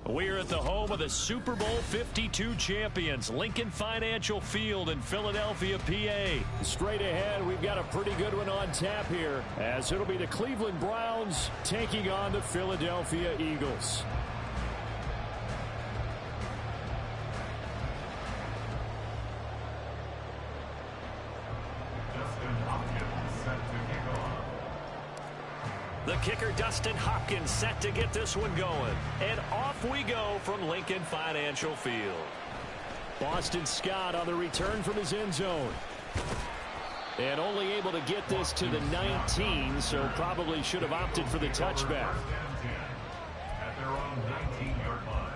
We're at the home of the Super Bowl 52 champions, Lincoln Financial Field in Philadelphia, PA. Straight ahead, we've got a pretty good one on tap here, as it'll be the Cleveland Browns taking on the Philadelphia Eagles. The kicker, Dustin Hopkins, set to get this one going. And off we go from Lincoln Financial Field. Boston Scott on the return from his end zone. And only able to get this to the 19, so probably should have opted for the touchback. At their own 19-yard line.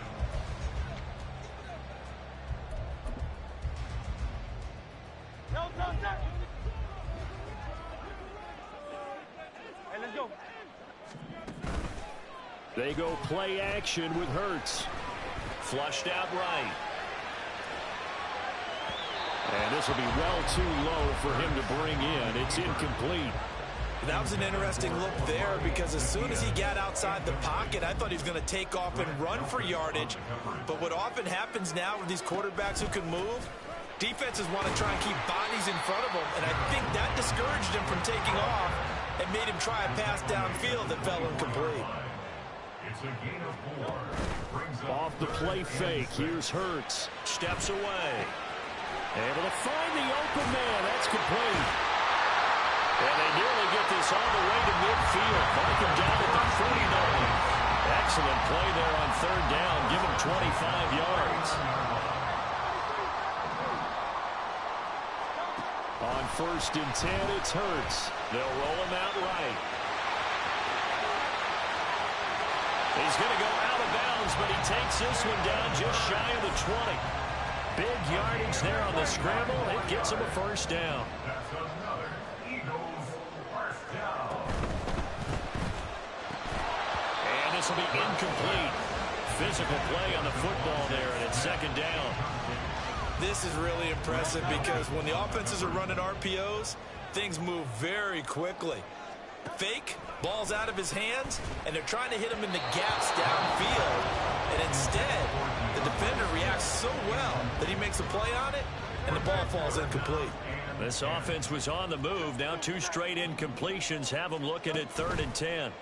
Hey, let's go. They go play action with Hurts. Flushed out right. And this will be well too low for him to bring in. It's incomplete. That was an interesting look there, because as soon as he got outside the pocket, I thought he was going to take off and run for yardage. But what often happens now with these quarterbacks who can move, defenses want to try and keep bodies in front of them. And I think that discouraged him from taking off and made him try a pass downfield that fell incomplete. It's a gain of 4. Off the play fake. Here's Hurts. Steps away. Able to find the open man. That's complete. And they nearly get this all the way to midfield. Mark him down at the 49. Excellent play there on third down. Give him 25 yards. On 1st and 10, it's Hurts. They'll roll him out right. He's going to go out of bounds, but he takes this one down just shy of the 20. Big yardage there on the scramble. It gets him a first down. That's another Eagles first down. And this will be incomplete. Physical play on the football there, and it's second down. This is really impressive, because when the offenses are running RPOs, things move very quickly. Fake, ball's out of his hands, and they're trying to hit him in the gaps downfield. And instead, the defender reacts so well that he makes a play on it, and the ball falls incomplete. This offense was on the move. Now 2 straight incompletions have them looking at 3rd and 10.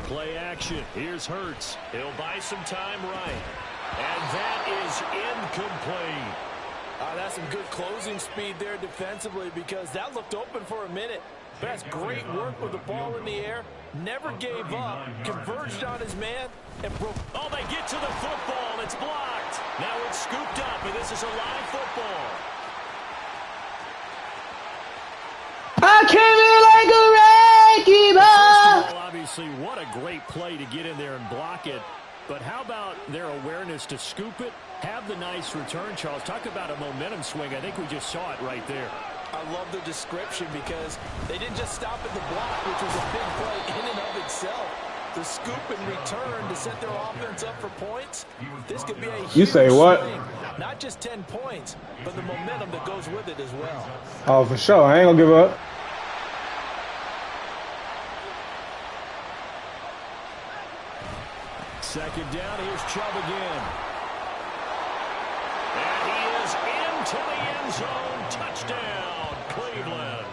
Play action. Here's Hurts. He'll buy some time right. And that is incomplete. That's some good closing speed there defensively, because that looked open for a minute. That's great work with the ball in the air. Never gave up. Converged on his man and broke. Oh, they get to the football. It's blocked. Now it's scooped up, and this is a live football. I came in like a wrecking ball. First of all, obviously, what a great play to get in there and block it. But how about their awareness to scoop it, have the nice return, Charles? Talk about a momentum swing. I think we just saw it right there. I love the description, because they didn't just stop at the block, which was a big play in and of itself. The scoop and return to set their offense up for points. This could be a huge You say what? swing. Not just 10 points, but the momentum that goes with it as well. Oh, for sure. I ain't gonna give up. Second down, here's Chubb again. And he is into the end zone. Touchdown, Cleveland.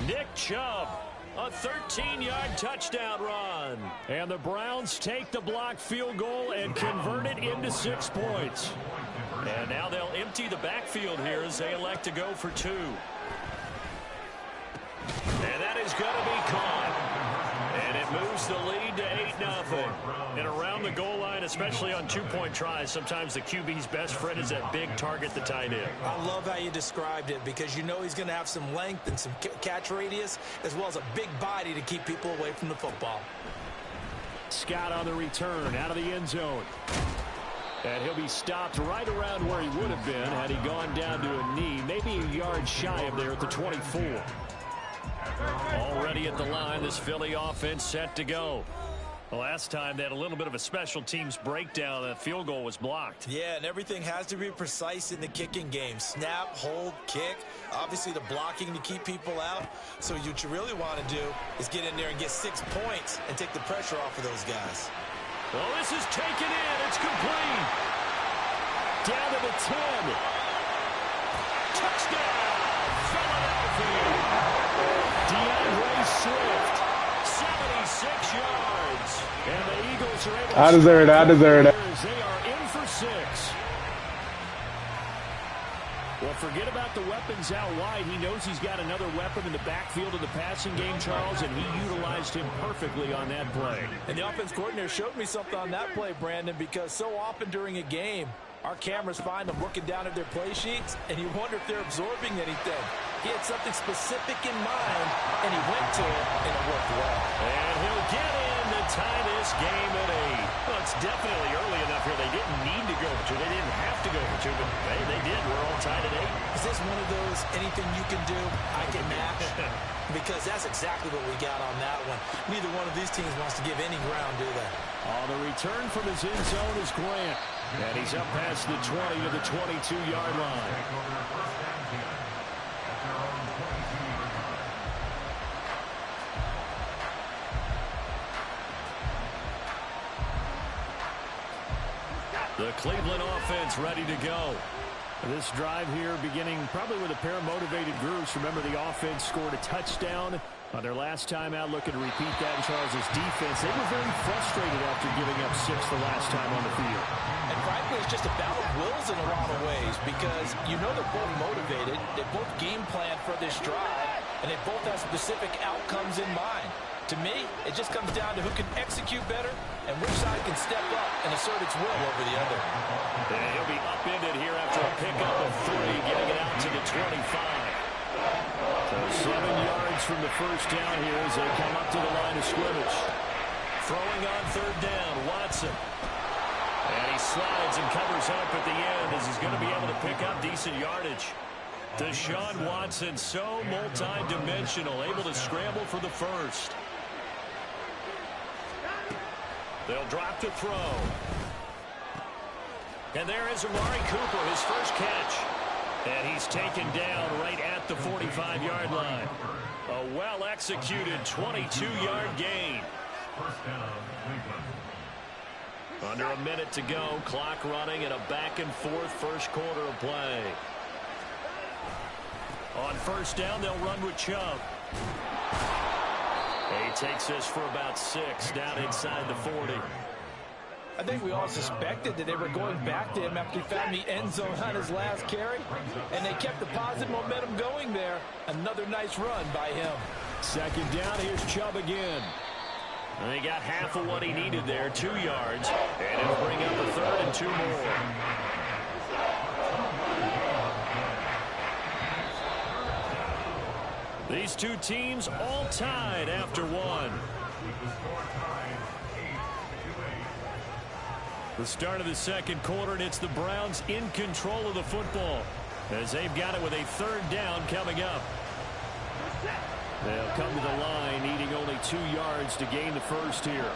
Nick Chubb, a 13-yard touchdown run. And the Browns take the blocked field goal and convert it into 6 points. And now they'll empty the backfield here as they elect to go for 2. And that is going to be caught. And it moves the lead to 8-0. And around the goal line, especially on 2-point tries, sometimes the QB's best friend is that big target, the tight end. I love how you described it, because you know he's going to have some length and some catch radius, as well as a big body to keep people away from the football. Scott on the return, out of the end zone. And he'll be stopped right around where he would have been had he gone down to a knee, maybe a yard shy of there at the 24. Already at the line, this Philly offense set to go. Last time they had a little bit of a special teams breakdown. That field goal was blocked. Yeah, and everything has to be precise in the kicking game. Snap, hold, kick. Obviously the blocking to keep people out. So what you really want to do is get in there and get 6 points and take the pressure off of those guys. Well, this is taken in. It's complete. Down to the 10. Touchdown, Philadelphia. DeAndre Swift, 76 yards. And the Eagles are able to... I deserve it. They are in for 6. Well, forget about the weapons out wide. He knows he's got another weapon in the backfield of the passing game, Charles, and he utilized him perfectly on that play. And the offense coordinator showed me something on that play, Brandon, because so often during a game, our cameras find them looking down at their play sheets, and you wonder if they're absorbing anything. He had something specific in mind, and he went to it, and it worked well. And he'll get in to tie this game at 8. Well, it's definitely early enough here. They didn't need to go for 2. They didn't have to go for 2, but they did. We're all tied at 8. Is this one of those anything you can do, I can match? Because that's exactly what we got on that one. Neither one of these teams wants to give any ground, do they? The return from his end zone is Grant. And he's up past the 20 to the 22-yard line. The Cleveland offense ready to go. This drive here beginning probably with a pair of motivated groups. Remember, the offense scored a touchdown on their last time out. Looking to repeat that in Charles' defense. They were very frustrated after giving up 6 the last time on the field. And frankly, it's just a battle of wills in a lot of ways because you know they're both motivated. They both game plan for this drive, and they both have specific outcomes in mind. To me, it just comes down to who can execute better and which side can step up and assert its will over the other. And he'll be upended here after a pickup of 3, getting it out to the 25. So 7 yards from the first down here as they come up to the line of scrimmage. Throwing on 3rd down, Watson. And he slides and covers up at the end as he's going to be able to pick up decent yardage. Deshaun Watson, so multi-dimensional, able to scramble for the first. They'll drop to throw. And there is Amari Cooper, his first catch. And he's taken down right at the 45-yard line. A well-executed 22-yard gain. Under a minute to go, clock running, and a back-and-forth first quarter of play. On 1st down, they'll run with Chubb. He takes this for about 6 down inside the 40. I think we all suspected that they were going back to him after he found the end zone on his last carry, and they kept the positive momentum going there. Another nice run by him. 2nd down, here's Chubb again. And they got half of what he needed there, 2 yards, and it'll bring up a 3rd and 2 more. These two teams all tied after 1. The start of the 2nd quarter, and it's the Browns in control of the football as they've got it with a 3rd down coming up. They'll come to the line needing only 2 yards to gain the first here.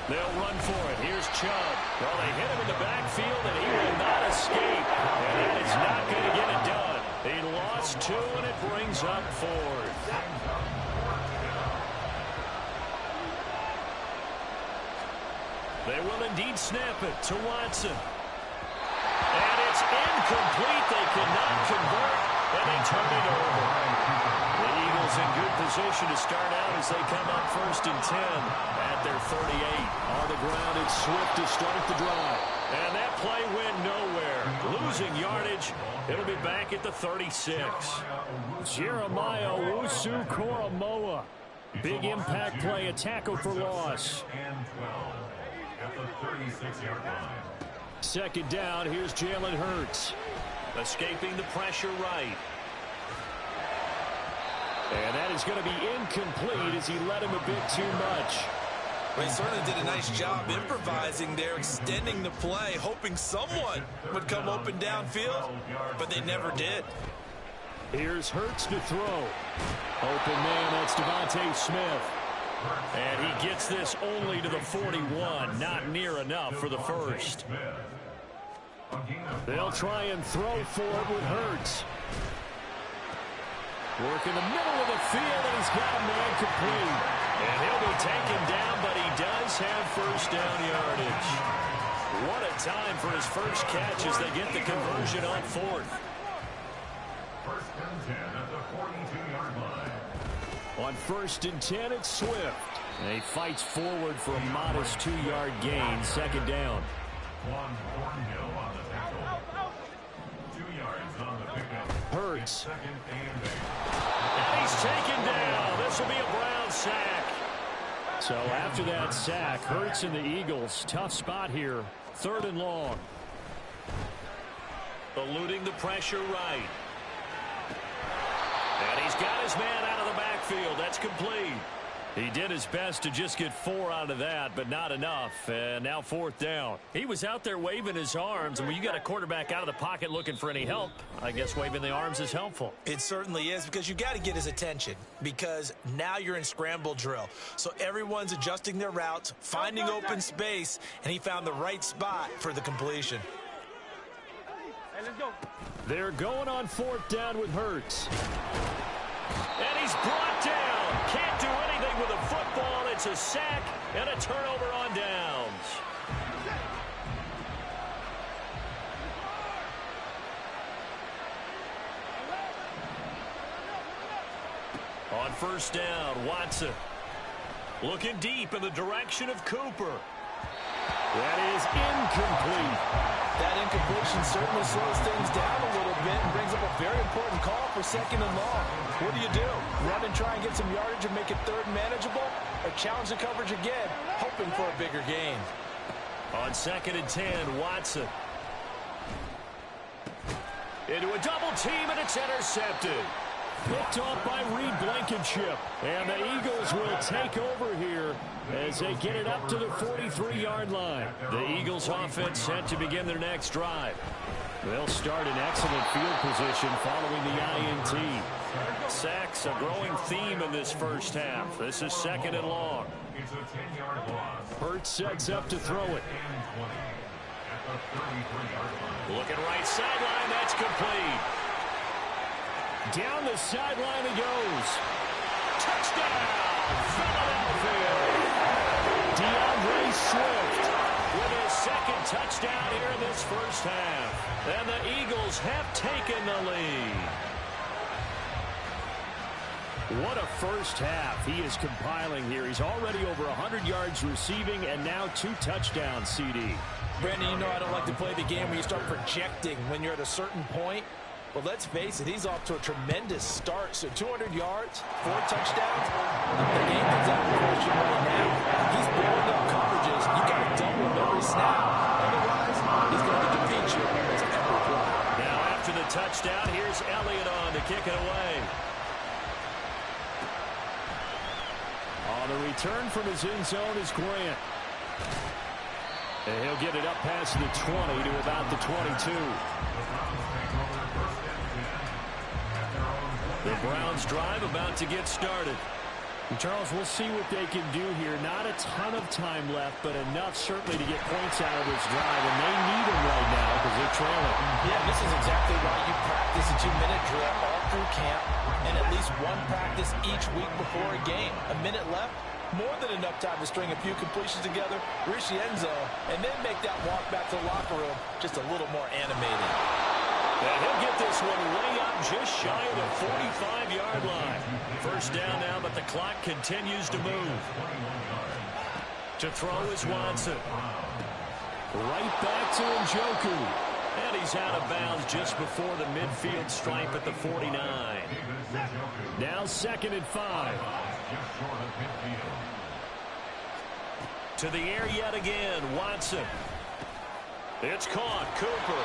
They'll run for it. Here's Chubb. Well, they hit him in the backfield, and he will not escape. And that is not going to get it done. He lost 2, and it brings up 4th. They will indeed snap it to Watson. And it's incomplete. They cannot convert, and they turn it over. The Eagles in good position to start out as they come up 1st and 10 at their 38. On the ground, it's Swift to start the drive. And that play went nowhere. Losing yardage. It'll be back at the 36. Jeremiah Owusu-Koramoah. Big impact play, a tackle for loss. At the 36-yard line. 2nd down, here's Jalen Hurts. Escaping the pressure right. And that is going to be incomplete as he led him a bit too much. Well, he certainly did a nice job improvising there, extending the play, hoping someone would come open downfield, but they never did. Here's Hurts to throw. Open man, that's Devontae Smith. And he gets this only to the 41. Not near enough for the first. They'll try and throw for it with Hurts. Work in the middle of the field, and he's got a man complete. And he'll be taken down, but he does have first down yardage. What a time for his first catch as they get the conversion on fourth. First and 10 at the 42-yard line. On first and 10, it's Swift. And he fights forward for a modest 2-yard gain, second down. One Thornhill on the tackle. 2 yards on the pickup. Hurts. Second and 8. And he's taken down. This will be a Brown sack. So after that sack, Hurts and the Eagles, tough spot here, third and long. Eluding the pressure right. And he's got his man out of the backfield. That's complete. He did his best to just get 4 out of that, but not enough. And now fourth down. He was out there waving his arms, and when you got a quarterback out of the pocket looking for any help, I guess waving the arms is helpful. It certainly is, because you got to get his attention, because now you're in scramble drill. So everyone's adjusting their routes, finding open space, and he found the right spot for the completion. Hey, let's go. They're going on fourth down with Hurts. And he's brought down. Can't do anything with a football. It's a sack and a turnover on downs. On first down, Watson looking deep in the direction of Cooper. That is incomplete. That incompletion certainly slows things down a little bit and brings up a very important call for second and long. What do? Run and try and get some yardage and make it third and manageable? Or challenge the coverage again, hoping for a bigger gain? On second and 10, Watson. Into a double team, and it's intercepted. Picked off by Reed Blankenship. And the Eagles will take over here as they get it up to the 43-yard line. The Eagles offense set to begin their next drive. They'll start in excellent field position following the INT. Sacks, a growing theme in this first half. This is second and long. It's a 10-yard loss. Hurts sets up to throw it. And 20 at the 33-yard line. Looking right sideline, that's complete. Down the sideline it goes. Touchdown, Philadelphia. DeAndre Swift with his second touchdown here in this first half. And the Eagles have taken the lead. What a first half he is compiling here. He's already over 100 yards receiving and now 2 touchdowns, CD. Brandon, you know I don't like to play the game where you start projecting when you're at a certain point. But let's face it, he's off to a tremendous start. So 200 yards, 4 touchdowns. The game comes out of question right now. He's blowing up coverages. You got to double him every snap. Otherwise, he's going to defeat you almost every play. Now after the touchdown, here's Elliott on to kick it away. On the return from his end zone is Grant. And he'll get it up past the 20 to about the 22. The Browns drive about to get started. And Charles, we'll see what they can do here. Not a ton of time left, but enough certainly to get points out of this drive. And they need them right now because they're trailing. Yeah, this is exactly why you practice a 2-minute drill all through camp and at least one practice each week before a game. A minute left, more than enough time to string a few completions together, reach the end zone, and then make that walk back to the locker room just a little more animated. And he'll get this one way up just shy of the 45-yard line. First down now, but the clock continues to move. To throw is Watson. Right back to Njoku. And he's out of bounds just before the midfield stripe at the 49. Now second and 5. To the air yet again, Watson. It's caught, Cooper.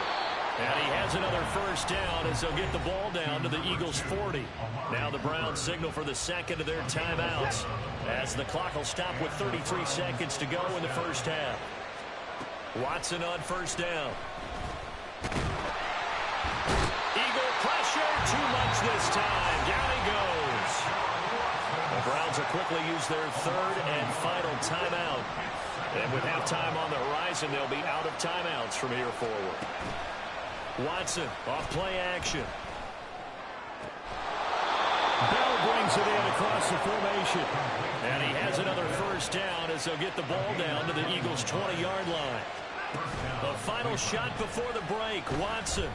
And he has another first down as they'll get the ball down to the Eagles' 40. Now the Browns signal for the second of their timeouts as the clock will stop with 33 seconds to go in the first half. Watson on first down. Eagle pressure, too much this time. Down he goes. The Browns will quickly use their third and final timeout. And with halftime on the horizon, they'll be out of timeouts from here forward. Watson off play action. Brings it in across the formation. And he has another first down as they'll get the ball down to the Eagles' 20-yard line. The final shot before the break, Watson. And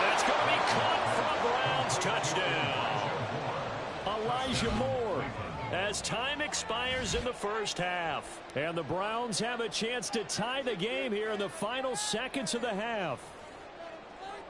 that's going to be caught for a Browns touchdown. Elijah Moore, as time expires in the first half. And the Browns have a chance to tie the game here in the final seconds of the half.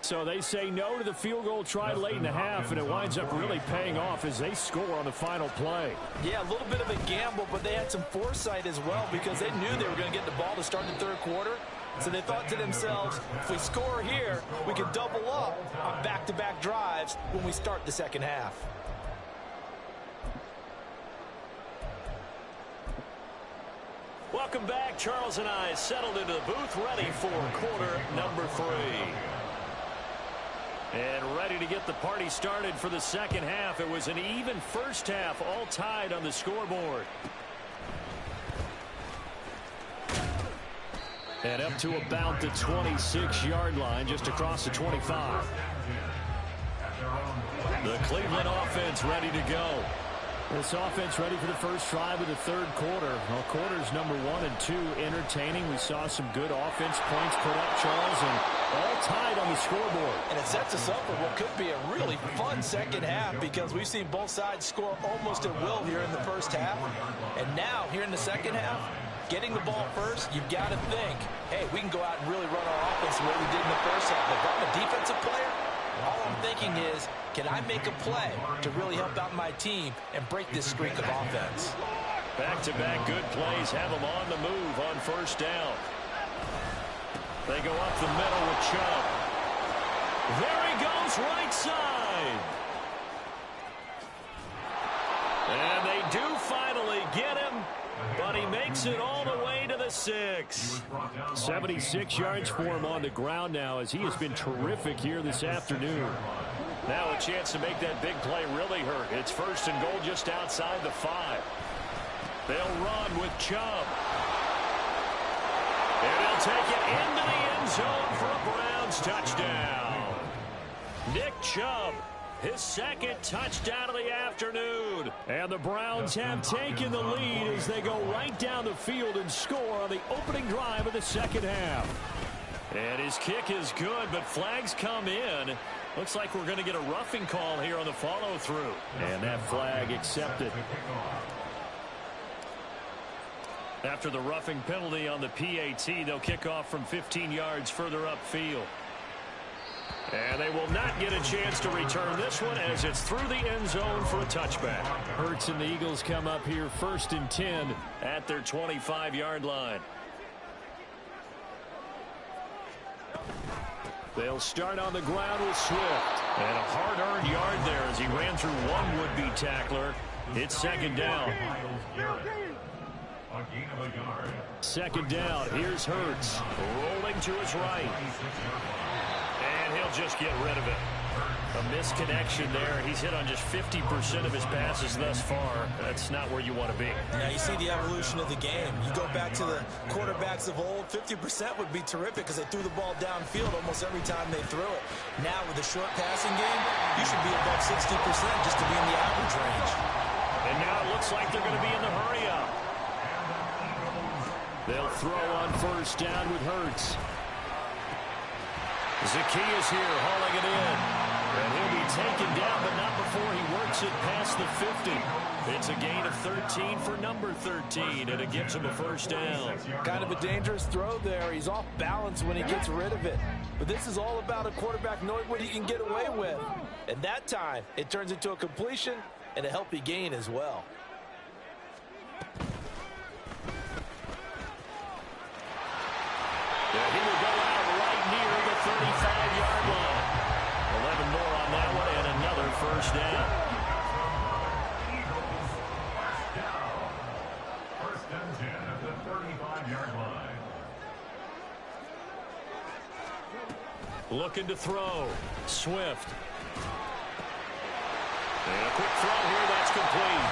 So they say no to the field goal try late in the half, and it winds up really paying off as they score on the final play. Yeah, a little bit of a gamble, but they had some foresight as well because they knew they were going to get the ball to start the third quarter. So they thought to themselves, if we score here, we can double up on back-to-back drives when we start the second half. Welcome back. Charles and I settled into the booth, ready for quarter number 3. And ready to get the party started for the second half. It was an even first half, all tied on the scoreboard. And up to about the 26-yard line, just across the 25. The Cleveland offense ready to go. This offense ready for the first drive of the third quarter. Well, quarters number 1 and 2 entertaining. We saw some good offense points put up, Charles, and all tied on the scoreboard. And it sets us up for what could be a really fun second half because we've seen both sides score almost at will here in the first half. And now, here in the second half, getting the ball first, you've got to think, hey, we can go out and really run our offense the way we did in the first half. If I'm a defensive player, all I'm thinking is, can I make a play to really help out my team and break this streak of offense? Back-to-back good plays have them on the move on first down. They go up the middle with Chubb. There he goes, right side. And they do finally get him, but he makes it all the way to the 6. 76 yards for him on the ground now as he has been terrific here this afternoon. Now a chance to make that big play really hurt. It's first and goal just outside the 5. They'll run with Chubb. And he'll take it into the end zone for a Browns touchdown. Nick Chubb, his second touchdown of the afternoon. And the Browns have taken the lead as they go right down the field and score on the opening drive of the second half. And his kick is good, but flags come in. Looks like we're going to get a roughing call here on the follow-through. And that flag accepted. After the roughing penalty on the PAT, they'll kick off from 15 yards further upfield. And they will not get a chance to return this one as it's through the end zone for a touchback. Hurts and the Eagles come up here first and 10 at their 25-yard line. They'll start on the ground with Swift. And a hard-earned yard there as he ran through one would-be tackler. It's second down. Second down. Here's Hurts. Rolling to his right. And he'll just get rid of it. A misconnection there. He's hit on just 50% of his passes thus far. That's not where you want to be. Now you see the evolution of the game. You go back to the quarterbacks of old, 50% would be terrific because they threw the ball downfield almost every time they threw it. Now with a short passing game, you should be above 60% just to be in the average range. And now it looks like they're going to be in the hurry-up. They'll throw on first down with Hurts. Zacchaeus here hauling it in. And he'll be taken down, but not before he works it past the 50. It's a gain of 13 for number 13, and it gives him a first down. Kind of a dangerous throw there. He's off balance when he gets rid of it. But this is all about a quarterback knowing what he can get away with. And that time, it turns into a completion and a healthy gain as well. Yeah, he will go out right near the 35-yard line. 11 more on that one and another first down. First and 10 at the 35-yard line. Looking to throw. Swift. And a quick throw here, that's complete.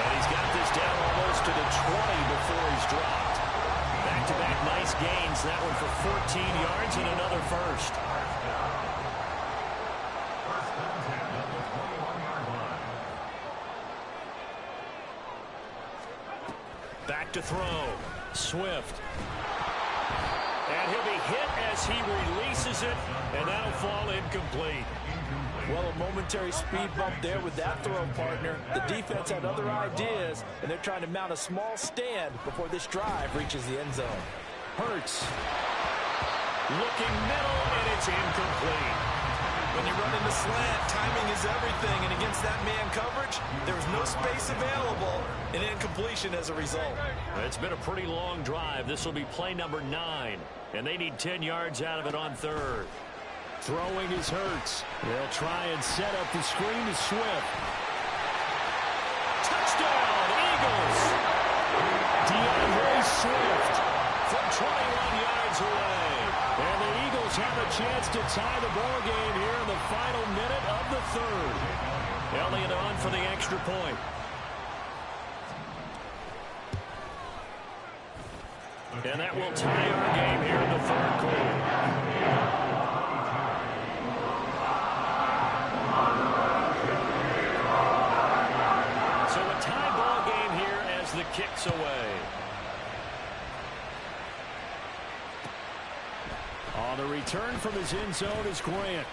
And he's got this down almost to the 20 before he's dropped. Back-to-back nice gains. That one for 14 yards and another first. Back to throw. Swift. And he'll be hit as he releases it, and that'll fall incomplete. Well, a momentary speed bump there with that throw, partner. The defense had other ideas, and they're trying to mount a small stand before this drive reaches the end zone. Hurts. Looking middle, and it's incomplete. When you run into slant, timing is everything, and against that man coverage, there's no space available, and incompletion as a result. It's been a pretty long drive. This will be play number 9, and they need 10 yards out of it on third. Throwing is Hurts. They'll try and set up the screen to Swift. Touchdown, Eagles! DeAndre Swift from 21 yards away. And the Eagles have a chance to tie the ball game here in the final minute of the third. Elliott on for the extra point. And that will tie our game here in the third quarter. So a tie ball game here as the kick's away. On the return from his end zone is Grant.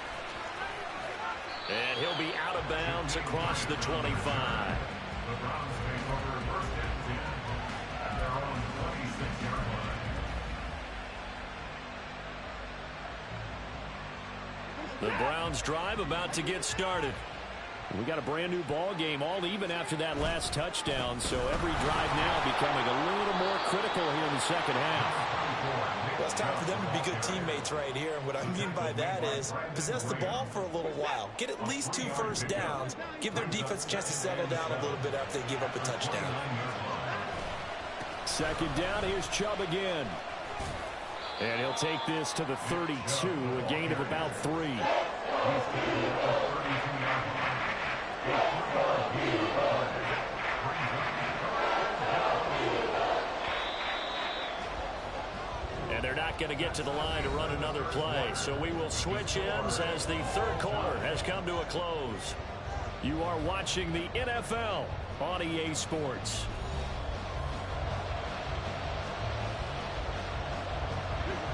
And he'll be out of bounds across the 25. The Browns take over first and 10 at their own 26-yard line. The Browns drive about to get started. We got a brand new ball game, all even after that last touchdown, so every drive now becoming a little more critical here in the second half. Well, it's time for them to be good teammates right here, and what I mean by that is possess the ball for a little while, get at least 2 first downs, give their defense a chance to settle down a little bit after they give up a touchdown. Second down, here's Chubb again. And he'll take this to the 32, a gain of about 3. And they're not going to get to the line to run another play. So we will switch ends as the third quarter has come to a close. You are watching the NFL on EA Sports.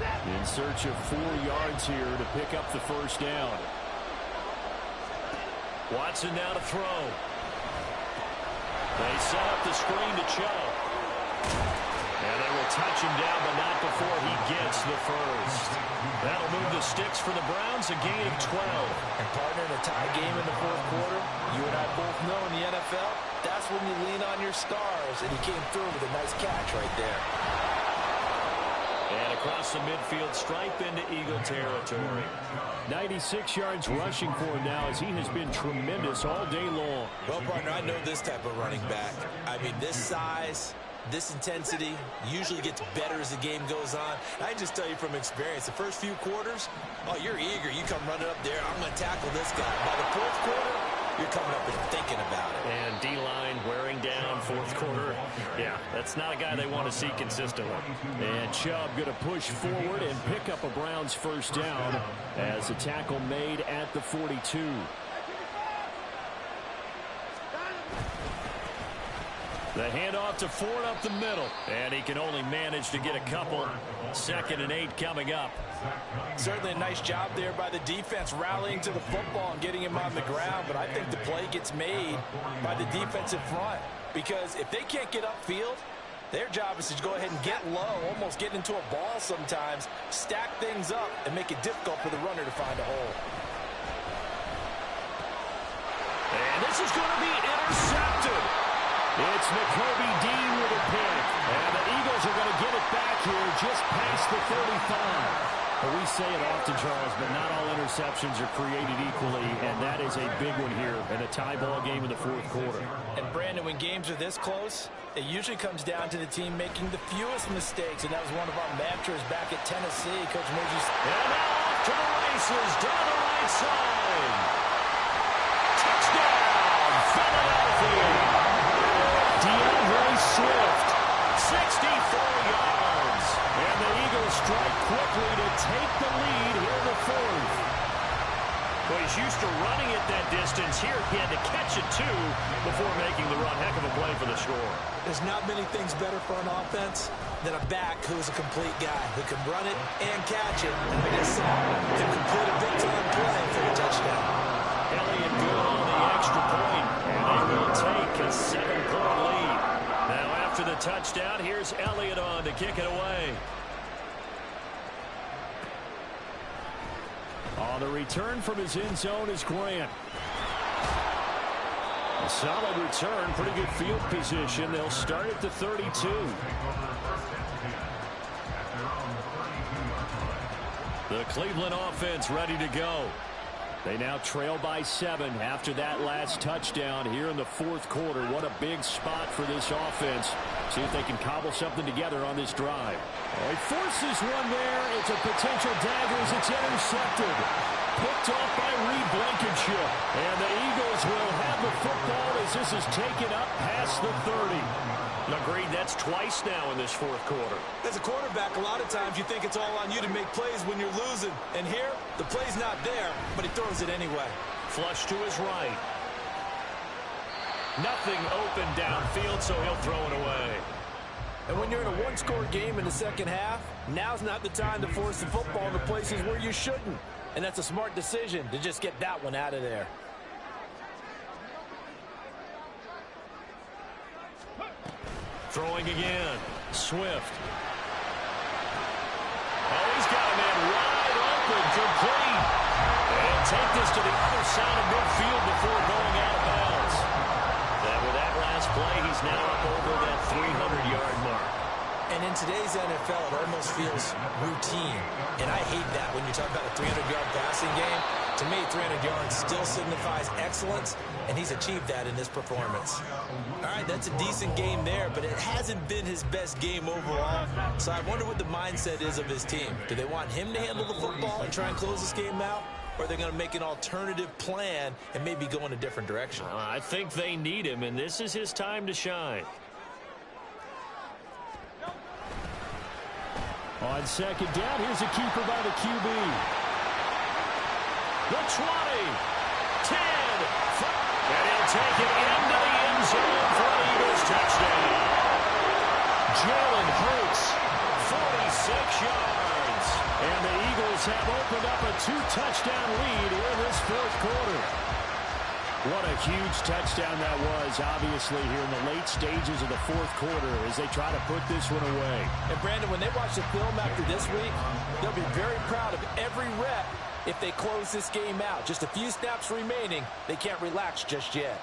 In search of 4 yards here to pick up the first down. Watson now to throw. They set up the screen to Chubb. And they will touch him down, but not before he gets the first. That'll move the sticks for the Browns, a gain of 12. And partner, in a tie game in the fourth quarter, you and I both know in the NFL, that's when you lean on your stars, and he came through with a nice catch right there. And across the midfield stripe into Eagle territory. 96 yards rushing for him now as he has been tremendous all day long. Well, partner, I know this type of running back. I mean, this size, this intensity usually gets better as the game goes on. I can just tell you from experience, the first few quarters, oh, you're eager. You come running up there, I'm going to tackle this guy. By the fourth quarter, you're coming up and thinking about it. And D-line wearing down fourth quarter. Yeah, that's not a guy they want to see consistently. And Chubb going to push forward and pick up a Browns first down as a tackle made at the 42. The handoff to Ford up the middle. And he can only manage to get a couple. 2nd and 8 coming up. Certainly a nice job there by the defense rallying to the football and getting him on the ground. But I think the play gets made by the defensive front. Because if they can't get upfield, their job is to go ahead and get low, almost get into a ball sometimes, stack things up, and make it difficult for the runner to find a hole. And this is going to be intercepted. It's McCoby Dean with a pick. And the Eagles are going to get it back here just past the 35. Well, we say it often, Charles, but not all interceptions are created equally, and that is a big one here in a tie ball game in the fourth quarter. And, Brandon, when games are this close, it usually comes down to the team making the fewest mistakes, and that was one of our mantras back at Tennessee. Coach Murphy's... And now off to the races down the right side. Touchdown, Philadelphia. DeAndre Swift, 64 yards. And the Eagles strike quickly to take the lead here in the fourth. Well, he's used to running at that distance here. He had to catch it, too, before making the run. Heck of a play for the score. There's not many things better for an offense than a back who's a complete guy who can run it and catch it. And like I said, can complete a big-time play for a touchdown. Elliott good on the extra point, and they will take a 7-point lead. Now after the touchdown, here's Elliott on to kick it away. On the return from his end zone is Grant. A solid return, pretty good field position. They'll start at the 32. The Cleveland offense ready to go. They now trail by 7 after that last touchdown here in the fourth quarter. What a big spot for this offense. See if they can cobble something together on this drive. Oh, he forces one there. It's a potential dagger as it's intercepted. Picked off by Reed Blankenship. And the Eagles will have the football as this is taken up past the 30. Agreed, that's twice now in this fourth quarter. As a quarterback, a lot of times you think it's all on you to make plays when you're losing. And here, the play's not there, but he throws it anyway. Flush to his right. Nothing open downfield, so he'll throw it away. And when you're in a one-score game in the second half, now's not the time to force the football in the places where you shouldn't. And that's a smart decision to just get that one out of there. Throwing again. Swift. Oh, he's got a man wide open, complete. And take this to the other side of midfield before going out of bounds. And with that last play, he's now up over that 300-yard mark. And in today's NFL, it almost feels routine. And I hate that when you talk about a 300-yard passing game. To me, 300 yards still signifies excellence, and he's achieved that in this performance. All right, that's a decent game there, but it hasn't been his best game overall. So I wonder what the mindset is of his team. Do they want him to handle the football and try and close this game out? Or are they going to make an alternative plan and maybe go in a different direction? I think they need him, and this is his time to shine. On second down, here's a keeper by the QB. The 20, 10, and he'll take it into the end zone for an Eagles touchdown. Jalen Hurts, 46 yards. And the Eagles have opened up a 2-touchdown lead in this fourth quarter. What a huge touchdown that was, obviously, here in the late stages of the fourth quarter as they try to put this one away. And, Brandon, when they watch the film after this week, they'll be very proud of every rep if they close this game out. Just a few snaps remaining. They can't relax just yet.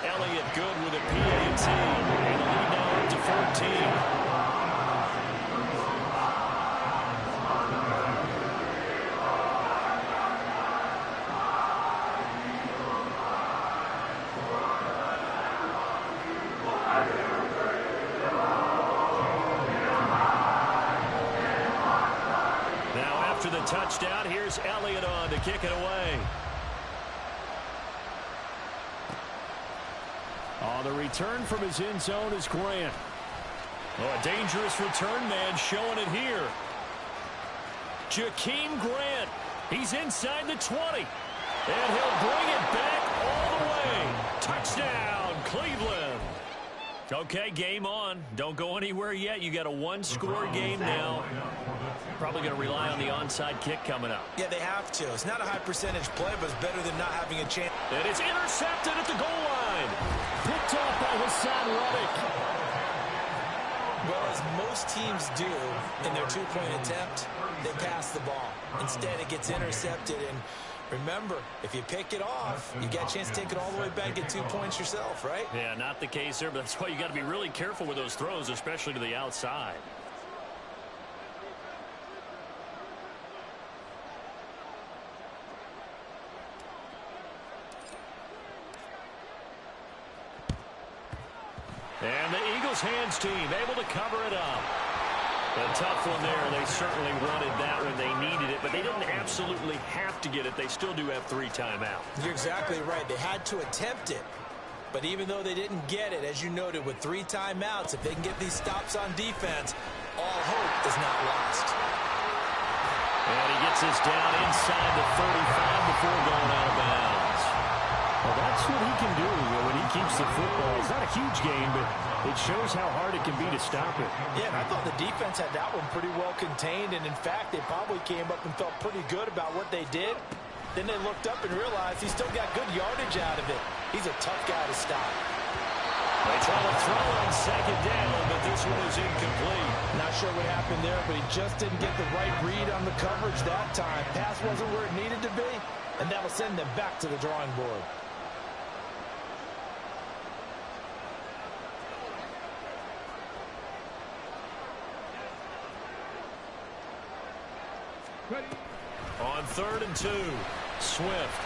Elliott good with a PAT. And the lead now up to 14. The touchdown. Here's Elliott on to kick it away. On the return from his end zone is Grant. Oh, a dangerous return man showing it here. Jakeem Grant. He's inside the 20. And he'll bring it back all the way. Touchdown, Cleveland. Okay, game on. Don't go anywhere yet. You got a one-score game now. Probably going to rely on the onside kick coming up. Yeah, they have to. It's not a high-percentage play, but it's better than not having a chance. And it's intercepted at the goal line. Picked off by Hassan Reddick. Well, as most teams do in their two-point attempt, they pass the ball. Instead, it gets intercepted. And remember, if you pick it off, you get a chance to take it all the way back, get 2 points yourself, right? Yeah, not the case there, but that's why you got to be really careful with those throws, especially to the outside. And the Eagles hands team able to cover it up. A tough one there. They certainly wanted that when they needed it, but they didn't absolutely have to get it. They still do have 3 timeouts. You're exactly right. They had to attempt it. But even though they didn't get it, as you noted, with 3 timeouts, if they can get these stops on defense, all hope is not lost. And he gets this down inside the 35 before going out of bounds. Well, that's what he can do when he keeps the football. It's not a huge game, but it shows how hard it can be to stop it. Yeah, and I thought the defense had that one pretty well contained, and in fact, they probably came up and felt pretty good about what they did. Then they looked up and realized he still got good yardage out of it. He's a tough guy to stop. They try to throw on second down, but this one is incomplete. Not sure what happened there, but he just didn't get the right read on the coverage that time. Pass wasn't where it needed to be, and that'll send them back to the drawing board. On 3rd and 2, Swift.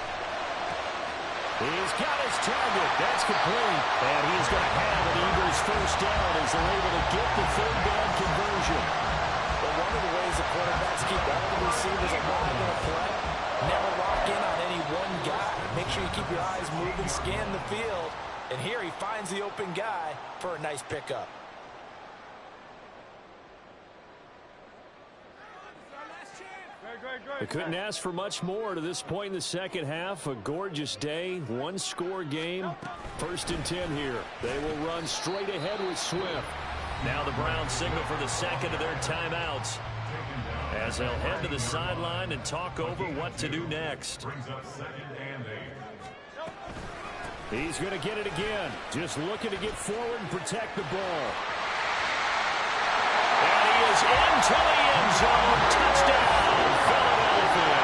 He's got his target. That's complete. And he's going to have an Eagles first down as they're able to get the 3rd down conversion. Well, one of the ways the quarterbacks keep all the receivers alive in a play, never lock in on any one guy. Make sure you keep your eyes moving, scan the field. And here he finds the open guy for a nice pickup. They couldn't ask for much more to this point in the second half. A gorgeous day, one-score game. 1st and 10 here. They will run straight ahead with Swift. Now the Browns signal for the second of their timeouts as they'll head to the sideline and talk over what to do next. He's going to get it again. Just looking to get forward and protect the ball. And he is into the end zone. Touchdown, Philadelphia.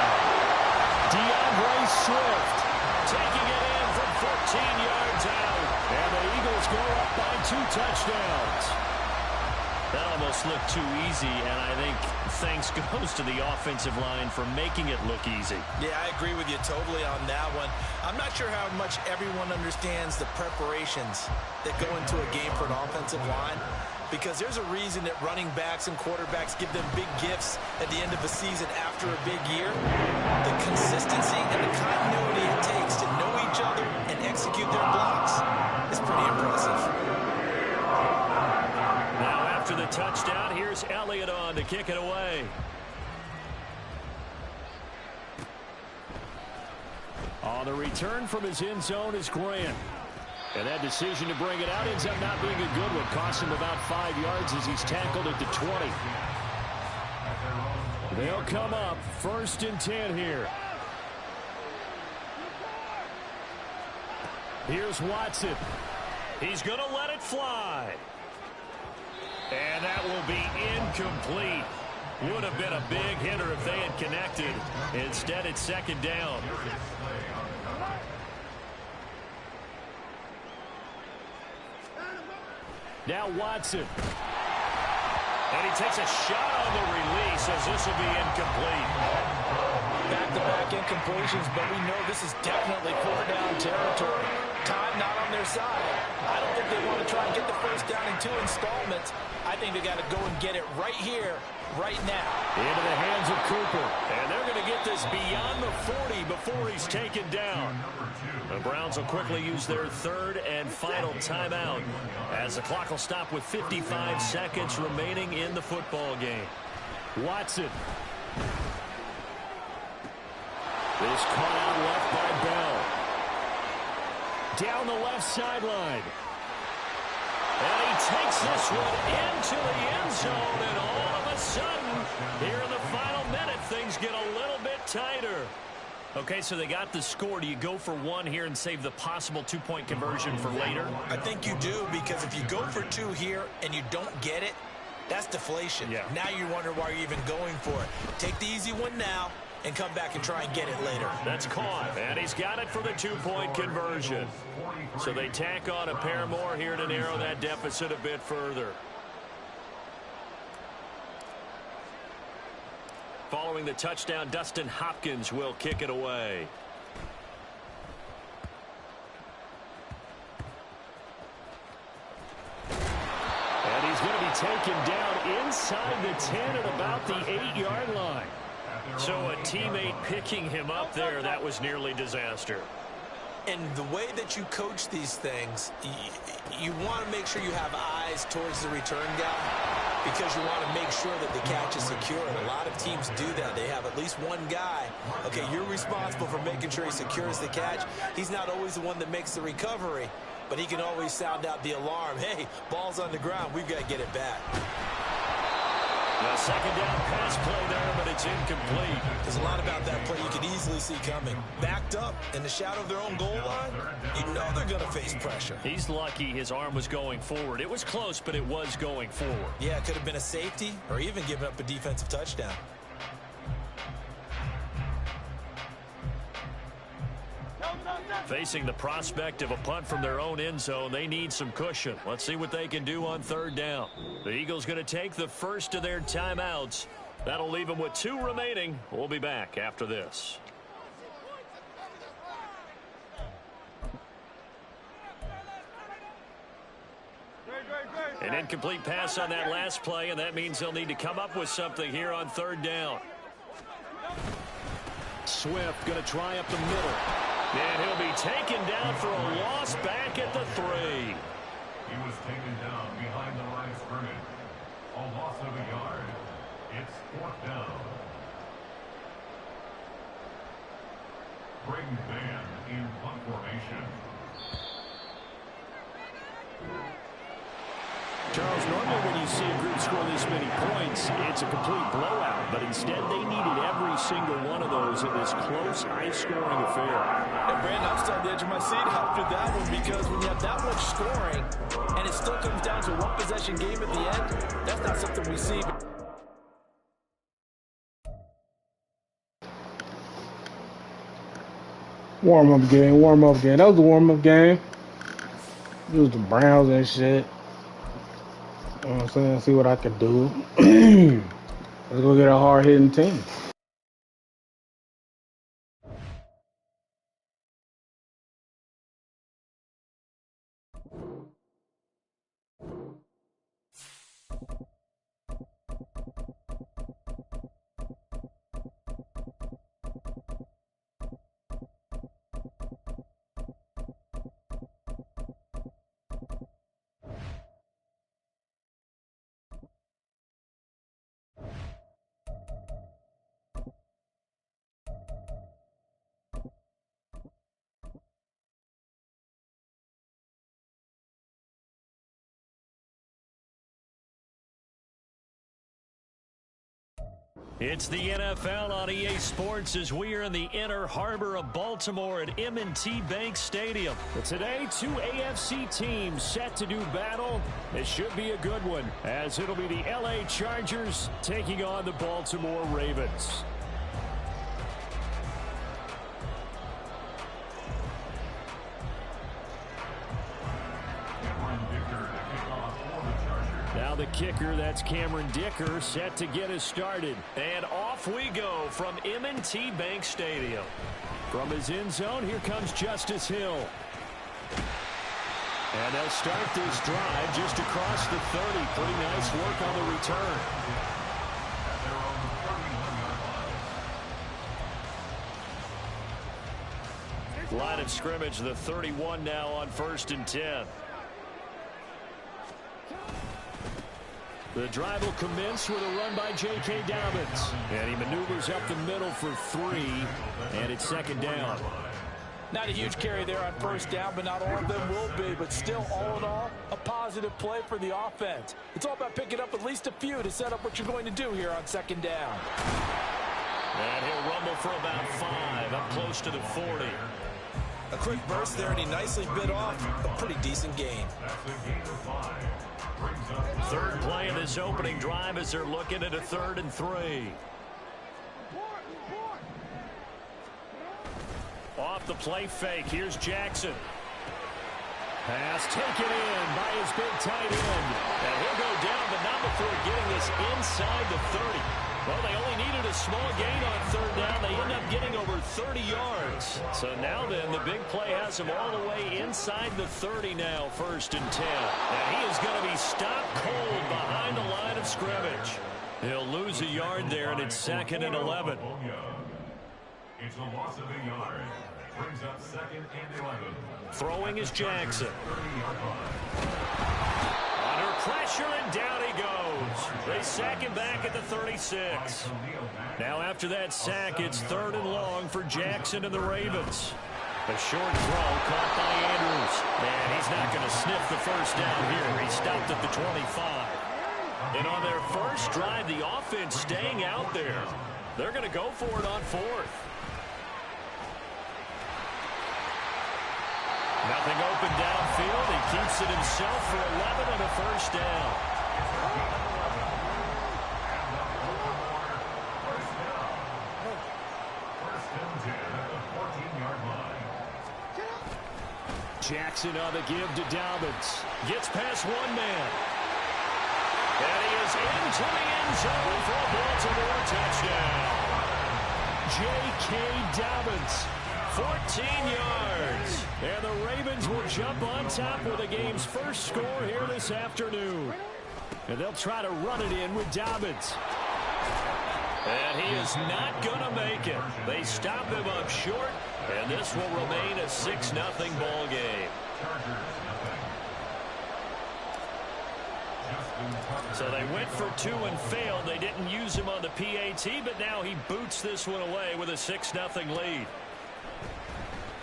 Swift taking it in from 14 yards out. And the Eagles go up by 2 touchdowns. That almost looked too easy, and I think thanks goes to the offensive line for making it look easy. Yeah, I agree with you totally on that one. I'm not sure how much everyone understands the preparations that go into a game for an offensive line, because there's a reason that running backs and quarterbacks give them big gifts at the end of the season after a big year. The consistency and the continuity it takes to know each other and execute their blocks is pretty impressive. Now after the touchdown, here's Elliott on to kick it away. On the return from his end zone is Grant. And that decision to bring it out ends up not being a good one. Costs him about 5 yards as he's tackled at the 20. They'll come up 1st and 10 here. Here's Watson. He's going to let it fly. And that will be incomplete. Would have been a big hitter if they had connected. Instead, it's 2nd down. Now Watson. And he takes a shot on the release as this will be incomplete. Back-to-back incompletions, but we know this is definitely 4th down territory. Time not on their side. I don't think they want to try and get the first down in 2 installments. I think they got to go and get it right here, right now. Into the hands of Cooper. And they're going to get this beyond the 40 before he's taken down. The Browns will quickly use their 3rd and final timeout as the clock will stop with 55 seconds remaining in the football game. Watson. This caught out left by Bell. Down the left sideline. And he takes this one into the end zone, and all of a sudden, here in the final minute, things get a little bit tighter. Okay, so they got the score. Do you go for 1 here and save the possible 2-point conversion for later? I think you do, because if you go for 2 here and you don't get it, that's deflation. Yeah. Now you wonder why you're even going for it. Take the easy one now and come back and try and get it later. That's caught, and he's got it for the 2-point conversion. So they tack on a pair more here to narrow that deficit a bit further. Following the touchdown, Dustin Hopkins will kick it away. And he's going to be taken down inside the 10 at about the 8-yard line. So a teammate picking him up there, that was nearly disaster. And the way that you coach these things, you want to make sure you have eyes towards the return guy. because you want to make sure that the catch is secure. And a lot of teams do that. They have at least one guy. Okay, you're responsible for making sure he secures the catch. He's not always the one that makes the recovery, but he can always sound out the alarm. Hey, ball's on the ground. We've got to get it back. The second down pass play there, but it's incomplete. There's a lot about that play you can easily see coming. Backed up in the shadow of their own goal line, you know they're going to face pressure. He's lucky his arm was going forward. It was close, but it was going forward. Yeah, it could have been a safety or even given up a defensive touchdown. Facing the prospect of a punt from their own end zone, they need some cushion. Let's see what they can do on third down. The Eagles going to take the first of their timeouts. That'll leave them with 2 remaining. We'll be back after this. An incomplete pass on that last play, and that means they'll need to come up with something here on third down. Swift going to try up the middle. And he'll be taken down for a loss back at the 3. He was taken down behind the line of scrimmage. A loss of a yard. It's 4th down. Bring band in punt formation. Charles, normally when you see a group score this many points, it's a complete blowout. But instead, they needed every single one of those in this close, high-scoring affair. And Brandon, I'm still on the edge of my seat after that one, because when you have that much scoring and it still comes down to a one-possession game at the end, that's not something we see. Warm-up game, warm-up game. That was a warm-up game. It was the Browns and shit. You know what I'm saying? See what I can do. Let's go get a hard-hitting team. It's the NFL on EA Sports as we are in the inner harbor of Baltimore at M&T Bank Stadium. But today, 2 AFC teams set to do battle. It should be a good one, as it'll be the LA Chargers taking on the Baltimore Ravens. Now the kicker, that's Cameron Dicker, set to get us started. And off we go from M&T Bank Stadium. From his end zone, here comes Justice Hill. And they'll start this drive just across the 30. Pretty nice work on the return. Line of scrimmage, the 31 now on 1st and 10. The drive will commence with a run by J.K. Dobbins. And he maneuvers up the middle for 3. And it's 2nd down. Not a huge carry there on 1st down, but not all of them will be. But still, all in all, a positive play for the offense. It's all about picking up at least a few to set up what you're going to do here on 2nd down. And he'll rumble for about 5, up close to the 40. A quick burst there, and he nicely bit off a pretty decent gain. Third play of this opening drive as they're looking at a 3rd and 3. Off the play fake, here's Jackson. Pass taken in by his big tight end. And he'll go down, but not before getting this inside the 30. Well, they only needed a small gain on 3rd down. They end up getting over 30 yards. So now then, the big play has him all the way inside the 30 now, 1st and 10. And he is going to be stopped cold behind the line of scrimmage. He'll lose a yard there, and it's 2nd and 11. It's a loss of a yard. Brings up 2nd and 11. Throwing is Jackson. Under pressure, and down he goes. They sack him back at the 36. Now after that sack, it's 3rd and long for Jackson and the Ravens. A short throw caught by Andrews. And he's not going to sniff the first down here. He stopped at the 25. And on their first drive, the offense staying out there. They're going to go for it on 4th. Nothing open downfield. He keeps it himself for 11 on a first down. Jackson on the give to Dobbins. Gets past one man. And he is into the end zone for a Baltimore touchdown. J.K. Dobbins, 14 yards. And the Ravens will jump on top with the game's first score here this afternoon. And they'll try to run it in with Dobbins. And he is not going to make it. They stop him up short, and this will remain a 6-0 ball game. So they went for 2 and failed. They didn't use him on the PAT, but now he boots this one away with a 6-0 lead.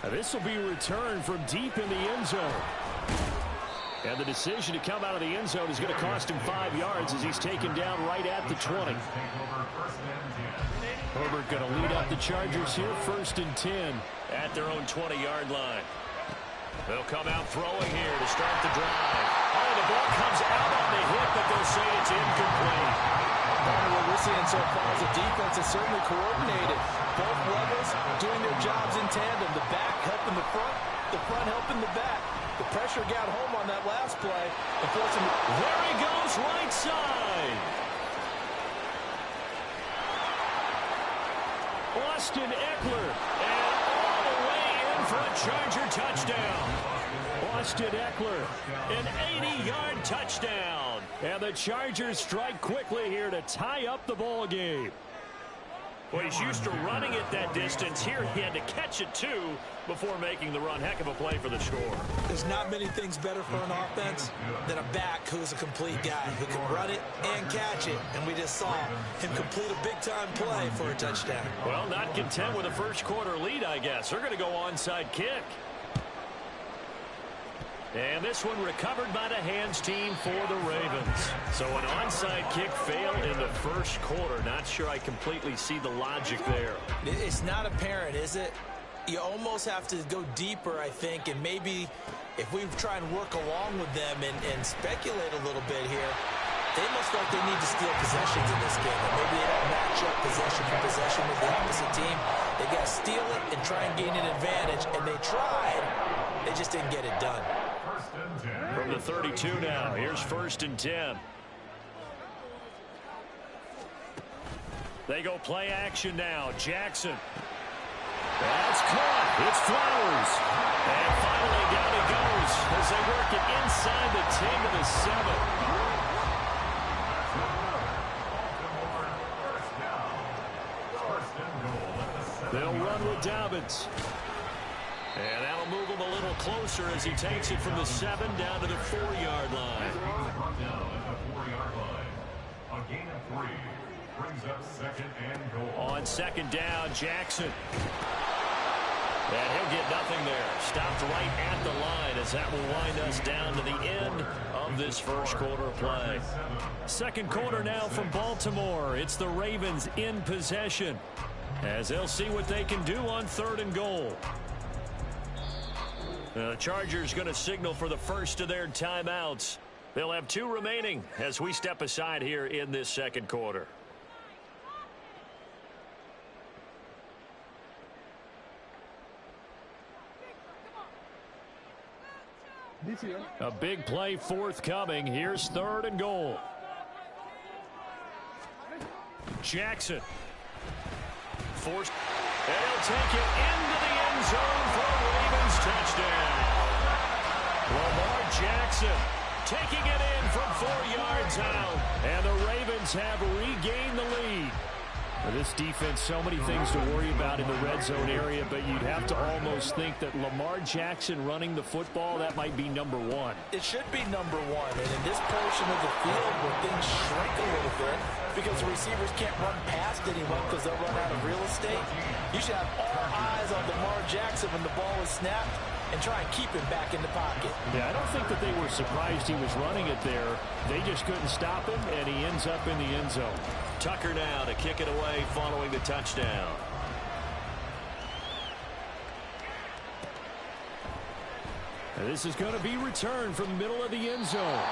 Now this will be returned from deep in the end zone. And the decision to come out of the end zone is going to cost him 5 yards as he's taken down right at the 20. Herbert going to lead up the Chargers here, 1st and 10 at their own 20-yard line. They'll come out throwing here to start the drive. Oh, the ball comes out on the hit, but they'll say it's incomplete. What we're seeing so far is the defense is certainly coordinated. Both levels doing their jobs in tandem. The back helping the front helping the back. The pressure got home on that last play. There he goes, right side. Austin Eckler, and all the way in for a Charger touchdown. Austin Eckler, an 80-yard touchdown. And the Chargers strike quickly here to tie up the ball game. Well, he's used to running it that distance. Here he had to catch it, too, before making the run. Heck of a play for the score. There's not many things better for an offense than a back who's a complete guy who can run it and catch it. And we just saw him complete a big-time play for a touchdown. Well, not content with a first-quarter lead, I guess. They're going to go onside kick. And this one recovered by the hands team for the Ravens. So an onside kick failed in the first quarter. Not sure I completely see the logic there. It's not apparent, is it? You almost have to go deeper, I think, and maybe if we try and work along with them and speculate a little bit here, they must like they need to steal possessions in this game. And maybe they don't match up possession for possession with the opposite team. They got to steal it and try and gain an advantage, and they tried. They just didn't get it done. From the 32 now, here's 1st and 10. They go play action now. Jackson. That's caught. It's Flowers. And finally down he goes as they work it inside the 10 to the 7. They'll run with Dobbins. And that'll move him a little closer as he takes it from the 7 down to the 4-yard line. A gain of 3 brings up 2nd and goal. On 2nd down, Jackson. And he'll get nothing there. Stopped right at the line as that will wind us down to the end of this first quarter play. Second quarter now from Baltimore. It's the Ravens in possession as they'll see what they can do on 3rd and goal. The Chargers going to signal for the first of their timeouts. They'll have 2 remaining as we step aside here in this second quarter. A big play forthcoming. Here's 3rd and goal. Jackson. Forced. And he'll take it into the end zone for a Ravens touchdown. Lamar Jackson taking it in from 4 yards out. And the Ravens have regained the lead. This defense, so many things to worry about in the red zone area, but you'd have to almost think that Lamar Jackson running the football, that might be number one. It should be number one, and in this portion of the field where things shrink a little bit because the receivers can't run past anyone because they'll run out of real estate, you should have all eyes on Lamar Jackson when the ball is snapped and try and keep him back in the pocket. Yeah, I don't think that they were surprised he was running it there. They just couldn't stop him, and he ends up in the end zone. Tucker now to kick it away following the touchdown. And this is going to be returned from the middle of the end zone.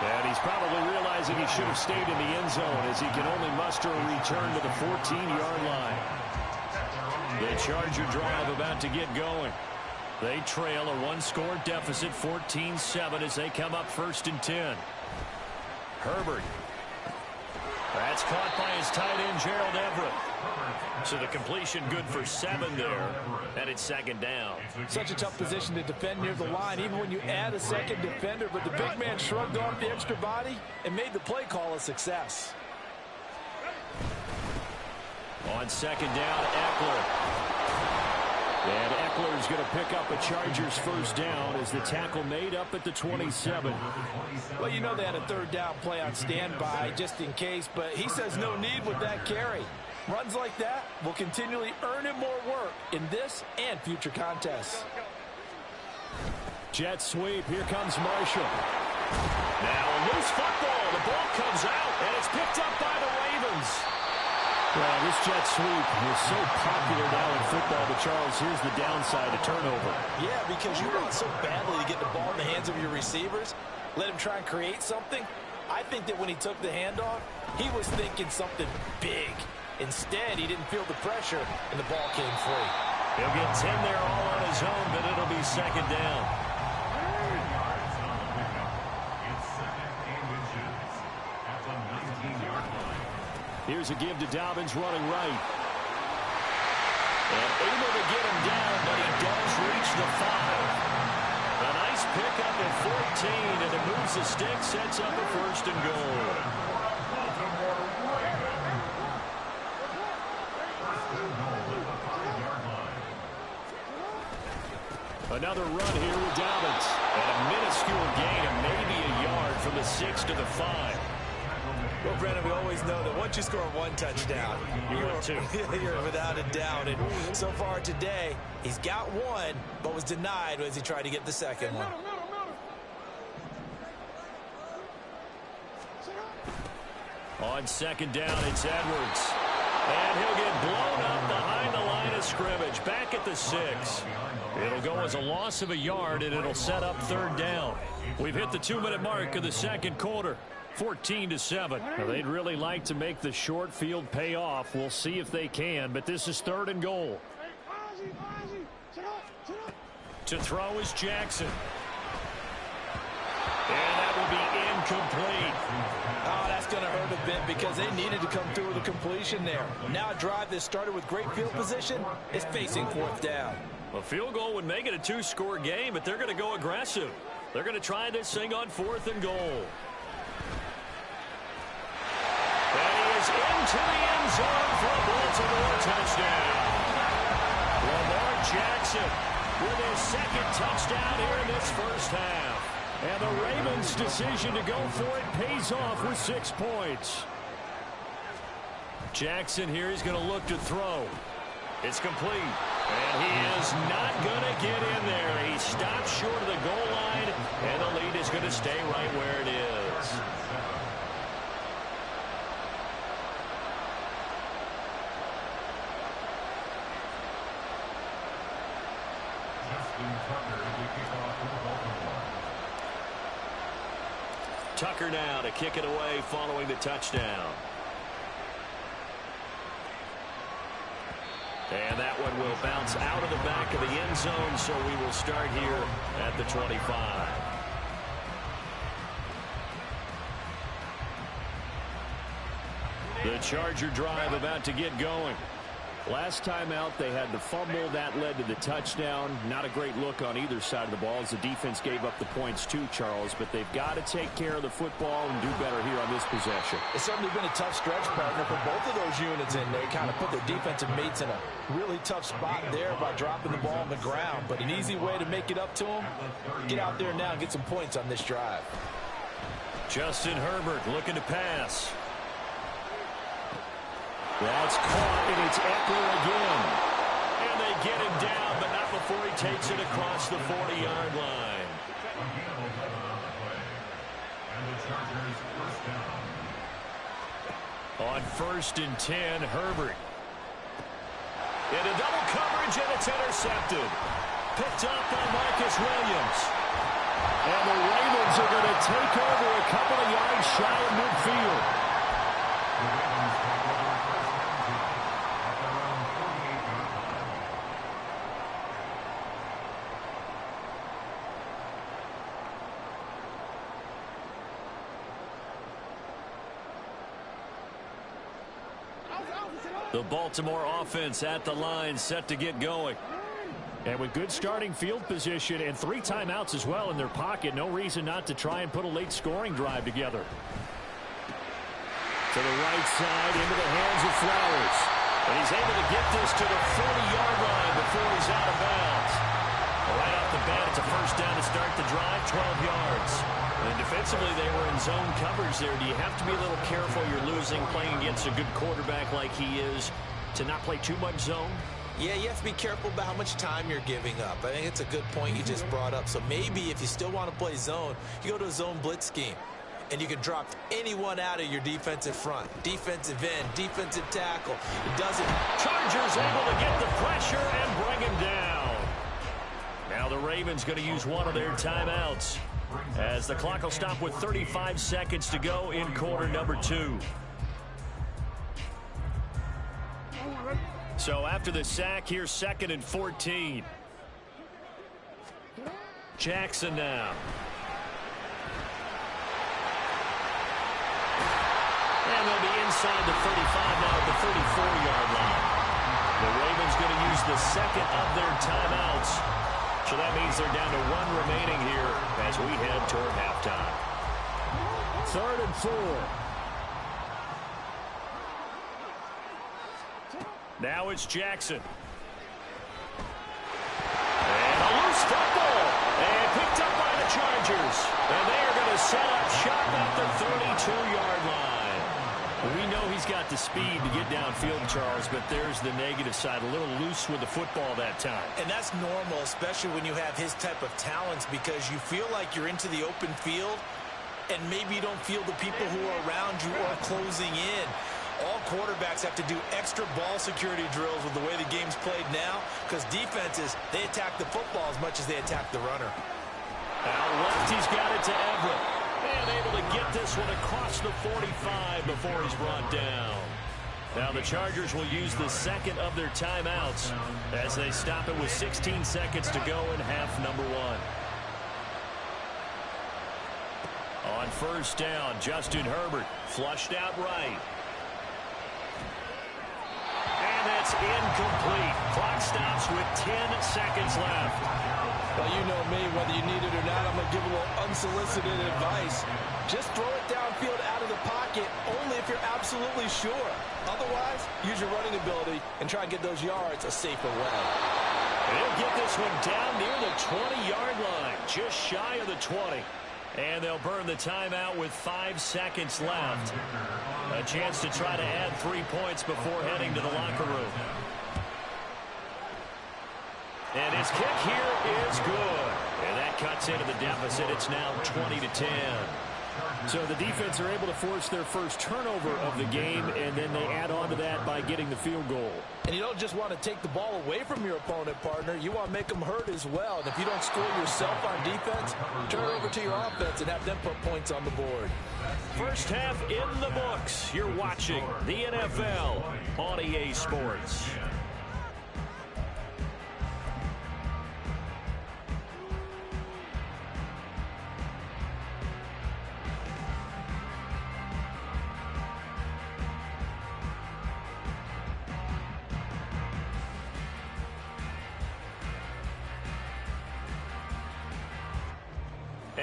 And he's probably realizing he should have stayed in the end zone as he can only muster a return to the 14-yard line. The Charger drive about to get going. They trail a one-score deficit, 14-7, as they come up 1st and 10. Herbert. That's caught by his tight end, Gerald Everett. So the completion good for 7 there, and it's 2nd down. Such a tough position to defend near the line, even when you add a second defender, but the big man shrugged off the extra body and made the play call a success. On 2nd down, Eckler. And Eckler's going to pick up a Chargers 1st down as the tackle made up at the 27. Well, you know they had a 3rd down play on standby just in case, but he says no need with that carry. Runs like that will continually earn him more work in this and future contests. Jet sweep. Here comes Marshall. Now a loose football. The ball comes out, and it's picked up by the Ravens. Well, this jet sweep is so popular now in football, but Charles, here's the downside, a turnover. Yeah, because you want so badly to get the ball in the hands of your receivers, let him try and create something. I think that when he took the handoff, he was thinking something big. Instead, he didn't feel the pressure, and the ball came free. He'll get 10 there all on his own, but it'll be 2nd down. Here's a give to Dobbins running right. And able to get him down, but he does reach the 5. A nice pickup at 14, and it moves the stick, sets up a 1st and goal. Another run here with Dobbins. And a minuscule gain of maybe a yard from the 6 to the 5. Well, Brandon, we always know that once you score 1 touchdown, you're without a doubt. And so far today, he's got 1, but was denied as he tried to get the 2nd one. On 2nd down, it's Edwards. And he'll get blown up behind the line of scrimmage. Back at the 6. It'll go as a loss of a yard, and it'll set up 3rd down. We've hit the 2-minute mark of the 2nd quarter. 14-7. Now, they'd really like to make the short field pay off. We'll see if they can, but this is 3rd and goal. To throw is Jackson. And that will be incomplete. Oh, that's going to hurt a bit because they needed to come through with a completion there. Now a drive that started with great field position is facing 4th down. A field goal would make it a 2-score game, but they're going to go aggressive. They're going to try this thing on 4th and goal. And he is into the end zone for a Baltimore touchdown. Lamar Jackson with his 2nd touchdown here in this 1st half. And the Ravens' decision to go for it pays off with 6 points. Jackson here is going to look to throw. It's complete. And he is not going to get in there. He stops short of the goal line, and the lead is going to stay right where it is. Tucker now to kick it away following the touchdown. And that one will bounce out of the back of the end zone, so we will start here at the 25. The Charger drive about to get going. Last time out, they had the fumble. That led to the touchdown. Not a great look on either side of the ball as the defense gave up the points too, Charles. But they've got to take care of the football and do better here on this possession. It's certainly been a tough stretch, partner, for both of those units, and they kind of put their defensive mates in a really tough spot there by dropping the ball on the ground. But an easy way to make it up to them, get out there now and get some points on this drive. Justin Herbert looking to pass. That's caught, and it's Eckler again. And they get him down, but not before he takes it across the 40-yard line. On 1st and 10, Herbert. Into double coverage, and it's intercepted. Picked up by Marcus Williams. And the Ravens are going to take over a couple of yards shy of midfield. The Baltimore offense at the line, set to get going. And with good starting field position and 3 timeouts as well in their pocket, no reason not to try and put a late scoring drive together. To the right side, into the hands of Flowers. And he's able to get this to the 40-yard line before he's out of bounds. Right off the bat, it's a first down to start the drive, 12 yards. And defensively, they were in zone coverage there. Do you have to be a little careful? You're losing, playing against a good quarterback like he is, to not play too much zone? Yeah, you have to be careful about how much time you're giving up. I think it's a good point you just brought up. So maybe if you still want to play zone, you go to a zone blitz scheme. And you can drop anyone out of your defensive front. Defensive end, defensive tackle. It doesn't. Chargers able to get the pressure and bring him down. Now the Ravens going to use one of their timeouts, as the clock will stop with 35 seconds to go in quarter number 2. So after the sack, here's 2nd and 14. Jackson now. And they'll be inside the 35 now at the 34-yard line. The Ravens going to use the 2nd of their timeouts. So that means they're down to 1 remaining here as we head toward halftime. 3rd and 4. Now it's Jackson. And a loose football. And picked up by the Chargers. And they are going to set up shop at the 32-yard line. We know he's got the speed to get downfield, Charles, but there's the negative side. A little loose with the football that time. And that's normal, especially when you have his type of talents, because you feel like you're into the open field, and maybe you don't feel the people who are around you are closing in. All quarterbacks have to do extra ball security drills with the way the game's played now, because defenses, they attack the football as much as they attack the runner. Out left, he's got it to Everett. And able to get this one across the 45 before he's brought down. Now the Chargers will use the 2nd of their timeouts as they stop it with 16 seconds to go in half number 1. On 1st down, Justin Herbert flushed out right. And that's incomplete. Clock stops with 10 seconds left. Well, you know me, whether you need it or not, I'm going to give a little unsolicited advice. Just throw it downfield out of the pocket only if you're absolutely sure. Otherwise, use your running ability and try and get those yards a safer way. They'll get this one down near the 20-yard line, just shy of the 20. And they'll burn the timeout with 5 seconds left. A chance to try to add 3 points before heading to the locker room. And his kick here is good. And that cuts into the deficit. It's now 20-10. So the defense are able to force their first turnover of the game, and then they add on to that by getting the field goal. And you don't just want to take the ball away from your opponent, partner. You want to make them hurt as well. And if you don't score yourself on defense, turn it over to your offense and have them put points on the board. First half in the books. You're watching the NFL on EA Sports.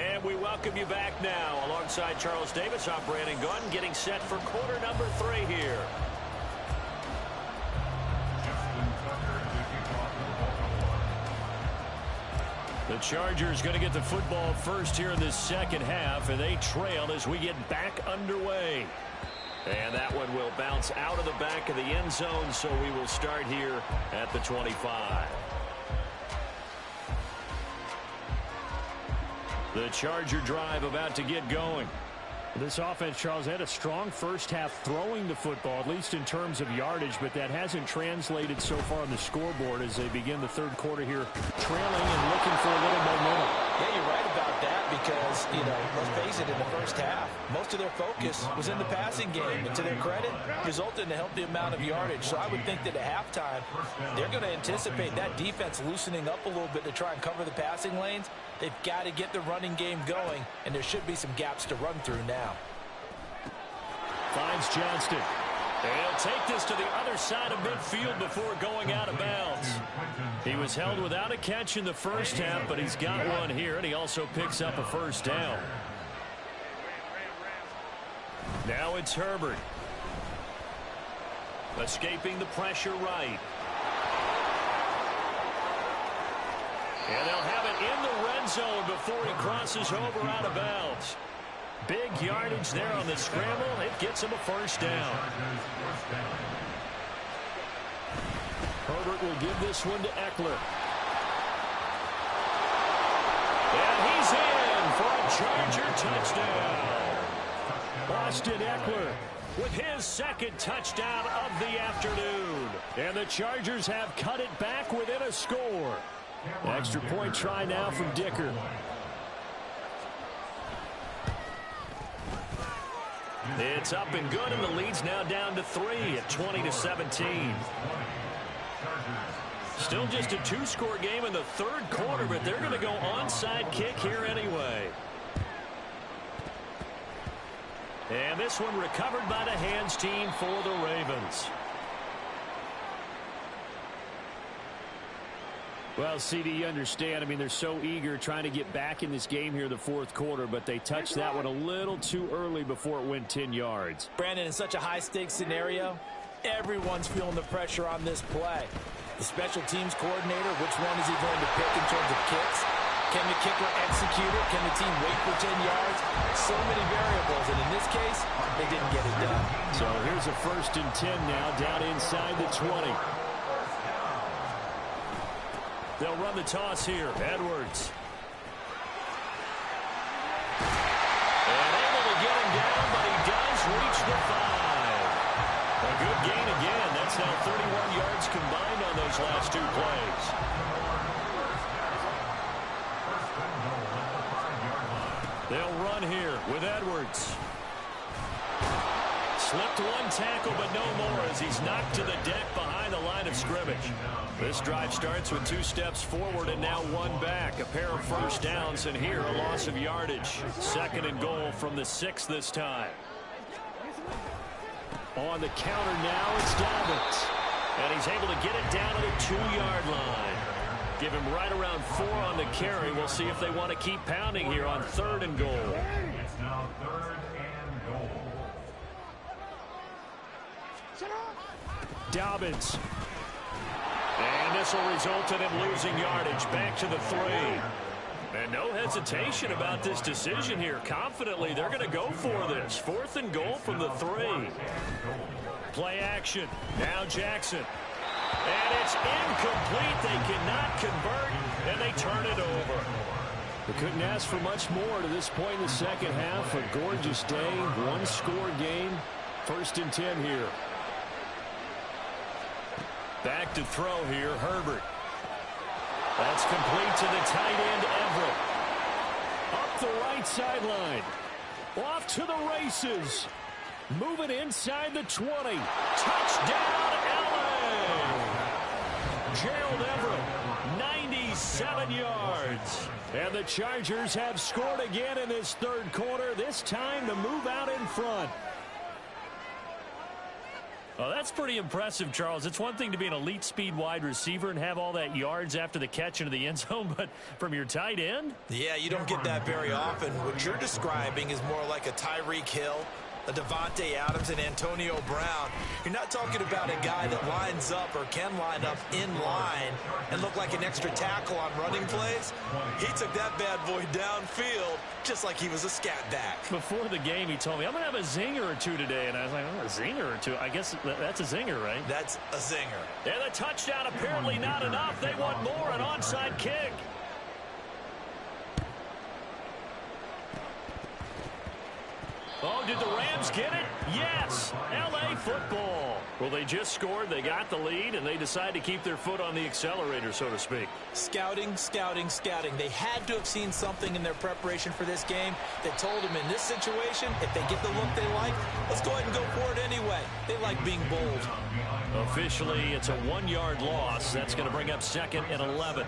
And we welcome you back now. Alongside Charles Davis, I'm Brandon Gunn, getting set for quarter number 3 here. The Chargers going to get the football first here in this second half, and they trail as we get back underway. And that one will bounce out of the back of the end zone, so we will start here at the 25. The Charger drive about to get going. This offense, Charles, had a strong first half throwing the football, at least in terms of yardage, but that hasn't translated so far on the scoreboard as they begin the third quarter here, trailing and looking for a little momentum. Yeah, you're right about that because, let's face it, in the first half, most of their focus was in the passing game. And to their credit, resulted in a healthy amount of yardage. So I would think that at halftime, they're going to anticipate that defense loosening up a little bit to try and cover the passing lanes. They've got to get the running game going, and there should be some gaps to run through now. Finds Johnston. And he'll take this to the other side of midfield before going out of bounds. He was held without a catch in the first half, but he's got one here, and he also picks up a first down. Now it's Herbert. Escaping the pressure right. And they'll have it in the red zone before he crosses over out of bounds. Big yardage there on the scramble. It gets him a first down. Herbert will give this one to Eckler. And he's in for a Charger touchdown. Austin Eckler with his second touchdown of the afternoon. And the Chargers have cut it back within a score. Extra point try now from Dicker. It's up and good, and the lead's now down to 3 at 20-17. Still just a 2-score game in the third quarter, but they're going to go onside kick here anyway. And this one recovered by the hands team for the Ravens. Well, CD, you understand. I mean, they're so eager trying to get back in this game here the fourth quarter, but they touched that one a little too early before it went 10 yards. Brandon, in such a high-stakes scenario, everyone's feeling the pressure on this play. The special teams coordinator, which one is he going to pick in terms of kicks? Can the kicker execute it? Can the team wait for 10 yards? So many variables, and in this case, they didn't get it done. So here's a 1st and 10 now, down inside the 20. They'll run the toss here. Edwards. And able to get him down, but he does reach the 5. A good gain again. That's now 31 yards combined on those last 2 plays. They'll run here with Edwards. Slipped one tackle, but no more as he's knocked to the deck behind the line of scrimmage. This drive starts with 2 steps forward and now 1 back. A pair of first downs, and here a loss of yardage. 2nd and goal from the 6 this time. On the counter now, it's Dobbins. And he's able to get it down to the 2-yard line. Give him right around 4 on the carry. We'll see if they want to keep pounding here on 3rd and goal. It's now 3rd and goal. Dobbins. And this will result in him losing yardage back to the 3. And no hesitation about this decision here. Confidently, they're going to go for this. 4th and goal from the 3. Play action. Now Jackson. And it's incomplete. They cannot convert, and they turn it over. They couldn't ask for much more to this point in the second half. A gorgeous day, 1-score game. 1st and 10 here. Back to throw here, Herbert. That's complete to the tight end, everrr. Up the right sideline. Off to the races. Moving inside the 20. Touchdown, LA! Gerald Everett, 97 yards. And the Chargers have scored again in this third quarter, this time to move out in front. Oh, that's pretty impressive, Charles. It's one thing to be an elite speed wide receiver and have all that yards after the catch into the end zone, but from your tight end? Yeah, you don't get that very often. What you're describing is more like a Tyreek Hill, a Devontae Adams, and Antonio Brown. You're not talking about a guy that lines up or can line up in line and look like an extra tackle on running plays. He took that bad boy downfield just like he was a scat back. Before the game, he told me, I'm going to have a zinger or two today. And I was like, oh, a zinger or two? I guess that's a zinger, right? That's a zinger. And the touchdown apparently not enough. They want more, an onside kick. Oh, did the Rams get it? Yes. L.A. football. Well, they just scored. They got the lead, and they decide to keep their foot on the accelerator, so to speak. Scouting, scouting, scouting. They had to have seen something in their preparation for this game that told them in this situation, if they get the look they like, let's go ahead and go for it anyway. They like being bold. Officially, it's a 1-yard loss. That's going to bring up 2nd and 11.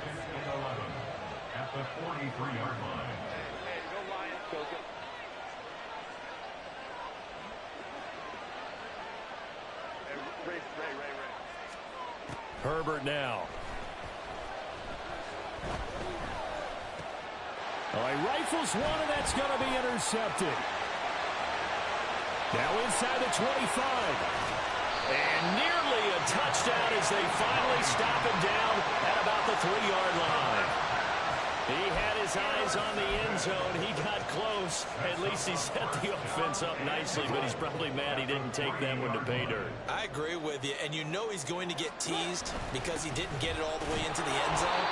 At the 43-yard line. Herbert now. Oh, he rifles one, and that's going to be intercepted. Now inside the 25. And nearly a touchdown as they finally stop him down at about the 3-yard line. He had his eyes on the end zone. He got close. At least he set the offense up nicely, but he's probably mad he didn't take that one to pay dirt. I agree with you, and you know he's going to get teased because he didn't get it all the way into the end zone.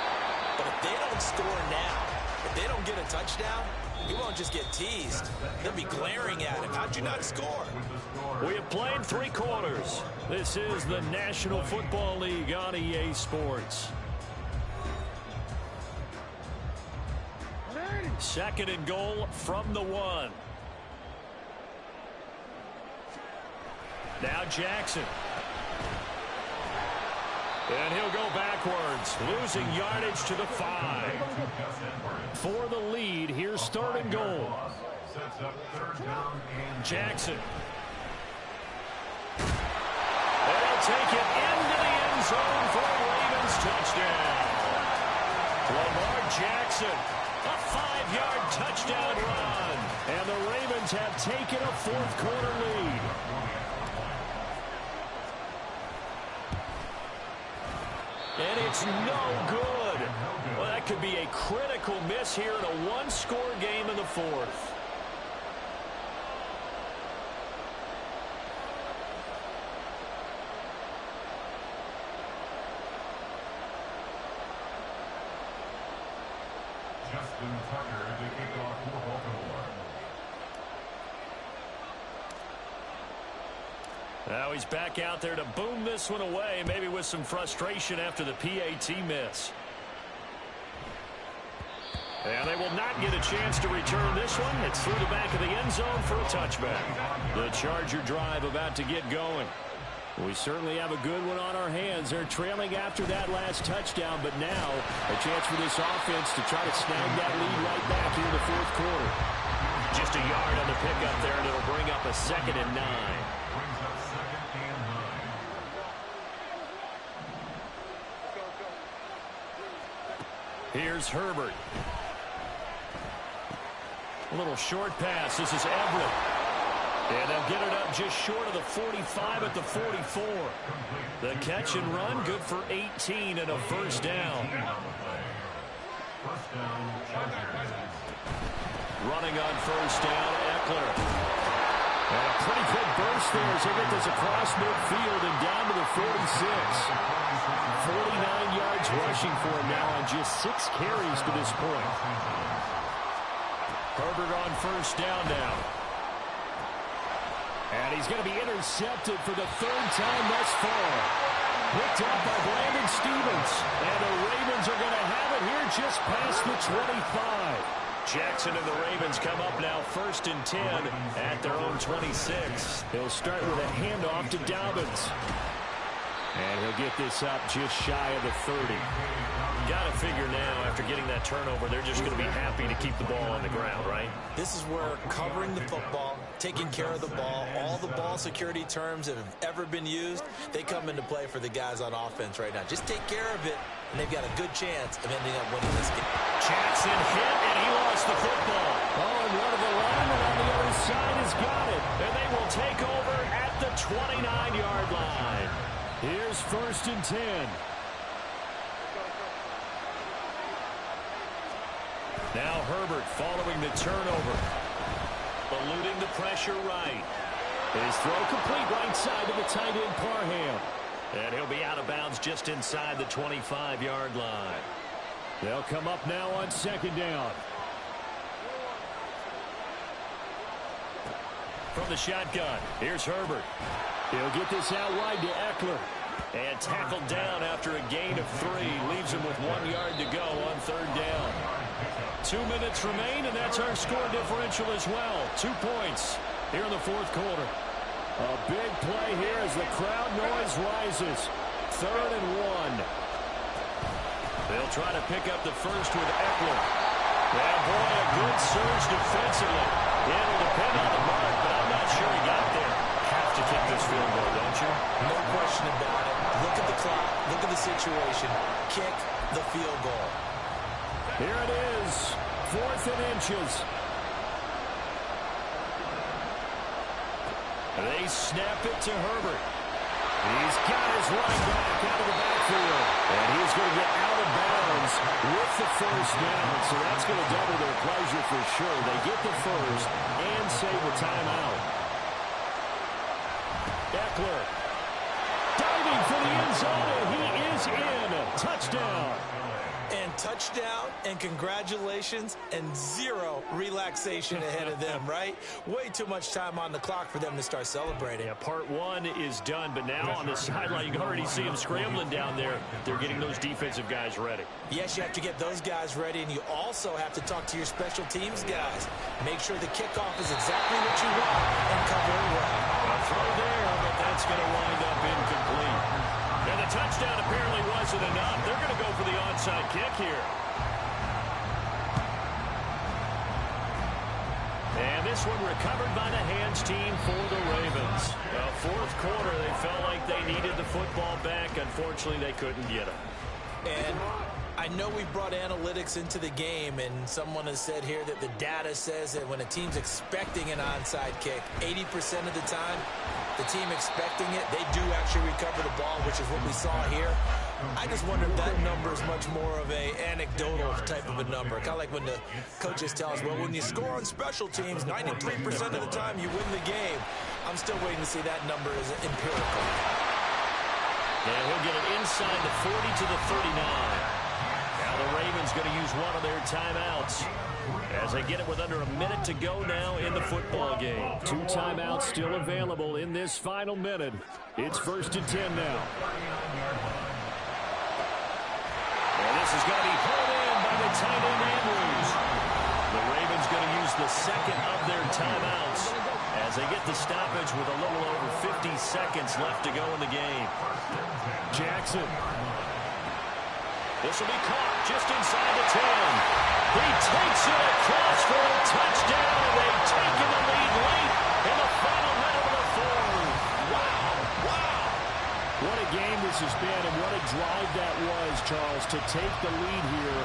But if they don't score now, if they don't get a touchdown, he won't just get teased. They'll be glaring at him. How'd you not score? We have played 3 quarters. This is the National Football League on EA Sports. 2nd and goal from the 1. Now Jackson. And he'll go backwards, losing yardage to the 5. For the lead, here's 3rd and goal. Jackson. And he'll take it into the end zone for a Ravens touchdown. Lamar Jackson. A 5-yard touchdown run. And the Ravens have taken a 4th quarter lead. And it's no good. Well, that could be a critical miss here in a 1-score game in the 4th. Now he's back out there to boom this one away, maybe with some frustration after the PAT miss. And they will not get a chance to return this one. It's through the back of the end zone for a touchback. The Charger drive about to get going. We certainly have a good one on our hands. They're trailing after that last touchdown, but now a chance for this offense to try to snag that lead right back here in the 4th quarter. Just a yard on the pickup there, and it'll bring up a 2nd and 9. Here's Herbert. A little short pass. This is Everett. And they'll get it up just short of the 45 at the 44. The catch and run, good for 18 and a 1st down. Running on 1st down, Eckler. And a pretty good burst there as they get this across midfield and down to the 46. 49 yards rushing for him now on just 6 carries to this point. Herbert on 1st down now. And he's going to be intercepted for the 3rd time thus far. Picked up by Brandon Stevens. And the Ravens are going to have it here just past the 25. Jackson and the Ravens come up now 1st and 10 at their own 26. They'll start with a handoff to Dobbins. And he'll get this up just shy of the 30. Got a figure now, after getting that turnover, they're just going to be happy to keep the ball on the ground, right? This is where covering the football, taking care of the ball, all the ball security terms that have ever been used, they come into play for the guys on offense right now. Just take care of it, and they've got a good chance of ending up winning this game. Jackson hit, and he lost the football. Oh, and one of the linemen on the other side has got it. And they will take over at the 29-yard line. Here's 1st and 10. Now Herbert following the turnover. Eluding the pressure right. His throw complete right side to the tight end Parham. And he'll be out of bounds just inside the 25-yard line. They'll come up now on 2nd down. From the shotgun, here's Herbert. He'll get this out wide to Eckler. And tackled down after a gain of 3. Leaves him with 1 yard to go on 3rd down. 2 minutes remain, and that's our score differential as well. 2 points here in the 4th quarter. A big play here as the crowd noise rises. 3rd and 1. They'll try to pick up the first with Eckler. Yeah, boy, a good surge defensively. It'll depend on the mark, but I'm not sure he got there. Have to kick this field goal, don't you? No question about it. Look at the clock. Look at the situation. Kick the field goal. Here it is. 4th and inches. They snap it to Herbert. He's got his running back out of the backfield. And he's going to get out of bounds with the 1st down. So that's going to double their pleasure for sure. They get the first and save a timeout. Eckler diving for the end zone, and he is in. Touchdown. And touchdown, and congratulations, and 0 relaxation ahead of them, right? Way too much time on the clock for them to start celebrating. Yeah, part 1 is done, but now on the sideline, you can already see them scrambling down there. They're getting those defensive guys ready. Yes, you have to get those guys ready, and you also have to talk to your special teams guys. Make sure the kickoff is exactly what you want and cover it well. A throw there, but that's going to wind up incomplete. And the touchdown apparently wasn't enough. They're going to go for the onside kick here. And this one recovered by the hands team for the Ravens. Well, 4th quarter, they felt like they needed the football back. Unfortunately, they couldn't get it. And I know we brought analytics into the game, and someone has said here that the data says that when a team's expecting an onside kick, 80% of the time, the team expecting it, they do actually recover the ball, which is what we saw here. I just wonder if that number is much more of a anecdotal type of a number. Kind of like when the coaches tell us, well, when you score on special teams, 93% of the time you win the game. I'm still waiting to see that number as empirical. And he'll get it inside the 40 to the 39. Now the Ravens going to use one of their timeouts as they get it with under a minute to go now in the football game. 2 timeouts still available in this final minute. It's 1st and 10 now. And this is going to be pulled in by the tight end Andrews. The Ravens going to use the second of their timeouts as they get the stoppage with a little over 50 seconds left to go in the game. Jackson. This will be caught just inside the 10. He takes it across for a touchdown, and they've taken the lead late in the final minute of the 4th. Wow, wow. What a game this has been, and what a drive that was, Charles, to take the lead here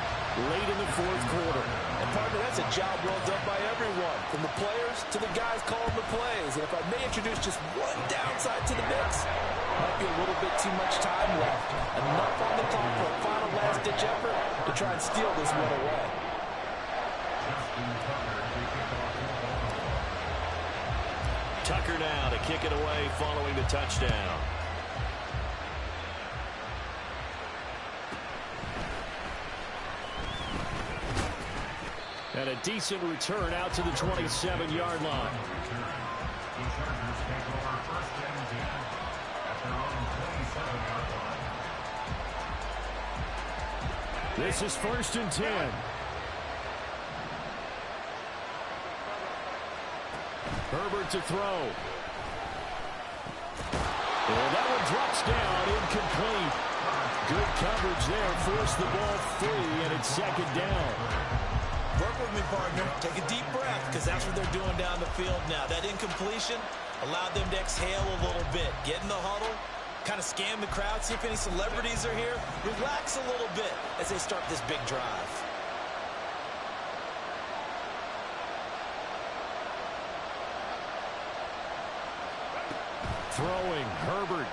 late in the 4th quarter. And partner, that's a job well done by everyone, from the players to the guys calling the plays. And if I may introduce just one downside to the mix, might be a little bit too much time left. Enough on the clock for a final last-ditch effort to try and steal this one away. Tucker now to kick it away following the touchdown. And a decent return out to the 27-yard line. This is 1st and 10. Herbert to throw. And that one drops down incomplete. Good coverage there. Forced the ball free, and it's second down. Work with me, partner. Take a deep breath, because that's what they're doing down the field now. That incompletion allowed them to exhale a little bit. Get in the huddle, kind of scan the crowd, see if any celebrities are here. Relax a little bit as they start this big drive. Throwing, Herbert.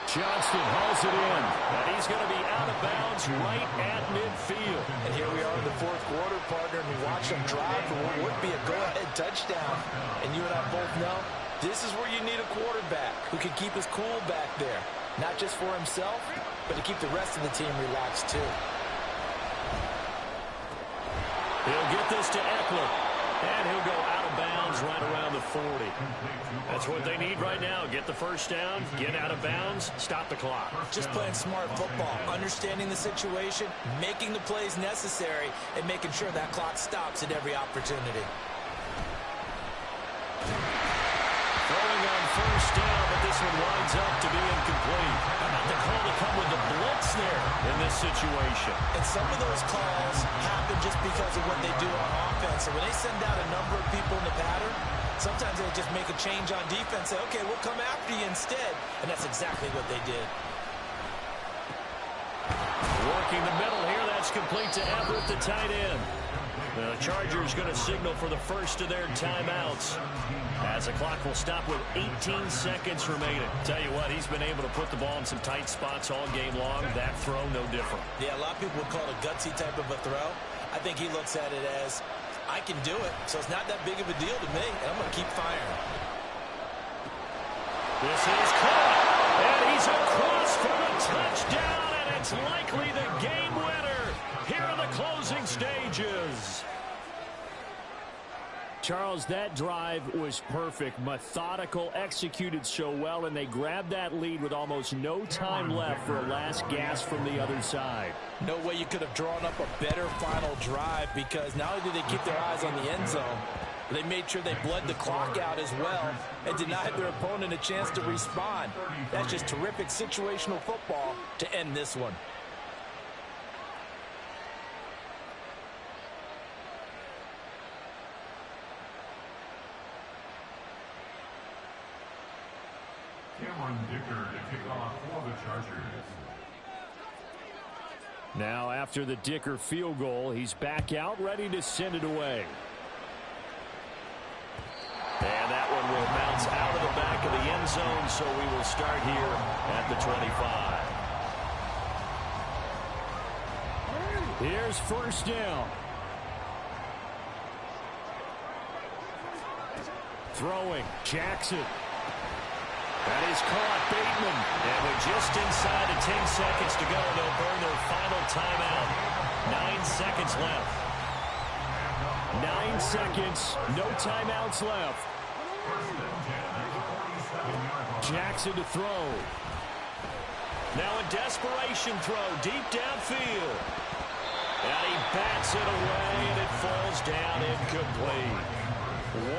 Johnston hauls it in, and he's going to be out of bounds right at midfield. And here we are in the fourth quarter, partner, and we watch them drive for what would be a go-ahead touchdown. And you and I both know this is where you need a quarterback who can keep his cool back there, not just for himself, but to keep the rest of the team relaxed too. He'll get this to Eckler, and he'll go out of bounds right around the 40. That's what they need right now. Get the first down, get out of bounds, stop the clock. Just playing smart football, understanding the situation, making the plays necessary, and making sure that clock stops at every opportunity. Throwing on first down, but this one winds up to be incomplete. How about the call to come with the blitz there in this situation? And some of those calls happen just because of what they do on offense. So when they send out a number of people in the pattern, sometimes they just make a change on defense, say, okay, we'll come after you instead. And that's exactly what they did. Working the middle here, that's complete to Everett, the tight end. The Chargers going to signal for the first of their timeouts, as the clock will stop with 18 seconds remaining. Tell you what, he's been able to put the ball in some tight spots all game long. That throw, no different. Yeah, a lot of people would call it a gutsy type of a throw. I think he looks at it as, I can do it, so it's not that big of a deal to me, and I'm going to keep firing. This is caught, and he's across for the touchdown, and it's likely the game winner here in the closing stages. Charles, that drive was perfect, methodical, executed so well, and they grabbed that lead with almost no time left for a last gasp from the other side. No way you could have drawn up a better final drive, because not only did they keep their eyes on the end zone, they made sure they bled the clock out as well and denied their opponent a chance to respond. That's just terrific situational football to end this one. Dicker to kick off for the Chargers. Now, after the Dicker field goal, he's back out, ready to send it away. And that one will bounce out of the back of the end zone, so we will start here at the 25. Here's first down. Throwing, Jackson. That is caught, Bateman. And with just inside of 10 seconds to go, they'll burn their final timeout. 9 seconds left. 9 seconds, no timeouts left. Jackson to throw. Now a desperation throw, deep downfield. And he bats it away, and it falls down incomplete.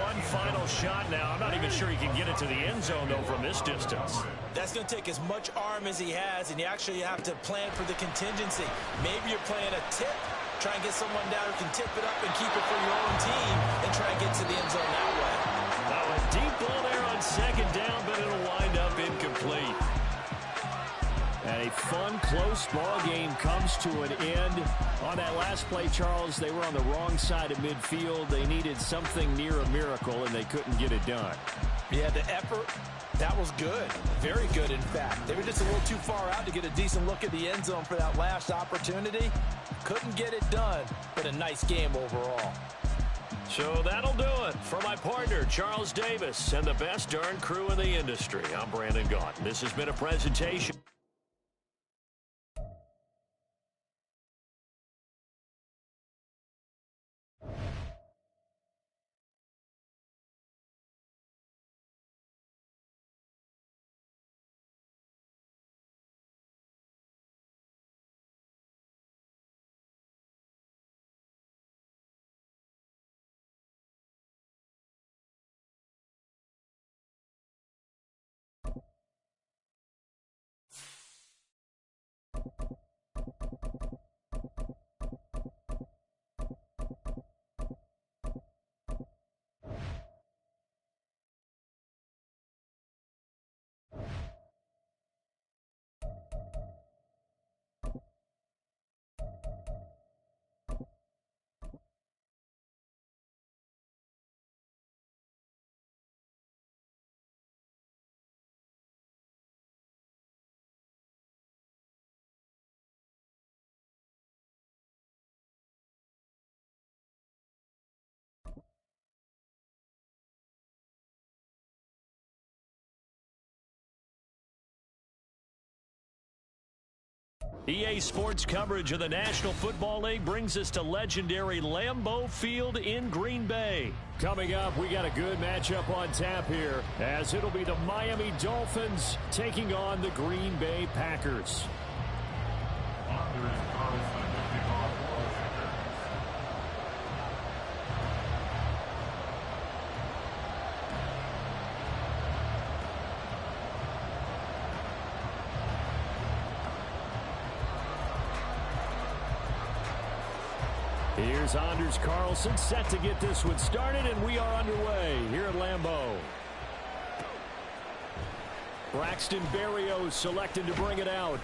One final shot now. I'm not even sure he can get it to the end zone, though, from this distance. That's going to take as much arm as he has, and you actually have to plan for the contingency. Maybe you're playing a tip. Try and get someone down who can tip it up and keep it for your own team and try and get to the end zone that way. Now a deep ball there on second down, but it'll wind up incomplete. And a fun, close ball game comes to an end. On that last play, Charles, they were on the wrong side of midfield. They needed something near a miracle, and they couldn't get it done. Yeah, the effort, that was good. Very good, in fact. They were just a little too far out to get a decent look at the end zone for that last opportunity. Couldn't get it done, but a nice game overall. So that'll do it for my partner, Charles Davis, and the best darn crew in the industry. I'm Brandon Gaunt. This has been a presentation. EA Sports coverage of the National Football League brings us to legendary Lambeau Field in Green Bay. Coming up, we got a good matchup on tap here, as it'll be the Miami Dolphins taking on the Green Bay Packers. Here's Anders Carlson set to get this one started, and we are underway here at Lambeau. Braxton Berrios selected to bring it out.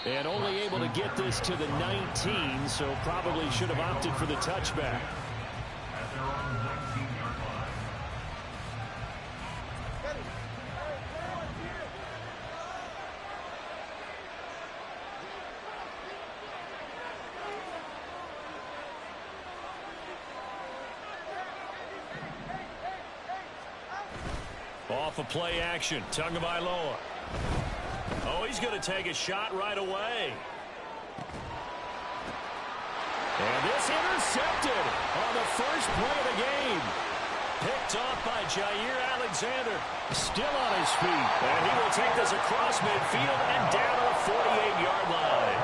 And only able to get this to the 19, so probably should have opted for the touchback. At their own 19-yard line. Off of play action, Tagovailoa. Oh, he's going to take a shot right away. And this intercepted on the first play of the game. Picked off by Jair Alexander. Still on his feet. And he will take this across midfield and down to the 48-yard line.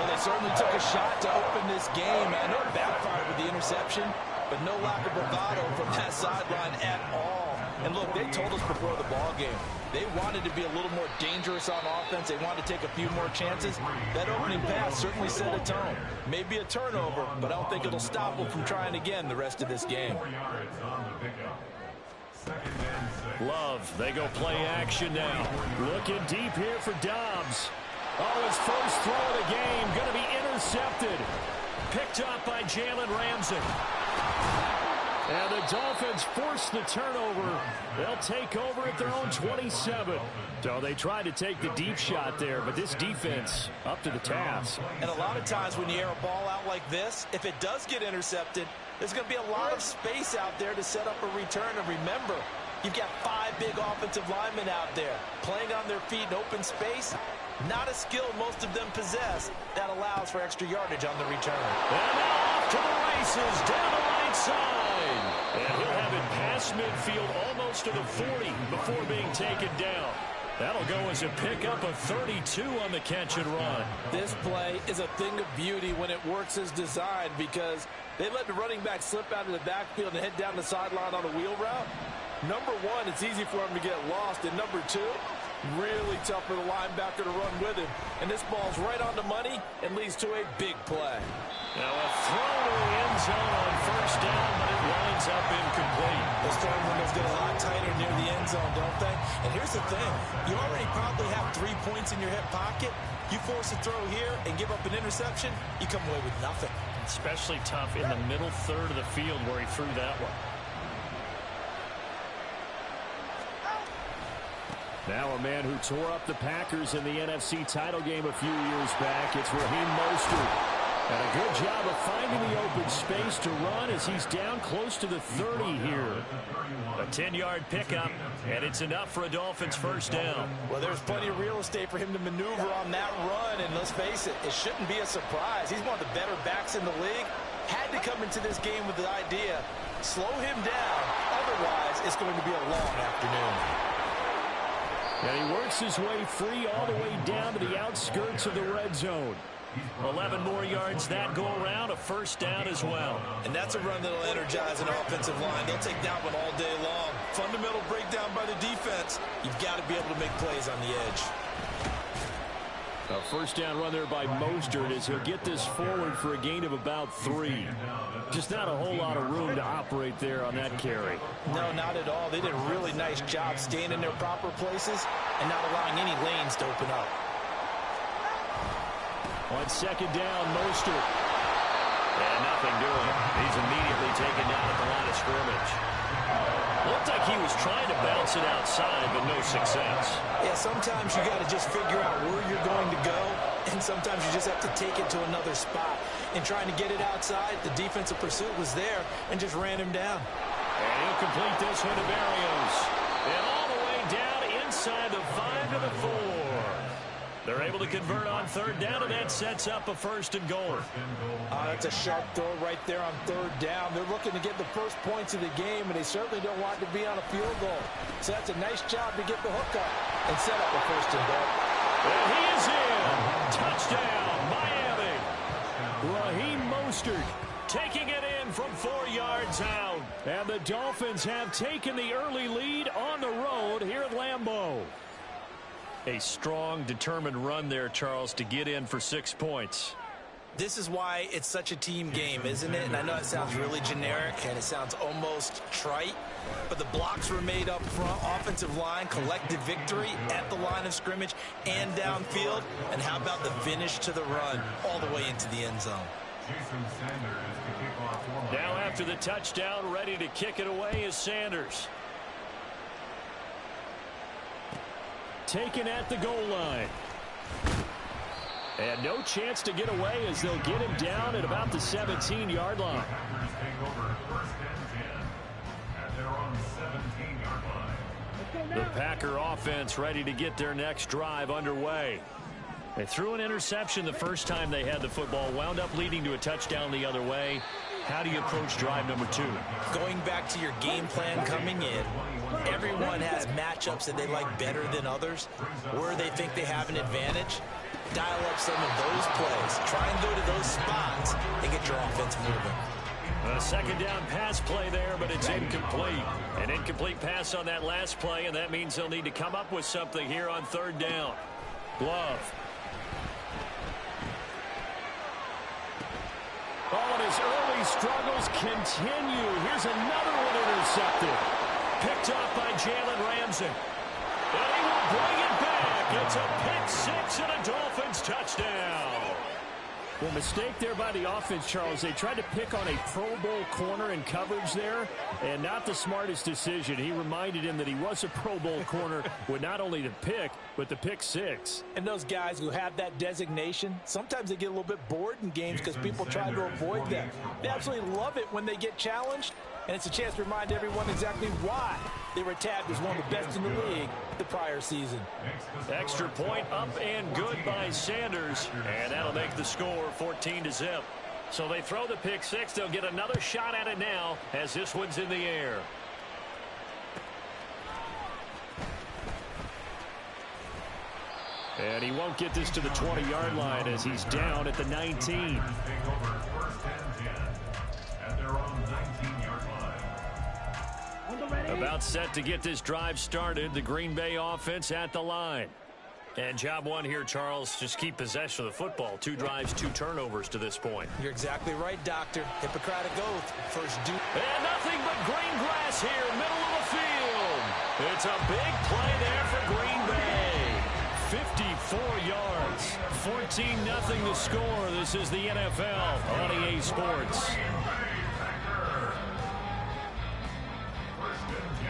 Well, they certainly took a shot to open this game. I know it backfired with the interception, but no lack of bravado from that sideline at all. And look, they told us before the ball game, they wanted to be a little more dangerous on offense. They wanted to take a few more chances. That opening pass certainly set a tone. Maybe a turnover, but I don't think it'll stop them from trying again the rest of this game. 4 yards on the pickup. 2nd and 6. Love, they go play action now. Looking deep here for Dobbs. Oh, his first throw of the game going to be intercepted. Picked up by Jalen Ramsey. And the Dolphins force the turnover. They'll take over at their own 27. So they tried to take the deep shot there, but this defense up to the task. And a lot of times when you air a ball out like this, if it does get intercepted, there's going to be a lot of space out there to set up a return. And remember, you've got 5 big offensive linemen out there playing on their feet in open space. Not a skill most of them possess that allows for extra yardage on the return. And now off to the races down the right side. And he'll have it past midfield almost to the 40 before being taken down. That'll go as a pickup of 32 on the catch and run. This play is a thing of beauty when it works as designed, because they let the running back slip out of the backfield and head down the sideline on a wheel route. Number one, it's easy for him to get lost. And number two, really tough for the linebacker to run with him. And this ball's right on the money and leads to a big play. Now a throw to the end zone on first down, but it winds up incomplete. Those throwing windows get a lot tighter near the end zone, don't they? And here's the thing. You already probably have 3 points in your hip pocket. You force a throw here and give up an interception, you come away with nothing. Especially tough in the middle third of the field where he threw that one. Now a man who tore up the Packers in the NFC title game a few years back. It's Raheem Mostert. And a good job of finding the open space to run as he's down close to the 30 here. A 10-yard pickup, and it's enough for a Dolphins first down. Well, there's plenty of real estate for him to maneuver on that run, and let's face it, it shouldn't be a surprise. He's one of the better backs in the league. Had to come into this game with the idea, slow him down, otherwise it's going to be a long afternoon. And he works his way free all the way down to the outskirts of the red zone. 11 more yards that go around, a first down as well. And that's a run that'll energize an offensive line. They'll take that one all day long. Fundamental breakdown by the defense. You've got to be able to make plays on the edge. A first down run there by Mostert as he'll get this forward for a gain of about 3. Just not a whole lot of room to operate there on that carry. No, not at all. They did a really nice job staying in their proper places and not allowing any lanes to open up. On second down, Mostert. And nothing doing. He's immediately taken down at the line of scrimmage. Looked like he was trying to bounce it outside, but no success. Yeah, sometimes you got to just figure out where you're going to go, and sometimes you just have to take it to another spot. And trying to get it outside, the defensive pursuit was there and just ran him down. And he'll complete this one to Berrios. And all the way down inside the 5 to the 4. They're able to convert on third down, and that sets up a 1st and goal. That's a sharp throw right there on third down. They're looking to get the first points of the game, and they certainly don't want to be on a field goal. So that's a nice job to get the hook up and set up a 1st and goal. And he is in. Touchdown, Miami. Raheem Mostert taking it in from 4 yards out. And the Dolphins have taken the early lead on the road here at Lambeau. A strong, determined run there, Charles, to get in for 6 points. This is why it's such a team game, isn't it? And I know it sounds really generic and it sounds almost trite, but the blocks were made up front, offensive line, collective victory at the line of scrimmage and downfield. And how about the finish to the run all the way into the end zone? Now after the touchdown, ready to kick it away is Sanders. Taken at the goal line. And no chance to get away as they'll get him down at about the 17-yard line. The Packer offense ready to get their next drive underway. They threw an interception the first time they had the football, wound up leading to a touchdown the other way. How do you approach drive number 2? Going back to your game plan coming in, everyone has matchups that they like better than others, where they think they have an advantage. Dial up some of those plays. Try and go to those spots and get your offense moving. A 2nd down pass play there, but it's incomplete. An incomplete pass on that last play, and that means they'll need to come up with something here on 3rd down. Glove. Oh, and his early struggles continue. Here's another one intercepted. Picked off by Jalen Ramsey. And he will bring it back. It's a pick 6 and a Dolphins touchdown. Well, mistake there by the offense, Charles. They tried to pick on a Pro Bowl corner in coverage there, and not the smartest decision. He reminded him that he was a Pro Bowl corner with not only the pick, but the pick 6. And those guys who have that designation, sometimes they get a little bit bored in games because people try to avoid them. They absolutely love it when they get challenged, and it's a chance to remind everyone exactly why they were tagged as one of the best in the league the prior season. Extra point up and good by Sanders, and that'll make the score 14-0. So they throw the pick 6. They'll get another shot at it now as this one's in the air. And he won't get this to the 20-yard line as he's down at the 19. About set to get this drive started. The Green Bay offense at the line. And job 1 here, Charles, just keep possession of the football. 2 drives, 2 turnovers to this point. You're exactly right, Doctor. Hippocratic oath. First due. And nothing but green grass here, middle of the field. It's a big play there for Green Bay. 54 yards. 14-0 the score. This is the NFL on EA Sports.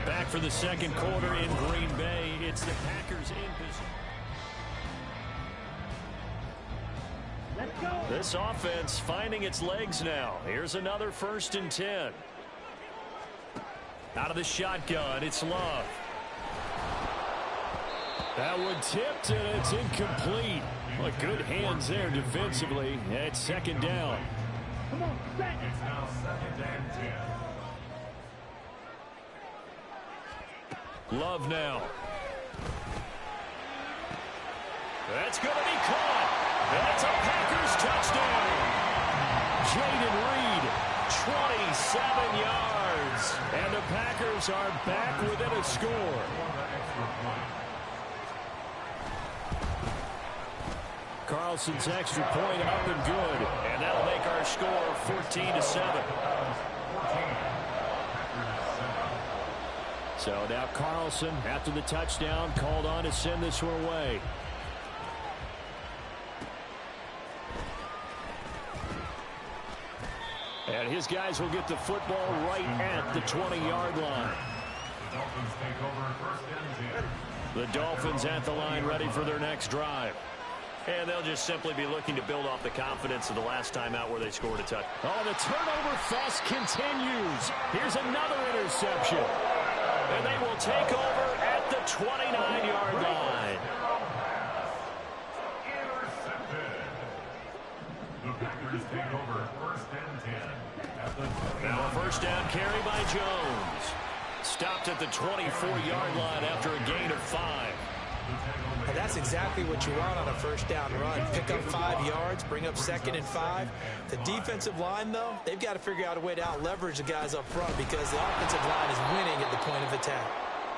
Back for the 2nd quarter in Green Bay. It's the Packers in position. This offense finding its legs now. Here's another 1st and 10. Out of the shotgun, it's Love. That one tipped, and it's incomplete. Well, good hands there defensively. It's 2nd down. Come on, back. It's now 2nd and 10. Love now. That's going to be caught. That's a Packers touchdown. Jaden Reed, 27 yards. And the Packers are back within a score. Carlson's extra point up and good. And that'll make our score 14-7. So now Carlson, after the touchdown, called on to send this one away. And his guys will get the football right at the 20-yard line. The Dolphins at the line, ready for their next drive. And they'll just simply be looking to build off the confidence of the last time out where they scored a touchdown. Oh, the turnover fest continues. Here's another interception. And they will take over at the 29-yard line. Packers take over 1st and 10. At the Now a first down carry by Jones. Stopped at the 24-yard line after a gain of 5. And that's exactly what you want on a first down run. Pick up 5 yards, bring up 2nd and 5. The defensive line, though, they've got to figure out a way to out-leverage the guys up front because the offensive line is winning at the point of attack.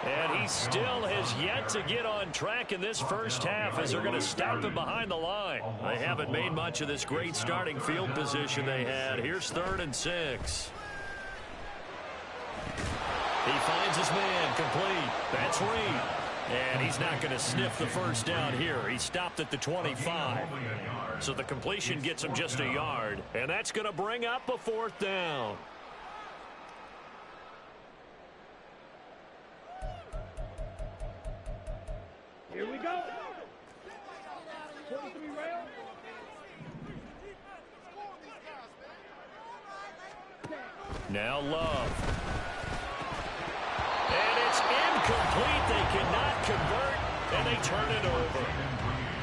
And he still has yet to get on track in this first half as they're going to stop him behind the line. They haven't made much of this great starting field position they had. Here's 3rd and 6. He finds his man complete. That's Reed. And he's not going to sniff the first down here. He stopped at the 25. So the completion gets him just a yard. And that's going to bring up a 4th down. Here we go. 23 rail. Now Love. And it's incomplete. They cannot convert, and they turn it over.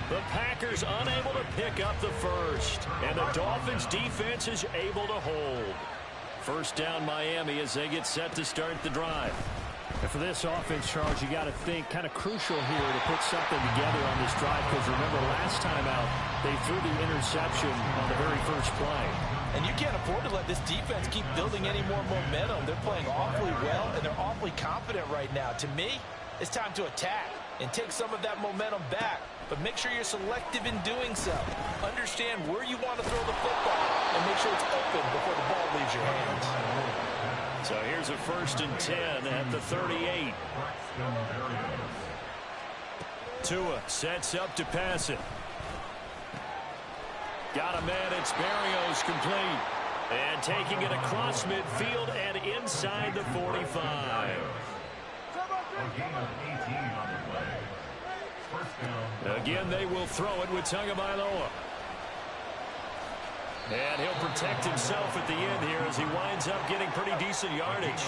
The Packers unable to pick up the first, and the Dolphins defense is able to hold. First down Miami as they get set to start the drive. And for this offense, Charles, you got to think kind of crucial here to put something together on this drive because remember last time out they threw the interception on the very first play. And you can't afford to let this defense keep building any more momentum. They're playing awfully well, and they're awfully confident right now. To me, it's time to attack and take some of that momentum back. But make sure you're selective in doing so. Understand where you want to throw the football and make sure it's open before the ball leaves your hands. So here's a 1st and 10 at the 38. Tua sets up to pass it. Got a man, it's Berrios complete. And taking it across midfield and inside the 45. A gain of 18 on the play. First down. Again, they will throw it with Tagovailoa. And he'll protect himself at the end here as he winds up getting pretty decent yardage.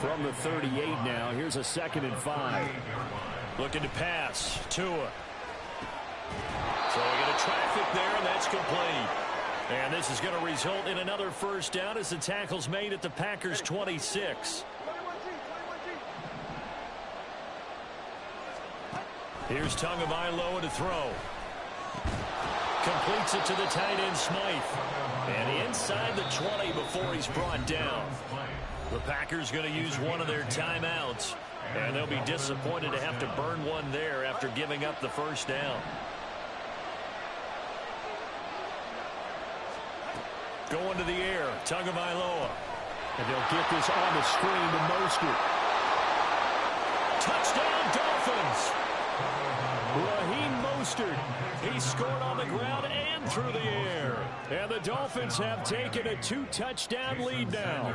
From the 38 now, here's a 2nd and 5. Looking to pass. Tua. So we get a traffic there, and that's complete. And this is going to result in another first down as the tackle's made at the Packers' 26. Here's Tagovailoa to throw. Completes it to the tight end, Smythe. And inside the 20 before he's brought down. The Packers going to use one of their timeouts. And they'll be disappointed to have to burn one there after giving up the first down. Going to the air, Tagovailoa. And they'll get this on the screen to Mostert. Touchdown, Dolphins! Raheem Mostert. He scored on the ground and through the air. And the Dolphins have taken a 2-touchdown lead now.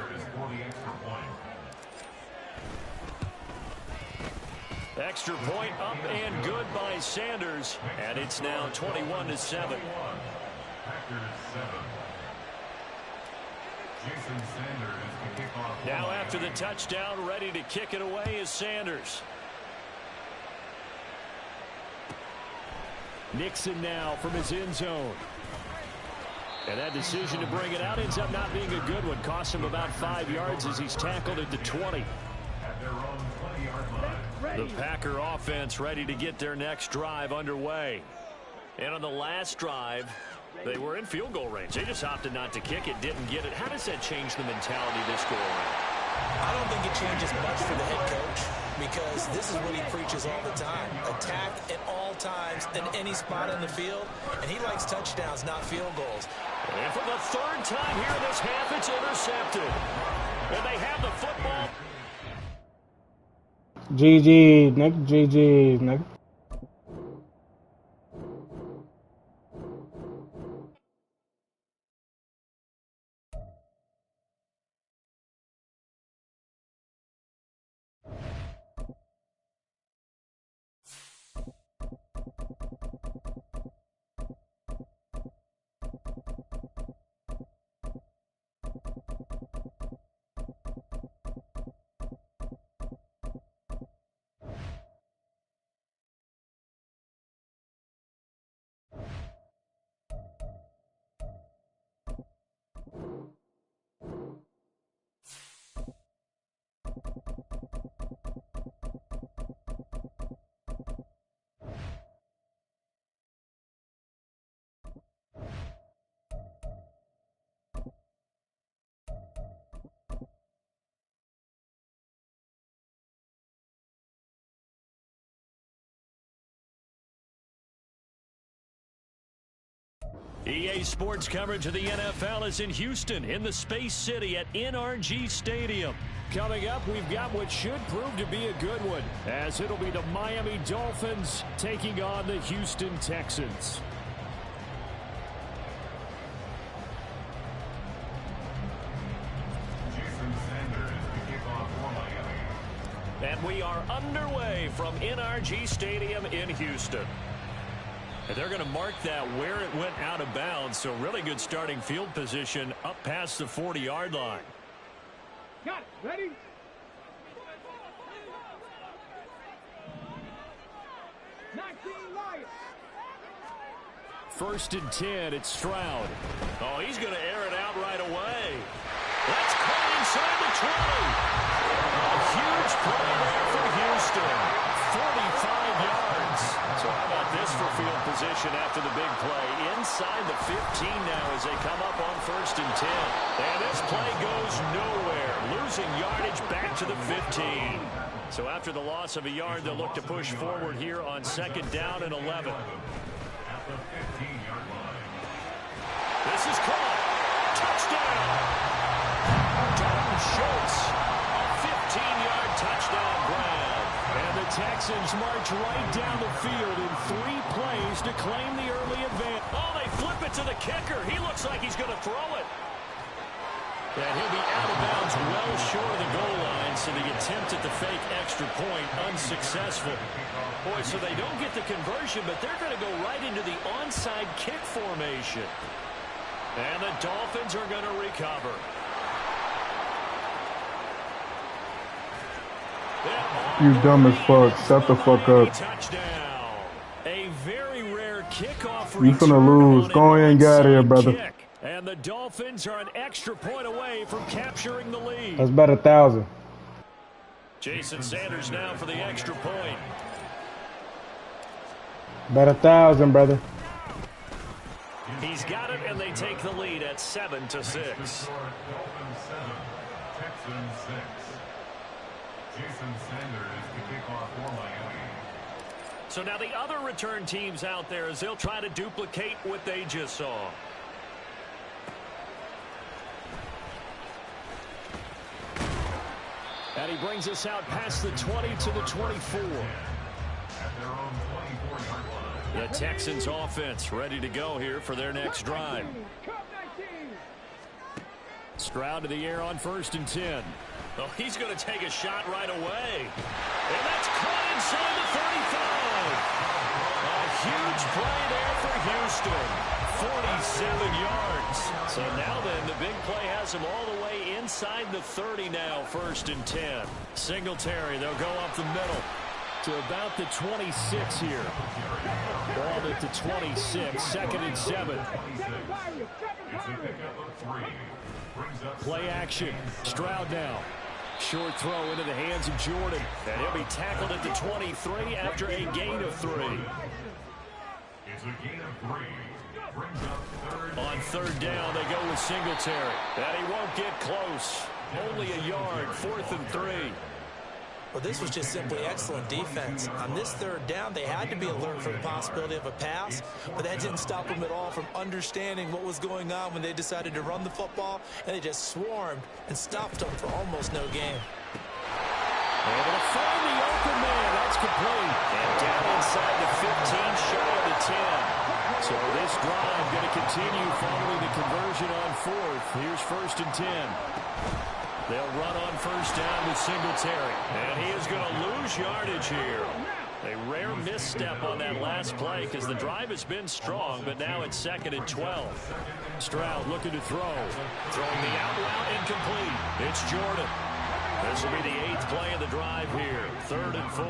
Extra point up and good by Sanders. And it's now 21-7. Now after the touchdown, ready to kick it away is Sanders. Nixon now from his end zone. And that decision to bring it out ends up not being a good one. Cost him about 5 yards as he's tackled at the 20. The Packer offense ready to get their next drive underway. And on the last drive, they were in field goal range. They just opted not to kick it, didn't get it. How does that change the mentality this go around? I don't think it changes much for the head coach because this is what he preaches all the time. Attack at all times in any spot in the field. And he likes touchdowns, not field goals. And for the 3rd time here this half, it's intercepted. And they have the football. GG, Nick. GG, Nick. EA Sports coverage of the NFL is in Houston in the Space City at NRG Stadium. Coming up, we've got what should prove to be a good one, as it'll be the Miami Dolphins taking on the Houston Texans. And we are underway from NRG Stadium in Houston. And they're going to mark that where it went out of bounds, so really good starting field position up past the 40-yard line. Got it. Ready? First and 10, it's Stroud. Oh, he's going to air it out right away. That's caught inside the 20. A huge play there for Houston. 45 yards. So how about this for field position after the big play? Inside the 15 now as they come up on first and 10. And this play goes nowhere. Losing yardage back to the 15. So after the loss of a yard, they'll look to push forward here on second down and 11. This is caught. Touchdown. Dalton Schultz. A 15-yard touchdown grab. And the Texans march right down the field in 3 plays to claim the early advance. Oh, they flip it to the kicker. He looks like he's going to throw it. And he'll be out of bounds well short of the goal line, so the attempt at the fake extra point unsuccessful. Boy, so they don't get the conversion, but they're going to go right into the onside kick formation. And the Dolphins are going to recover. You dumb as fuck. Shut the fuck up. Touchdown. A very rare kickoff. You finna lose. Go ahead and get out of here, brother. Kick. And the Dolphins are an extra point away from capturing the lead. That's about 1,000. Jason Sanders now for the extra point. About 1,000, brother. He's got it, and they take the lead at 7-6. Dolphins 7, Texans 6. Jason Sanders to kick off for Miami. So now the other return teams out there as they'll try to duplicate what they just saw. And he brings us out past the 20 to the 24. The Texans offense ready to go here for their next drive. Stroud to the air on first and 10. Oh, he's going to take a shot right away. And that's caught inside the 35. A huge play there for Houston. 47 yards. So now then, the big play has him all the way inside the 30 now, first and 10. Singletary, they'll go up the middle to about the 26 here. Ball at the 26, second and 7. Play action. Stroud now. Short throw into the hands of Jordan. And he'll be tackled at the 23 after a gain of 3. It's a gain of 3. On third down, they go with Singletary. And he won't get close. Only a yard, 4th and 3. Well, this was just simply excellent defense. On this third down, they had to be alert for the possibility of a pass, but that didn't stop them at all from understanding what was going on when they decided to run the football, and they just swarmed and stopped them for almost no gain. Able to find the open man. That's complete. And down inside the 15, shy of the 10. So this drive going to continue following the conversion on 4th. Here's first and 10. They'll run on first down with Singletary. And he is going to lose yardage here. A rare misstep on that last play because the drive has been strong, but now it's 2nd and 12. Stroud looking to throw. Throwing the out route incomplete. It's Jordan. This will be the 8th play of the drive here. 3rd and 4.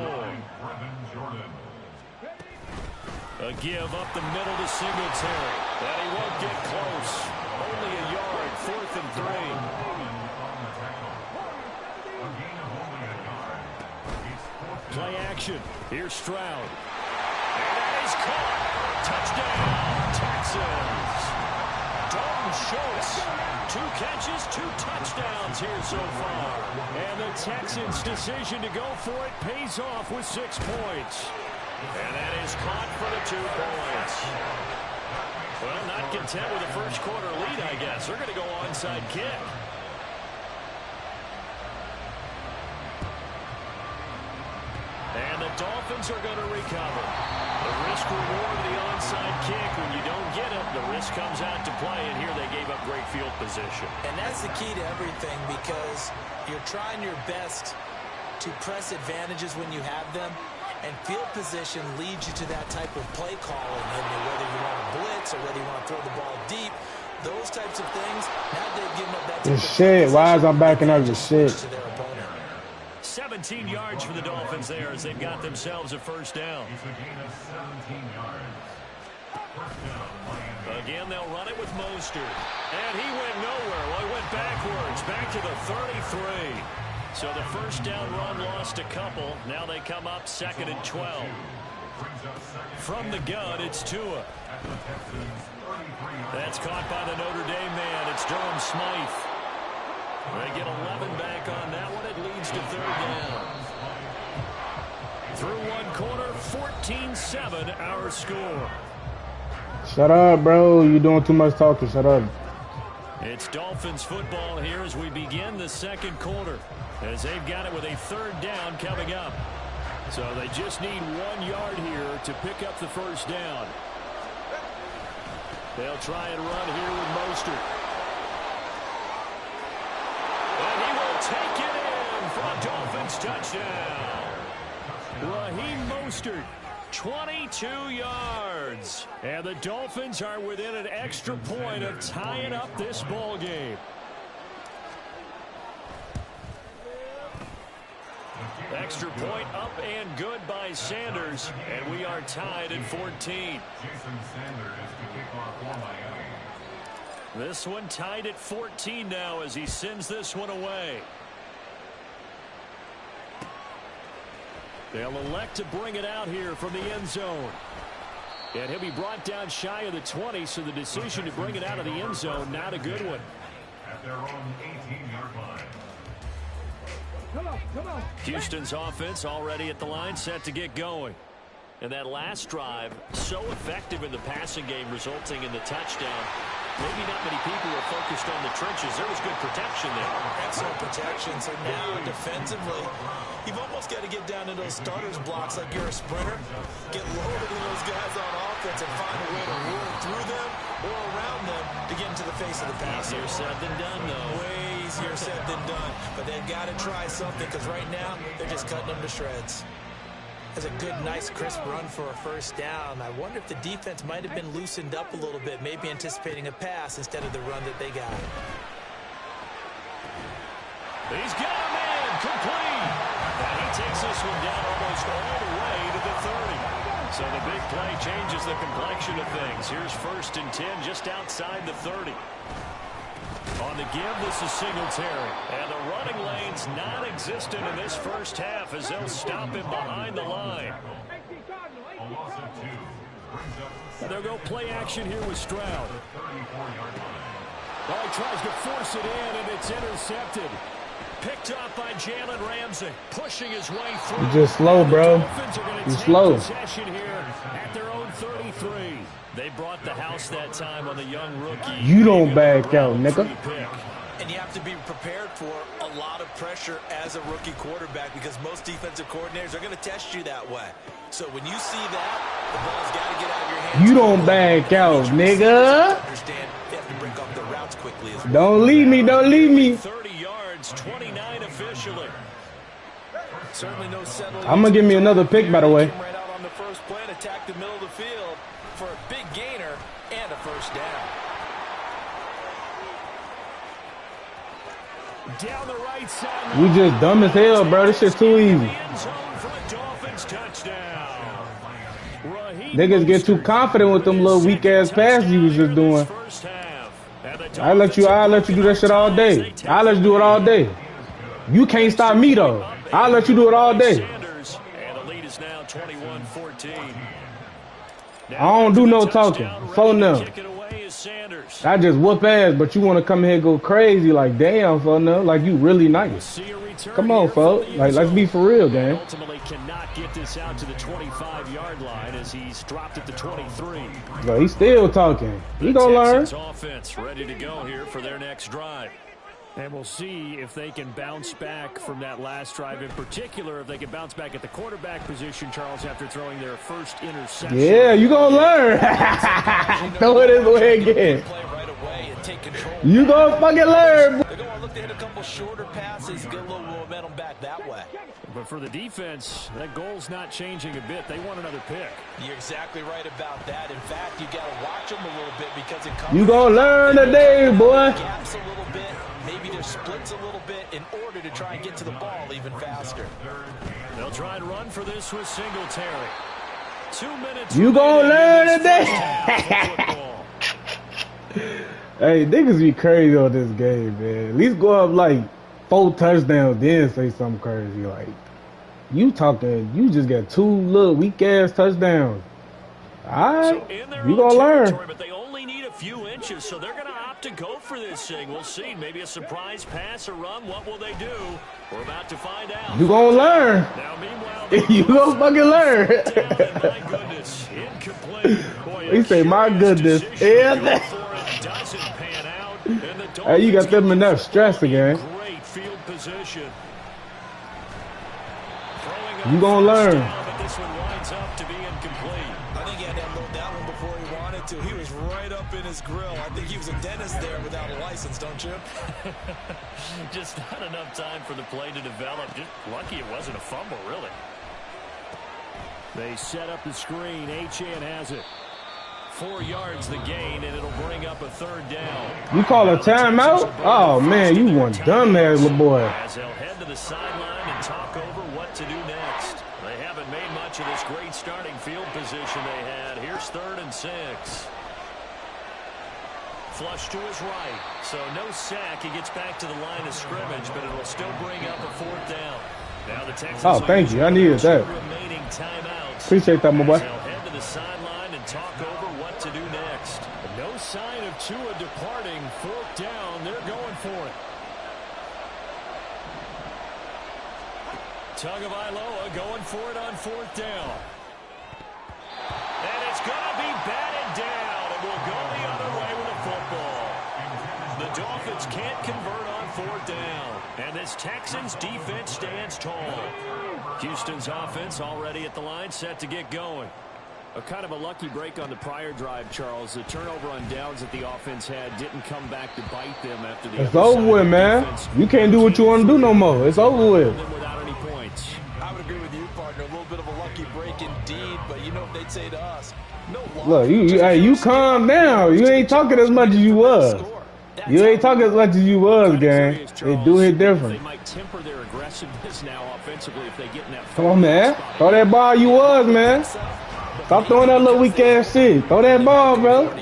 A give up the middle to Singletary. And he won't get close. Only a yard. 4th and 3. Play action. Here's Stroud. And that is caught. Touchdown, Texans. Dalton Schultz. 2 catches, 2 touchdowns here so far. And the Texans' decision to go for it pays off with 6 points. And that is caught for the 2 points. Well, not content with a first quarter lead, I guess. They're going to go onside kick. And the Dolphins are going to recover. The risk reward of the onside kick. When you don't get it, the risk comes out to play. And here they gave up great field position. And that's the key to everything, because you're trying your best to press advantages when you have them. And field position leads you to that type of play calling. And whether you want to blitz or whether you want to throw the ball deep, those types of things, now they've given up that type of shit. Why is I backing up the shit? 17 yards for the Dolphins there as they've got themselves a first down. Again, they'll run it with Mostert. And he went nowhere. Well, he went backwards, back to the 33. So the first down run lost a couple. Now they come up 2nd and 12. From the gun, it's Tua. That's caught by the Notre Dame man. It's Durham Smythe. They get 11 back on that one. It leads to 3rd down. Through one quarter, 14-7 our score. Shut up, bro. You doing too much talking. Shut up. It's Dolphins football here as we begin the second quarter, as they've got it with a 3rd down coming up. So they just need 1 yard here to pick up the first down. They'll try and run here with Mostert. And he will take it in for a Dolphins touchdown. Raheem Mostert, 22 yards. And the Dolphins are within an extra point of tying up this ball game. Extra point up and good by Sanders, and we are tied at 14. This one tied at 14 now as he sends this one away. They'll elect to bring it out here from the end zone. And he'll be brought down shy of the 20, so the decision to bring it out of the end zone, not a good one. At their own 18-yard line. Come on. Houston's offense already at the line, set to get going. And that last drive, so effective in the passing game, resulting in the touchdown. Maybe not many people were focused on the trenches. There was good protection there. Excellent protection. So now defensively, you've almost got to get down to those starters blocks like you're a sprinter. Get lower than those guys on offense and find a way to roll through them or around them to get into the face of the passer. Easier said than done, though. Way easier said than done. But they've got to try something, because right now they're just cutting them to shreds. That's a good, nice, crisp run for a first down. I wonder if the defense might have been loosened up a little bit, maybe anticipating a pass instead of the run that they got. He's got a man complete. And he takes this one down almost all the way to the 30. So the big play changes the complexion of things. Here's 1st and 10 just outside the 30. On the give, this is Singletary. And the running lane's non-existent in this first half as they'll stop him behind the line. A loss of 2 brings up They'll go play action here with Stroud. Oh, he tries to force it in, and it's intercepted. Picked up by Jalen Ramsey, pushing his way through. You're just slow, bro. You're slow. Possession here at their own 33. They brought the house that time on the young rookie. You don't back out, nigga. And you have to be prepared for a lot of pressure as a rookie quarterback, because most defensive coordinators are going to test you that way. So when you see that, the ball's got to get out of your hands. You don't back out, nigga. Understand they have to break up their routes quickly as well. Don't leave me. Don't leave me. 30 yards, 29 officially. Certainly no settling. I'm going to give me another pick, by the way. Right out on the first play and attack the middle of the field for a big gainer and a first down. Down the right side. We just dumb as hell, bro. This shit's too easy. Niggas get too confident with them little weak ass passes you was just doing. I'll let you do that shit all day. I'll let you do it all day. You can't stop me though. I'll let you do it all day. And the lead is now 21-14. I don't do no talking. Phone them. Kick it away is Sanders. I just whoop ass, but you want to come here and go crazy like, damn, fella, like you really nice. See a return Come on, here from folks. the Like, end let's be zone. for real, And gang. ultimately cannot get this out to the 25-yard line as he's dropped at the 23. No, he's still talking. He The gonna learn. Texans offense ready to go here for their next drive. And we'll see if they can bounce back from that last drive. In particular, if they can bounce back at the quarterback position, Charles, after throwing their first interception. Yeah, you gonna learn. Throw it his way again. Play right away and take control. You gonna fucking learn. They're going to look to hit a couple shorter passes, get a little momentum back that way. But for the defense, that goal's not changing a bit. They want another pick. You're exactly right about that. In fact, you got to watch them a little bit because it comes. You gonna learn today, boy. Gaps a little bit, maybe their splits a little bit in order to try and get to the ball even faster. They'll try and run for this with Singletary. 2 minutes. You gonna remaining learn in this today. first half of football. Hey, niggas be crazy on this game, man. At least go up like 4 touchdowns, then say something crazy. Like, you talking, you just got 2 little weak ass touchdowns. All right, So in their you own gonna learn. territory, but they only need a few inches, so they're going to opt to go for this thing. We'll see. Maybe a surprise pass or run. What will they do? We're about to find out. You gonna learn. Now, meanwhile, You gonna fucking learn. my goodness, incomplete. Boy, He say, my curious goodness. decision to Yeah. go for it. Doesn't pan out. And the Hey, you got Dolphins them get enough this stress ball in again. Great field position. You gonna learn. Down, but this one winds up to be incomplete. I think he had that load that one before he wanted to. He was right up in his grill. I think he was a dentist there without a license, don't you? Just not enough time for the play to develop. Just lucky it wasn't a fumble, really. They set up the screen. Achane has it. 4 yards the gain, and it'll bring up a 3rd down. You call a timeout? Oh man, you one dumbass little boy. As they'll head to the sideline and talk over what to do next. They haven't made much of this great starting field position they had. Here's 3rd and 6. Flush to his right. So no sack. He gets back to the line of scrimmage, but it'll still bring up a 4th down. Now the Texans Oh, thank you. I needed that. remaining timeouts. Appreciate that, my boy. They'll head to the sideline and talk over what to do next. No sign of Tua departing. 4th down. They're going for it. Tagovailoa going for it on 4th down. And it's going to be batted down. It will go the other way with a football. The Dolphins can't convert on 4th down. And this Texans defense stands tall. Houston's offense already at the line, set to get going. A kind of a lucky break on the prior drive, Charles. The turnover on downs that the offense had didn't come back to bite them after the It's over with, man. You can't do what you want to do no more. It's over with. Without any points. I would agree with you, partner. A little bit of a lucky break indeed, but you know what they'd say to us. No loss. Look, you calm down. You ain't talking as much as you was. You ain't talking as much as you was, gang. They do it different. They might temper their aggressiveness now offensively if they get in that. Come on, man. Throw that ball you was, man. Stop throwing that little weak ass shit. Throw that ball, bro.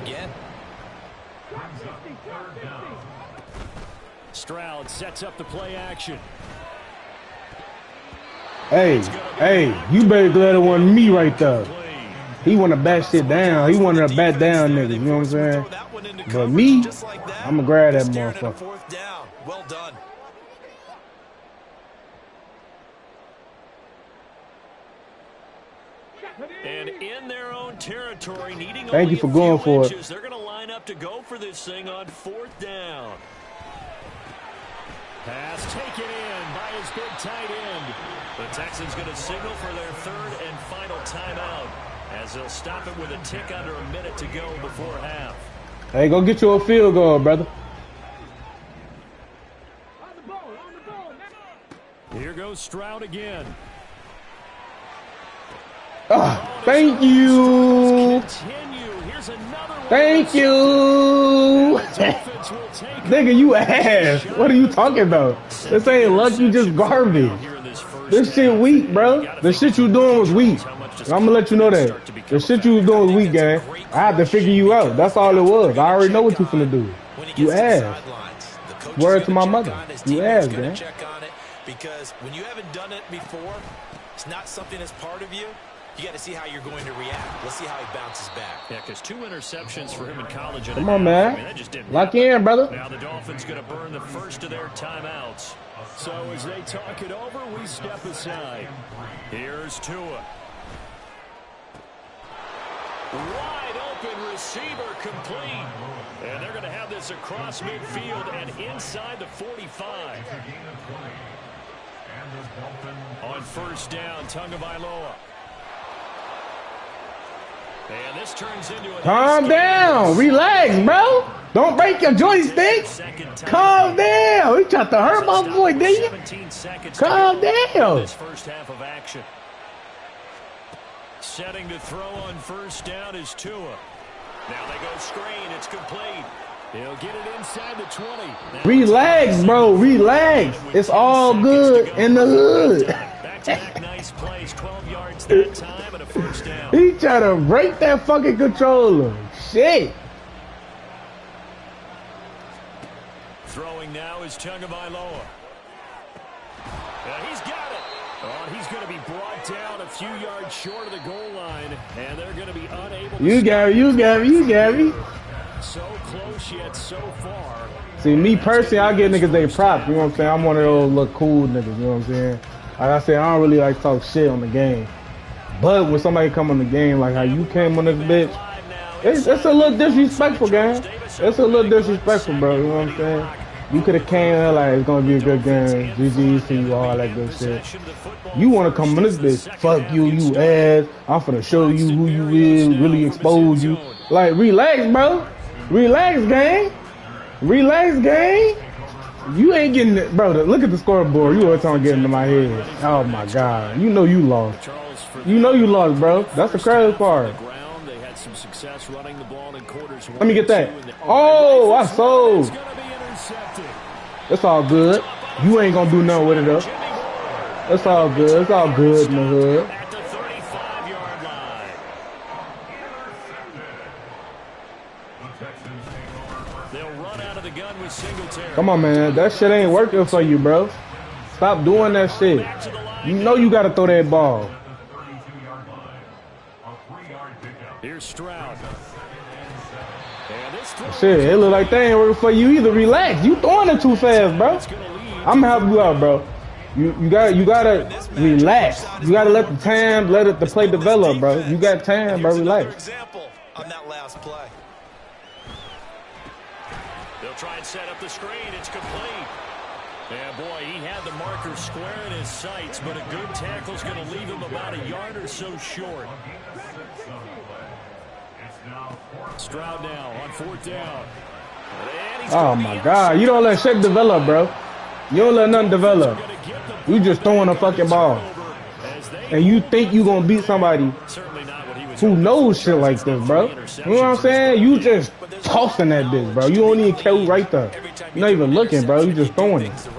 Stroud sets up the play action. Hey, you better glad it wasn't me right there. He want to bat shit down. He wanted to bat down niggas, you know what I'm saying? But me, I'm going to grab that motherfucker. 4th down. Well done. And in their own territory, needing Thank only you for a going few for it. inches, they're going to line up to go for this thing on 4th down. Pass taken in by his big tight end. The Texans going to signal for their 3rd and final timeout as they'll stop it with a tick under a minute to go before half. Hey, go get you a field goal, brother. Here goes Stroud again. Thank you. Here's another one. Thank you. Nigga, you ass. What are you talking about? This ain't luck, you just garbage. This shit weak, bro. The shit you doing was weak. I'm gonna let you know that. The shit you was doing was weak, gang. I had to figure you out. That's all it was. I already know what you finna do. You ass. Word to my mother. You ass, gang. Because when you haven't done it before, it's not something that's part of you. You got to see how you're going to react. Let's see how he bounces back. Yeah, because 2 interceptions for him in college. Come on, man. I mean, that just didn't Lock happen. in, brother. Now the Dolphins going to burn the first of their timeouts. So as they talk it over, we step aside. Here's Tua. Wide open receiver complete. And they're going to have this across midfield and inside the 45. On first down, Tagovailoa. And this turns into a Calm down. Relax, bro. Don't break your joystick. Calm down. You tried to hurt my boy, didn't you? Calm down. This first half of action. Setting to throw on first down is Tua. Now they go screen. It's complete. He'll get it inside the 20. Now Relax, bro. Relax. It's all good in the hood. Back-to-back nice plays. 12 yards that time and a first down. He tried to break that fucking controller. Shit. Throwing now is Tagovailoa. He's got it. Oh, he's going to be brought down a few yards short of the goal line, and they're going to be unable to You got me. So close yet so far. See, me personally, I give niggas they props. You know what I'm saying? I'm one of those look cool niggas. You know what I'm saying? Like I said, I don't really like talk shit on the game. But when somebody come on the game like how you came on this bitch, it's a little disrespectful, gang. It's a little disrespectful, bro. You know what I'm saying? You could have came here like it's gonna be a good game. GG's to you, all that good shit. You wanna come on this bitch? Fuck you, you ass. I'm finna show you who you is, really expose you. Like, relax, bro. Relax, gang. Relax, gang. You ain't getting it, bro. Look at the scoreboard. You always trying to get into my head. Oh my god. You know you lost. You know you lost, bro. That's the crazy part. Let me get that. Oh, I sold. It's all good. You ain't gonna do nothing with it, though. It's all good. It's all good in the hood. At the 35-yard line. They'll run out of the gun with Singletary. Come on, man. That shit ain't working for you, bro. Stop doing that shit. You know you gotta throw that ball. Here's Stroud. Shit, it look like they ain't working for you either. Relax. You throwing it too fast, bro. I'm helping you out, bro. You gotta relax. You gotta let the play develop, bro. You got time, bro. Relax. Example on that last play. They'll try and set up the screen. It's complete. Yeah, boy, he had the marker square in his sights, but a good tackle's going to leave him about a yard or so short. Stroud now on fourth down. Oh my God! You don't let shit develop, bro. You don't let nothing develop. You just throwing a fucking ball, and you think you gonna beat somebody who knows shit like this, bro. You know what I'm saying? You just tossing that bitch, bro. You don't even care who right there. You're not even looking, bro. You just throwing it.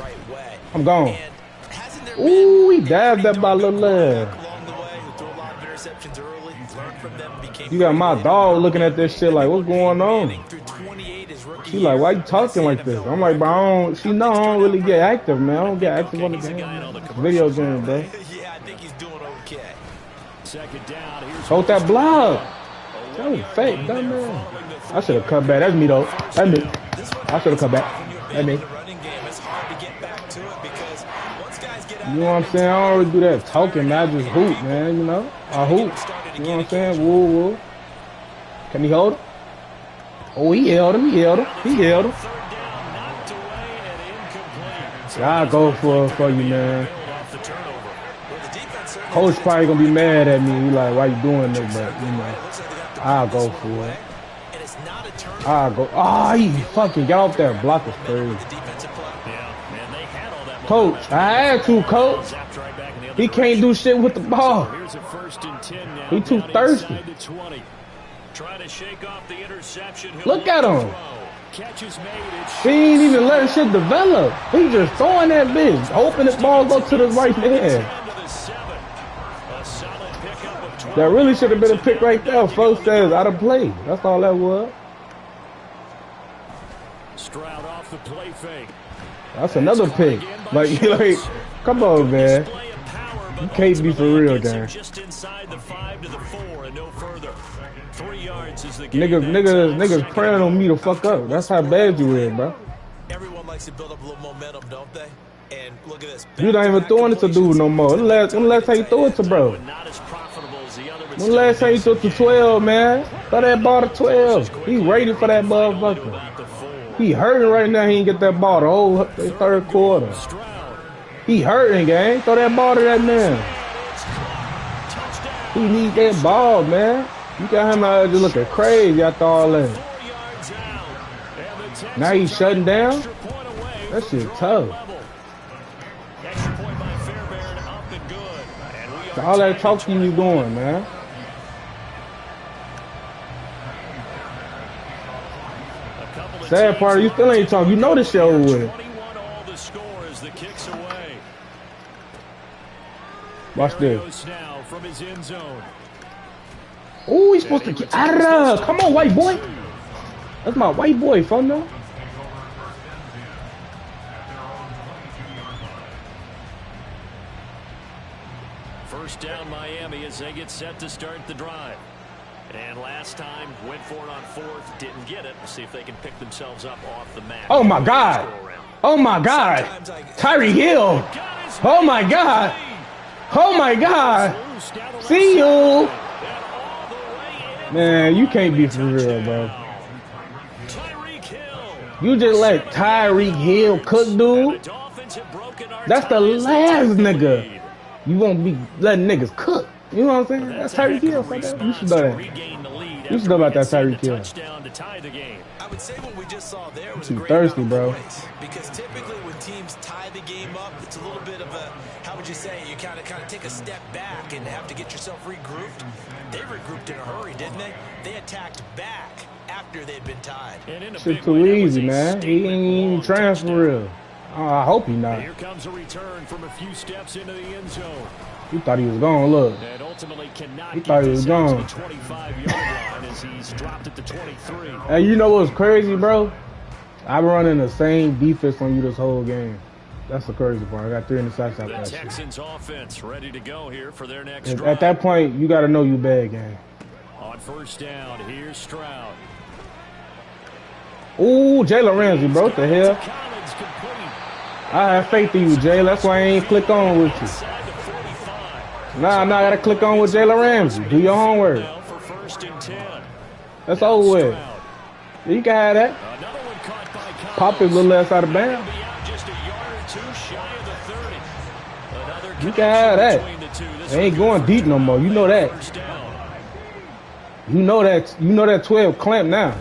I'm gone. Ooh, he dabbed that by little leg. You got my dog looking at this shit like, what's going on? She like, why you talking like this? I'm like, bro, she know I don't really get active, man. I don't get active on the game. Video game, bro. Yeah, I think he's doing okay. Hold that block. That was fake, dumbass. I should have cut back. That's me, though. That's me. I should have cut back. That's me. You know what I'm saying? I don't really do that talking, man. I just hoop, man, you know? I hoop. You know what I'm saying? Woo, woo. Can he hold him? Oh, he held him. He held him. He held him. I'll go for you, man. Coach probably going to be mad at me. He like, why you doing this? But, you know, I'll go for it. I'll go. Oh, he fucking got off that block is crazy. Coach, I had to, coach. He can't do shit with the ball. He too thirsty. Look at him. He ain't even letting shit develop. He just throwing that bitch, hoping the ball go to the right hand. That really should have been a pick right there. Folks says out of play. That's all that was. Stroud off the play fake. That's another pick. Like, come on, man. You can't be for real, gang. Just inside the 5 to the 4 and no further. 3 yards is the Niggas praying on me to fuck up. That's how bad you is, bro. Everyone likes to build up a little momentum, don't they? And look at this. You not even throwing it to dude no more. When last time you threw it to bro? When last time you threw it to 12, man? Throw that ball to 12. He waiting for that motherfucker. He hurting right now. He ain't get that ball the whole third quarter. He hurting, gang. Throw that ball to that man. He need that ball, man. You got him out there just looking crazy after all that. Now he's shutting down? That shit tough. So all that talking you doing, man. Sad part, you still ain't talking. You know this shit over with. Watch this. Oh, he's supposed to get out of there. Come on, white boy. That's my white boy, fun though. First down, Miami, as they get set to start the drive. And last time, went for it on 4th, didn't get it. We'll see if they can pick themselves up off the mat. Oh, my God. Oh, my God. Tyreek Hill. Oh, my God. Oh, my God. See you. Man, you can't be for real, bro. You just let Tyreek Hill cook, dude. That's the last nigga. You won't be letting niggas cook. You know what I'm saying? That's Tyreek Hill. You should know that. You should know about that Tyreek Hill. I would say what we just saw there was too thirsty, bro. Because typically when teams tie the game up, it's a little bit of a, how would you say, you kind of take a step back and have to get yourself regrouped. They regrouped in a hurry, didn't they? They attacked back after they'd been tied. Shit too easy, man. He ain't even trying for real. I hope he not. Here comes a return from a few steps into the end zone. He thought he was gone, look. And ultimately cannot he thought he was gone. The 25-yard line as he's dropped at the 23. Hey, you know what's crazy, bro? I'm running the same defense on you this whole game. That's the crazy part. I got 3 interceptions out that shit. The Texans offense ready to go here for their next drive. At that point, you got to know you bad, game. On first down, here's Stroud. Ooh, Jalen Ramsey, bro. What the hell? I have faith in you, Jay. That's why I ain't click on with you. Nah, I gotta click on with Jalen Ramsey. Do your homework. That's over with. You can have that. Pop his little ass out of bounds. You can have that. They ain't going deep no more. You know that. You know that. You know that 12 clamp now.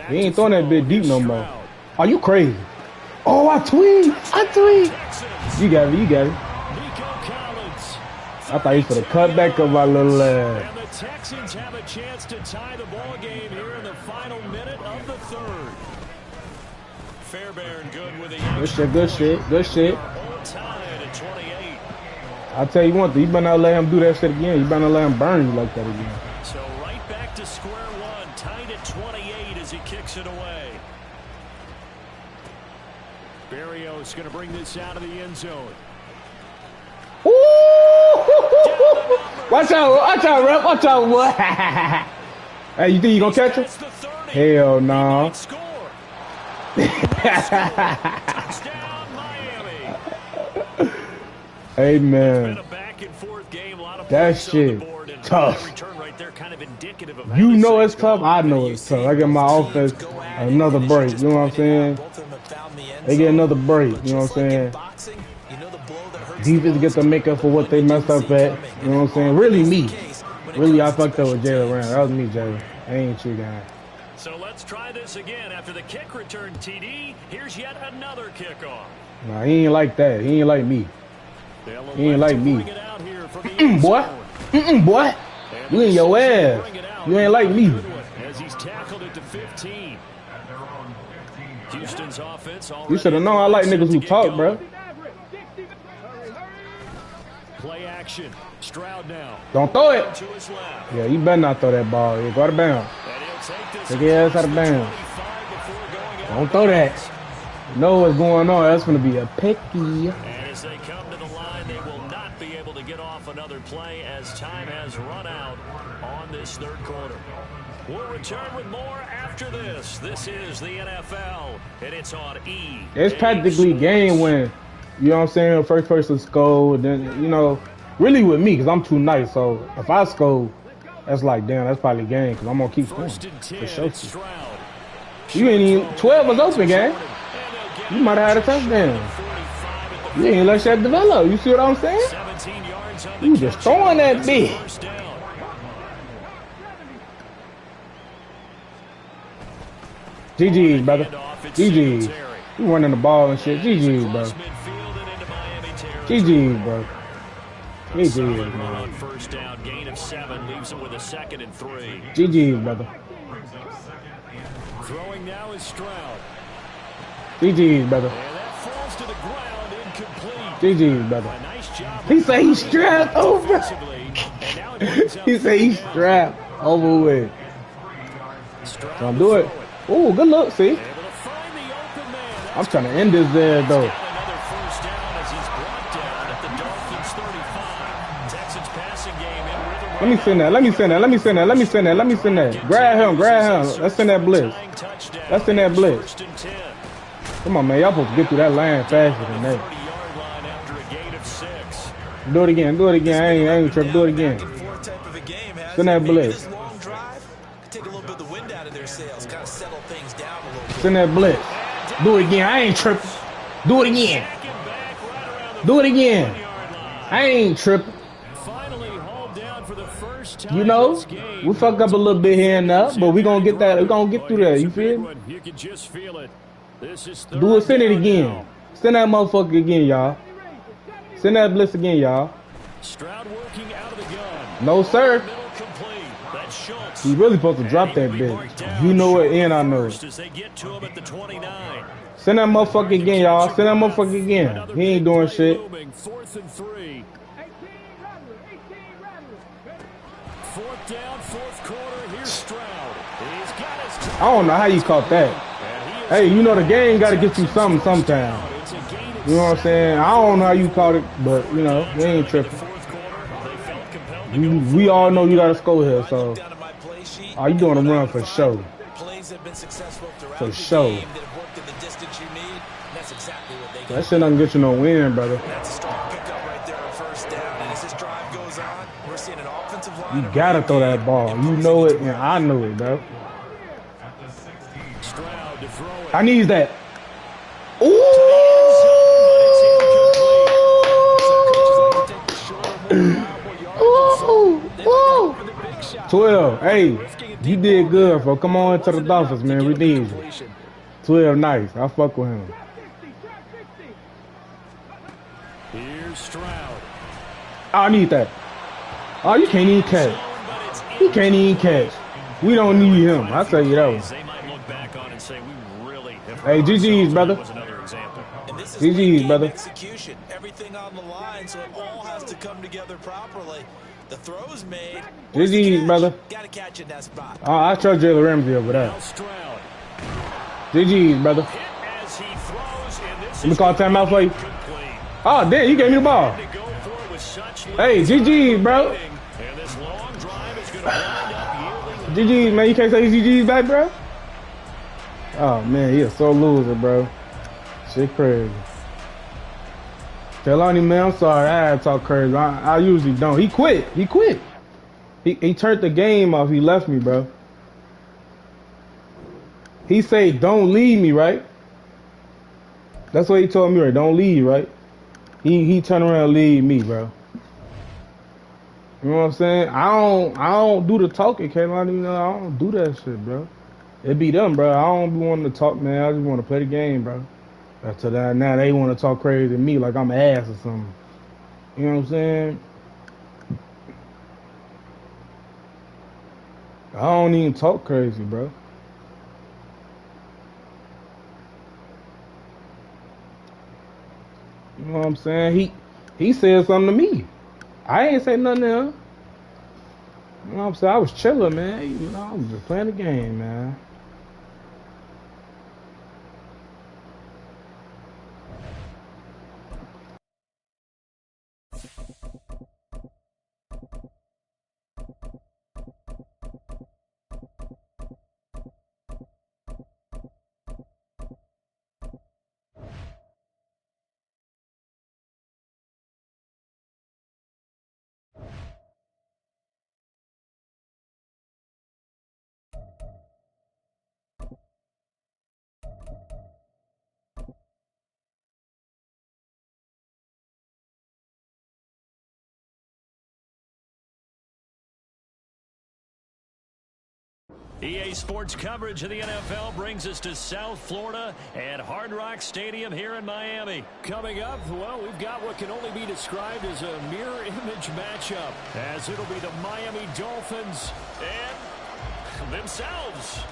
He ain't throwing that bit deep no more. Are you crazy? Oh, I tweet. You got it. You got it. I thought he was going to cut back on my little And the Texans have a chance to tie the ball game here in the final minute of the third. Fairbairn good with the good shit. I'll tell you one thing. You better not let him do that shit again. You better not let him burn you like that again. So right back to square one. Tied at 28 as he kicks it away. Berrios going to bring this out of the end zone. Ooh! Watch out, rep. Watch out, boy. Hey, you think you gonna catch him? Hell no. Hey, man. That shit tough. You know it's tough. I know it's tough. I get my offense another break. You know what I'm saying? They get another break. You know what I'm saying? Defense get to make up for what they messed up at. You know what I'm saying? Really me. Really, I fucked up with Jalen Brown. That was me, Jalen. I ain't you, guy. So let's try this again. After the kick return TD, here's yet another kickoff. Nah, he ain't like that. He ain't like me. He ain't like me. Boy. Boy. You in your ass. You ain't like me. As he's tackled it to 15. Houston's offense. You should have known I like niggas who talk, bro. Play action. Stroud now. Don't throw it. Yeah, you better not throw that ball. You go out of bounds. Take your ass out of bounds. Don't throw that. You know what's going on. That's going to be a picky. And as they come to the line, they will not be able to get off another another play as time has run out on this third quarter. We'll return with more after this. This is the NFL, and it's on E. It's practically game win. You know what I'm saying? First person score, then, you know, really with me, because I'm too nice. So if I score, that's like, damn, that's probably game, because I'm going to keep scoring. For sure. You ain't even, 12 was open, gang. You might have had a touchdown. You ain't let that develop. You see what I'm saying? You just throwing that bitch. GG's, brother. GG's. You running the ball and shit. GG's, bro. GG's, bro. GG's, man. First down, gain of 7, leaves him with a 2nd and 3. GG's, brother. Throwing now is Stroud. GG's, brother. And that falls to the ground, incomplete. GG's, brother. A nice job. He said he's strapped over. He said he's strapped over with. Don't do it. Oh, good look, see? I'm trying to end this there, though. Let me send that. Let me send that. Let me send that. Let me send that. Let me send that. Grab him. Grab him. Let's send that blitz. Let's send that blitz. Come on, man. Y'all supposed to get through that line faster than that. Do it again. Do it again. I ain't tripping. Do it again. Send that blitz. Send that blitz. Do it again. I ain't tripping. Do it again. Do it again. I ain't tripping. You know, we fucked up a little bit here and there, but we gonna get that. We gonna get through that. You feel me? You can just feel it. This is do it. Send it again. Send that motherfucker again, y'all. Send that blitz again, y'all. Stroud working out of the gun. No, sir. He really supposed to drop that bitch. You know it, and I know it. Send that motherfucker again, y'all. Send that motherfucker again. He ain't doing shit. 4th and 3. 4th down, 4th quarter. Here's Stroud. He's got his. I don't know how you caught that. Hey, you know the game got to get you something sometime. You know what I'm saying? I don't know how you caught it, but you know we ain't tripping. We all know you got to score here, so all you doing a run for show. For show. That shit doesn't get you no win, brother. You gotta throw that ball. You know it, and I know it, bro. I need that. Ooh! 12. Hey, you did good, bro. Come on into the Dolphins, man. We need you. 12, nice. I fuck with him. Here's Stroud. I need that. Oh, you can't even catch. He can't even catch. We don't need him. I tell you that one. Hey, GG's, brother. GG's, brother. Everything on the line, so it all has to come together properly. The throws made. GG's, brother. Gotta catch in that spot. I trust Jalen Ramsey over there. GG's, brother. Let me call timeout for you. Oh, damn, you gave me the ball. Hey, GG's, bro. GG's, man. You can't say GG's back, bro? Oh, man, he a sore loser, bro. Shit crazy. Jelani, man, I'm sorry. I had to talk crazy. I usually don't. He quit. He quit. He turned the game off. He left me, bro. He said, don't leave me, right? That's what he told me, right? Don't leave, right? He turned around and leave me, bro. You know what I'm saying? I don't do the talking, Jelani. You know, I don't do that shit, bro. It be them, bro. I don't be wanting to talk, man. I just want to play the game, bro. After that, now they want to talk crazy to me like I'm an ass or something. You know what I'm saying? I don't even talk crazy, bro. You know what I'm saying? He said something to me. I ain't say nothing to him. You know what I'm saying? I was chilling, man. You know, I was just playing the game, man. EA Sports coverage of the NFL brings us to South Florida at Hard Rock Stadium here in Miami. Coming up, well, we've got what can only be described as a mirror image matchup, as it'll be the Miami Dolphins and themselves.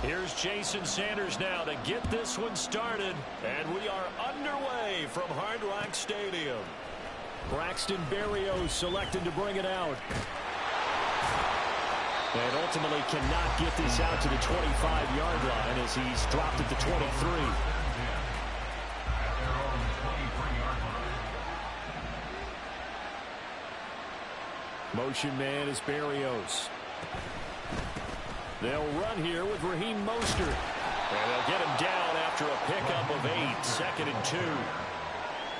Here's Jason Sanders now to get this one started, and we are underway from Hard Rock Stadium. Braxton Berrios selected to bring it out. And ultimately cannot get this out to the 25-yard line as he's dropped at the 23. Motion man is Berrios. They'll run here with Raheem Mostert. And they'll get him down after a pickup of 8, 2nd and 2.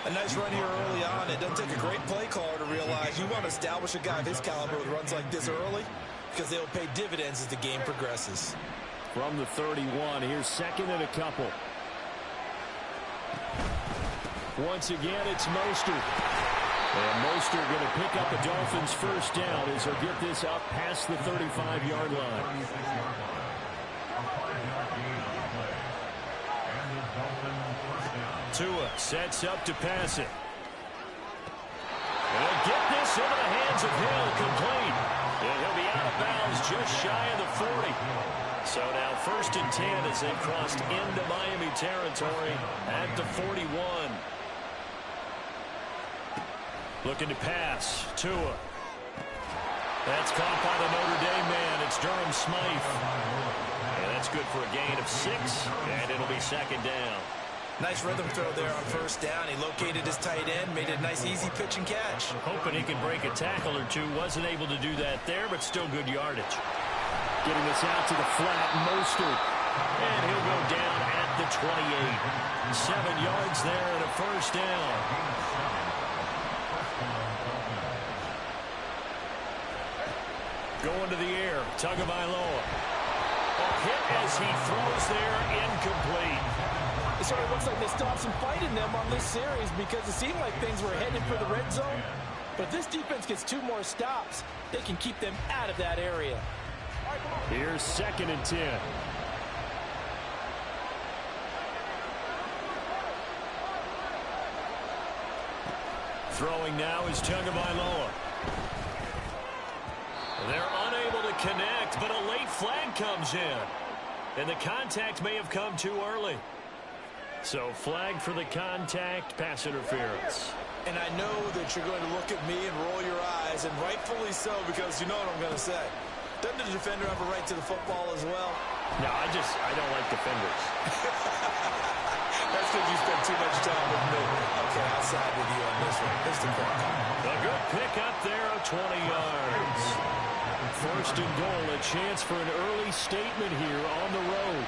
A nice run here early on. It doesn't take a great play caller to realize you want to establish a guy of his caliber with runs like this early because they'll pay dividends as the game progresses. From the 31, here's 2nd and a couple. Once again, it's Mostert. And Mostert going to pick up a Dolphins first down as he'll get this up past the 35-yard line. Tua sets up to pass it. And he'll get this into the hands of Hill, complete. And he'll be out of bounds just shy of the 40. So now 1st and 10 as they've crossed into Miami territory at the 41. Looking to pass. Tua. That's caught by the Notre Dame man. It's Durham Smythe. And that's good for a gain of 6. And it'll be 2nd down. Nice rhythm throw there on 1st down. He located his tight end, made it a nice easy pitch and catch. Hoping he can break a tackle or two. Wasn't able to do that there, but still good yardage. Getting this out to the flat, Mostert. And he'll go down at the 28. 7 yards there and a 1st down. Going to the air, Tagovailoa. A hit as he throws there, incomplete. It sort of looks like they still have some fight in them on this series because it seemed like things were headed for the red zone. But if this defense gets 2 more stops, they can keep them out of that area. Here's 2nd and 10. Throwing now is Tagovailoa. They're unable to connect, but a late flag comes in. And the contact may have come too early. So flag for the contact, pass interference. And I know that you're going to look at me and roll your eyes, and rightfully so, because you know what I'm going to say. Doesn't the defender have a right to the football as well? No, I don't like defenders. That's because you spend too much time with me. Okay, I'll side with you on this one. Here's the call. A good pick up there of 20 yards. 1st and goal, a chance for an early statement here on the road.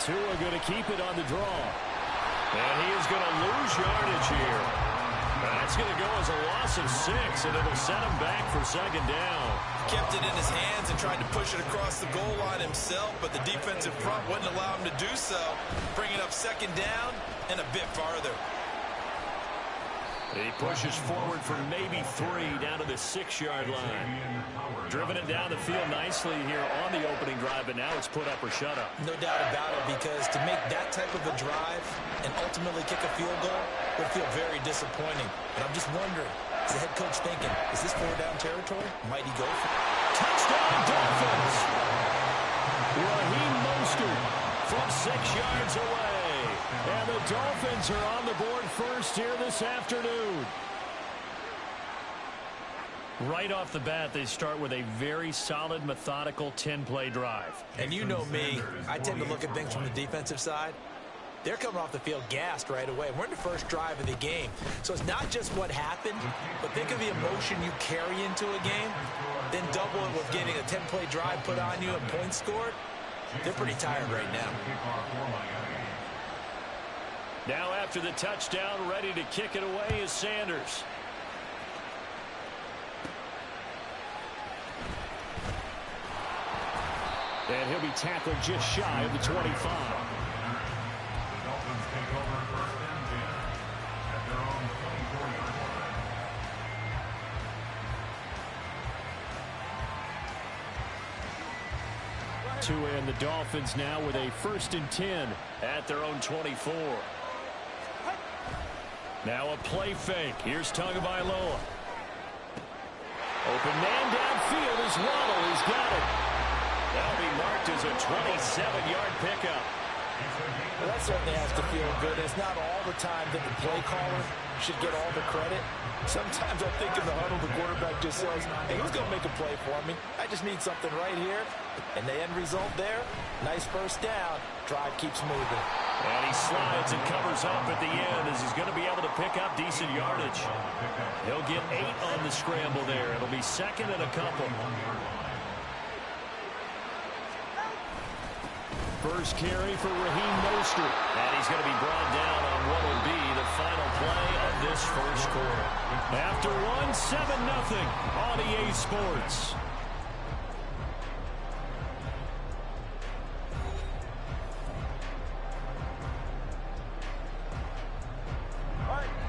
Tua going to keep it on the draw. And he is going to lose yardage here. That's going to go as a loss of 6, and it'll set him back for 2nd down. Kept it in his hands and tried to push it across the goal line himself, but the defensive front wouldn't allow him to do so, bringing up 2nd down and a bit farther. He pushes forward for maybe 3 down to the 6-yard line. Driven it down the field nicely here on the opening drive, but now it's put up or shut up. No doubt about it, because to make that type of a drive and ultimately kick a field goal would feel very disappointing. But I'm just wondering, is the head coach thinking, is this 4-down territory? Might he go for it? Touchdown Dolphins! Raheem Mostert from 6 yards away. And the Dolphins are on the board first here this afternoon. Right off the bat, they start with a very solid, methodical 10-play drive. And you know me, I tend to look at things from the defensive side. They're coming off the field gassed right away. We're in the first drive of the game. So it's not just what happened, but think of the emotion you carry into a game. Then double it with getting a 10-play drive put on you and points scored. They're pretty tired right now. Now after the touchdown, ready to kick it away is Sanders. And he'll be tackled just shy of the 25. The Dolphins take over first and 10 at their own 24-yard line. To end the Dolphins now with a 1st and 10 at their own 24. Now a play fake. Here's Tagovailoa. Open man downfield is Waddle. He's got it. That'll be marked as a 27-yard pickup. Well, that certainly has to feel good. It's not all the time that the play caller should get all the credit. Sometimes I think in the huddle, the quarterback just says, hey, who's going to make a play for me? I just need something right here. And the end result there, nice first down. Drive keeps moving. And he slides and covers up at the end as he's going to be able to pick up decent yardage. He'll get 8 on the scramble there. It'll be 2nd and a couple. First carry for Raheem Mostert. And he's going to be brought down on what will be the final play of this first quarter. After 7-0 on EA Sports.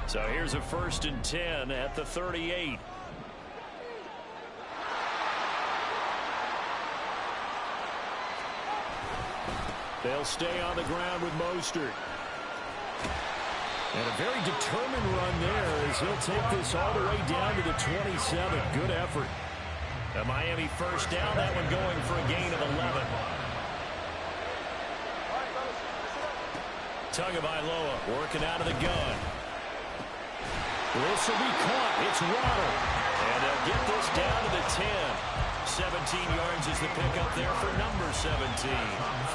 So here's a 1st and 10 at the 38. They'll stay on the ground with Mostert. And a very determined run there as he'll take this all the way down to the 27. Good effort. A Miami first down, that one going for a gain of 11. Tagovailoa working out of the gun. This will be caught. It's Waddle. And they'll get this down to the 10. 17 yards is the pickup there for number 17.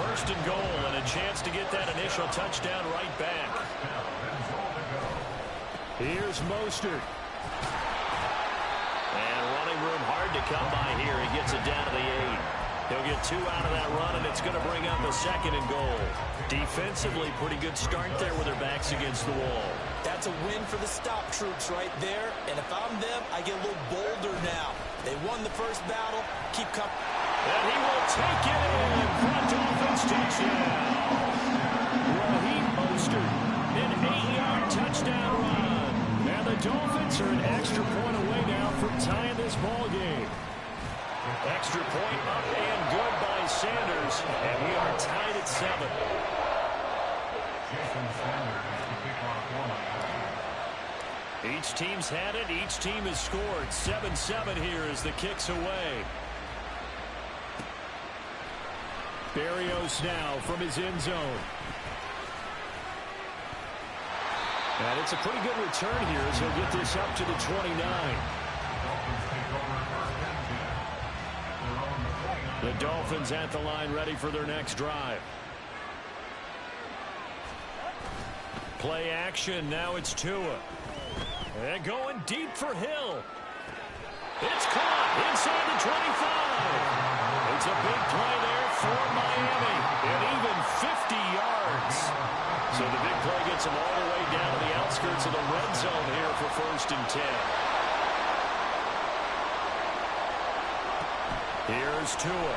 1st and goal and a chance to get that initial touchdown right back. Here's Mostert. And running room hard to come by here. He gets it down to the 8. He'll get 2 out of that run, and it's going to bring up a 2nd and goal. Defensively, pretty good start there with their backs against the wall. That's a win for the stop troops right there. And if I'm them, I get a little bolder now. They won the first battle. Keep coming. And he will take it in for a Dolphins touchdown. Raheem Mostert, an 8-yard touchdown run. And the Dolphins are an extra point away now from tying this ball game. Extra point up and good by Sanders. And we are tied at 7. Jason Sanders is the kickoff woman. Each team's had it. Each team has scored. 7-7 here as the kick's away. Berrios now from his end zone. And it's a pretty good return here as he'll get this up to the 29. The Dolphins at the line ready for their next drive. Play action. Now it's Tua. And going deep for Hill. It's caught inside the 25. It's a big play there for Miami. And even 50 yards. So the big play gets them all the way down to the outskirts of the red zone here for 1st and 10. Here's Tua.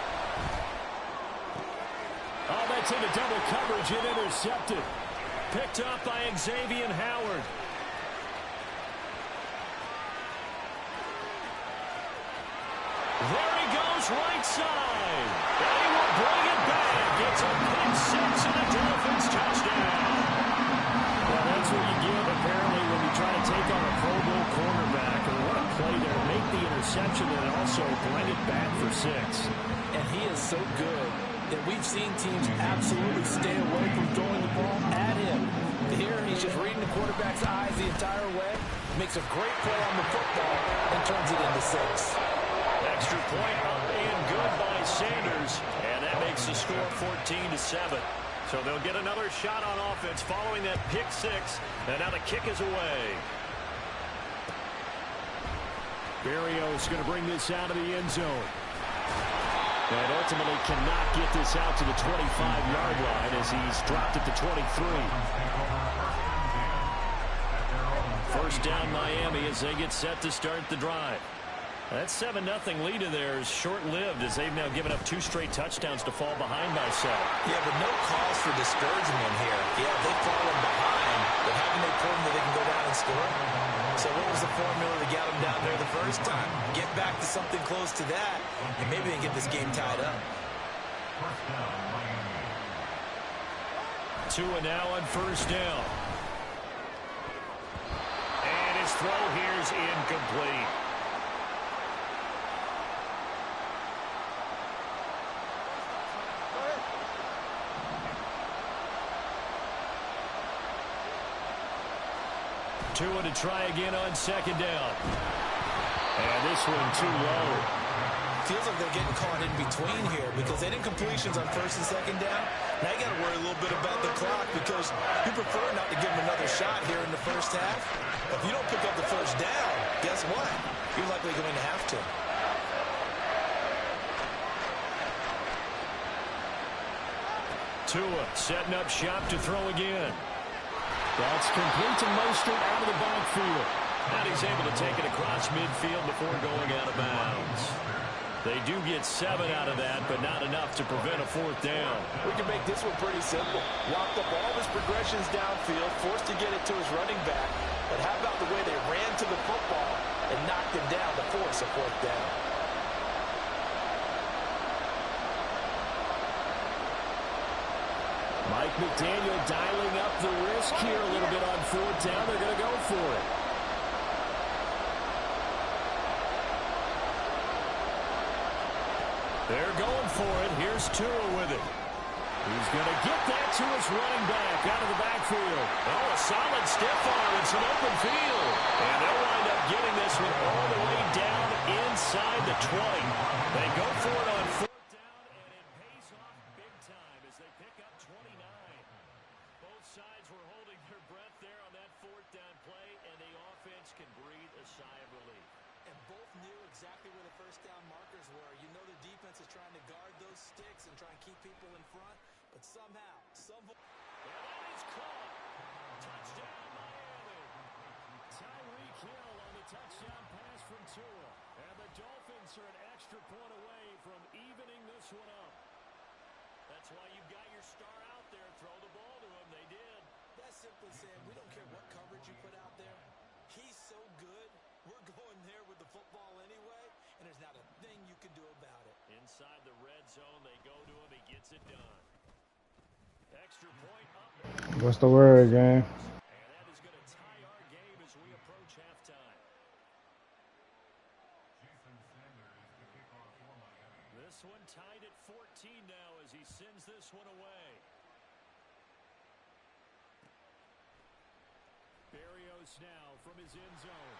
Oh, that's into double coverage and intercepted. Picked up by Xavier Howard. There he goes, right side. And he will bring it back. It's a pick 6 and a Dolphins touchdown. Well, that's what you get, apparently, when you try to take on a Pro Bowl cornerback. And what a play there. Make the interception and also bring it back for 6. And he is so good that we've seen teams absolutely stay away from throwing the ball at him. Here, he's just reading the quarterback's eyes the entire way. Makes a great play on the football and turns it into 6. Extra point up and good by Sanders. And that makes the score 14-7. So they'll get another shot on offense following that pick 6. And now the kick is away. Berrios going to bring this out of the end zone. And ultimately cannot get this out to the 25-yard line as he's dropped at the 23. First down Miami as they get set to start the drive. That 7-0 lead of theirs short-lived as they've now given up 2 straight touchdowns to fall behind by 7. Yeah, but no cause for discouragement here. Yeah, they've fallen behind, but haven't they proven that they can go down and score? So what was the formula that got them down there the first time? Get back to something close to that, and maybe they can get this game tied up. Tua now on first down. And his throw here is incomplete. Tua to try again on second down. And this one too low. Feels like they're getting caught in between here because they didn't completions on first and second down. Now you got to worry a little bit about the clock because you prefer not to give them another shot here in the first half. If you don't pick up the first down, guess what? You're likely going to have to. Tua setting up shop to throw again. That's complete to Mostert out of the backfield. And he's able to take it across midfield before going out of bounds. They do get 7 out of that, but not enough to prevent a 4th down. We can make this one pretty simple. Locked up all of his progressions downfield, forced to get it to his running back. But how about the way they ran to the football and knocked him down to force a 4th down? Mike McDaniel dialing up the risk here a little bit on 4th down. They're going to go for it. They're going for it. Here's Tua with it. He's going to get that to his running back out of the backfield. Oh, a solid stiff arm and some open field. And they'll wind up getting this one all the way down inside the 20. They go for it on 4th down, and it pays off big time as they pick up 29. Both sides were holding their breath there on that 4th down play, and the offense can breathe a sigh of relief. And both knew exactly where the first down markers were. You know the defense is trying to guard those sticks and try and keep people in front, but somehow, and that is caught. Touchdown, Miami. Tyreek Hill on the touchdown pass from Tua. And the Dolphins are an extra point away from evening this one up. That's why you've got your star out there. Throw the ball to him. They did. That's simply saying we don't care what coverage you put out there. He's so good. We're going there with the football anyway, and there's not a thing you can do about it. Inside the red zone, they go to him. He gets it done. Extra point up. What's the word, gang? And that is going to tie our game as we approach halftime. This one tied at 14 now as he sends this one away. Berrios now from his end zone.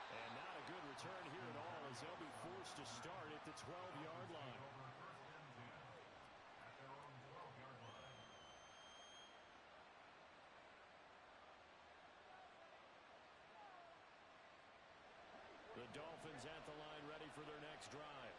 And not a good return here at all as they'll be forced to start at the 12-yard line. The Dolphins at the line ready for their next drive.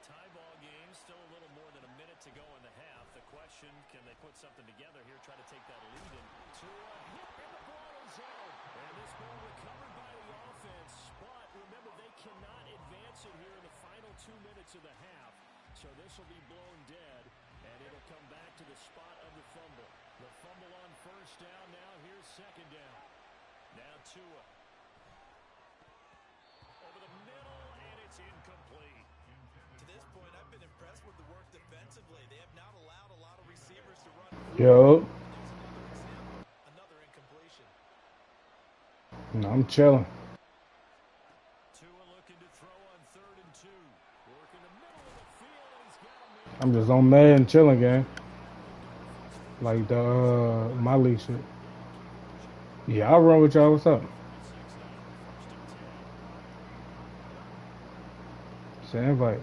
Tie ball game, still a little more than a minute to go in the half. The question, can they put something together here, try to take that lead in? Tua hit and the ball is out. And this ball recovered by the offense. But remember, they cannot advance it here in the final 2 minutes of the half. So this will be blown dead, and it'll come back to the spot of the fumble. The fumble on first down. Now here's second down. Now Tua. Over the middle, and it's incomplete. To this point, I've been impressed with the work defensively. They have not allowed a lot of receivers to run. Yo. Another incompletion. No, I'm chilling. Tua looking to throw on 3rd and 2. Working the middle of the field, and he's got him. I'm just on Madden chilling, gang. Like the my league shit. Yeah, I'll run with y'all. What's up? Say invite.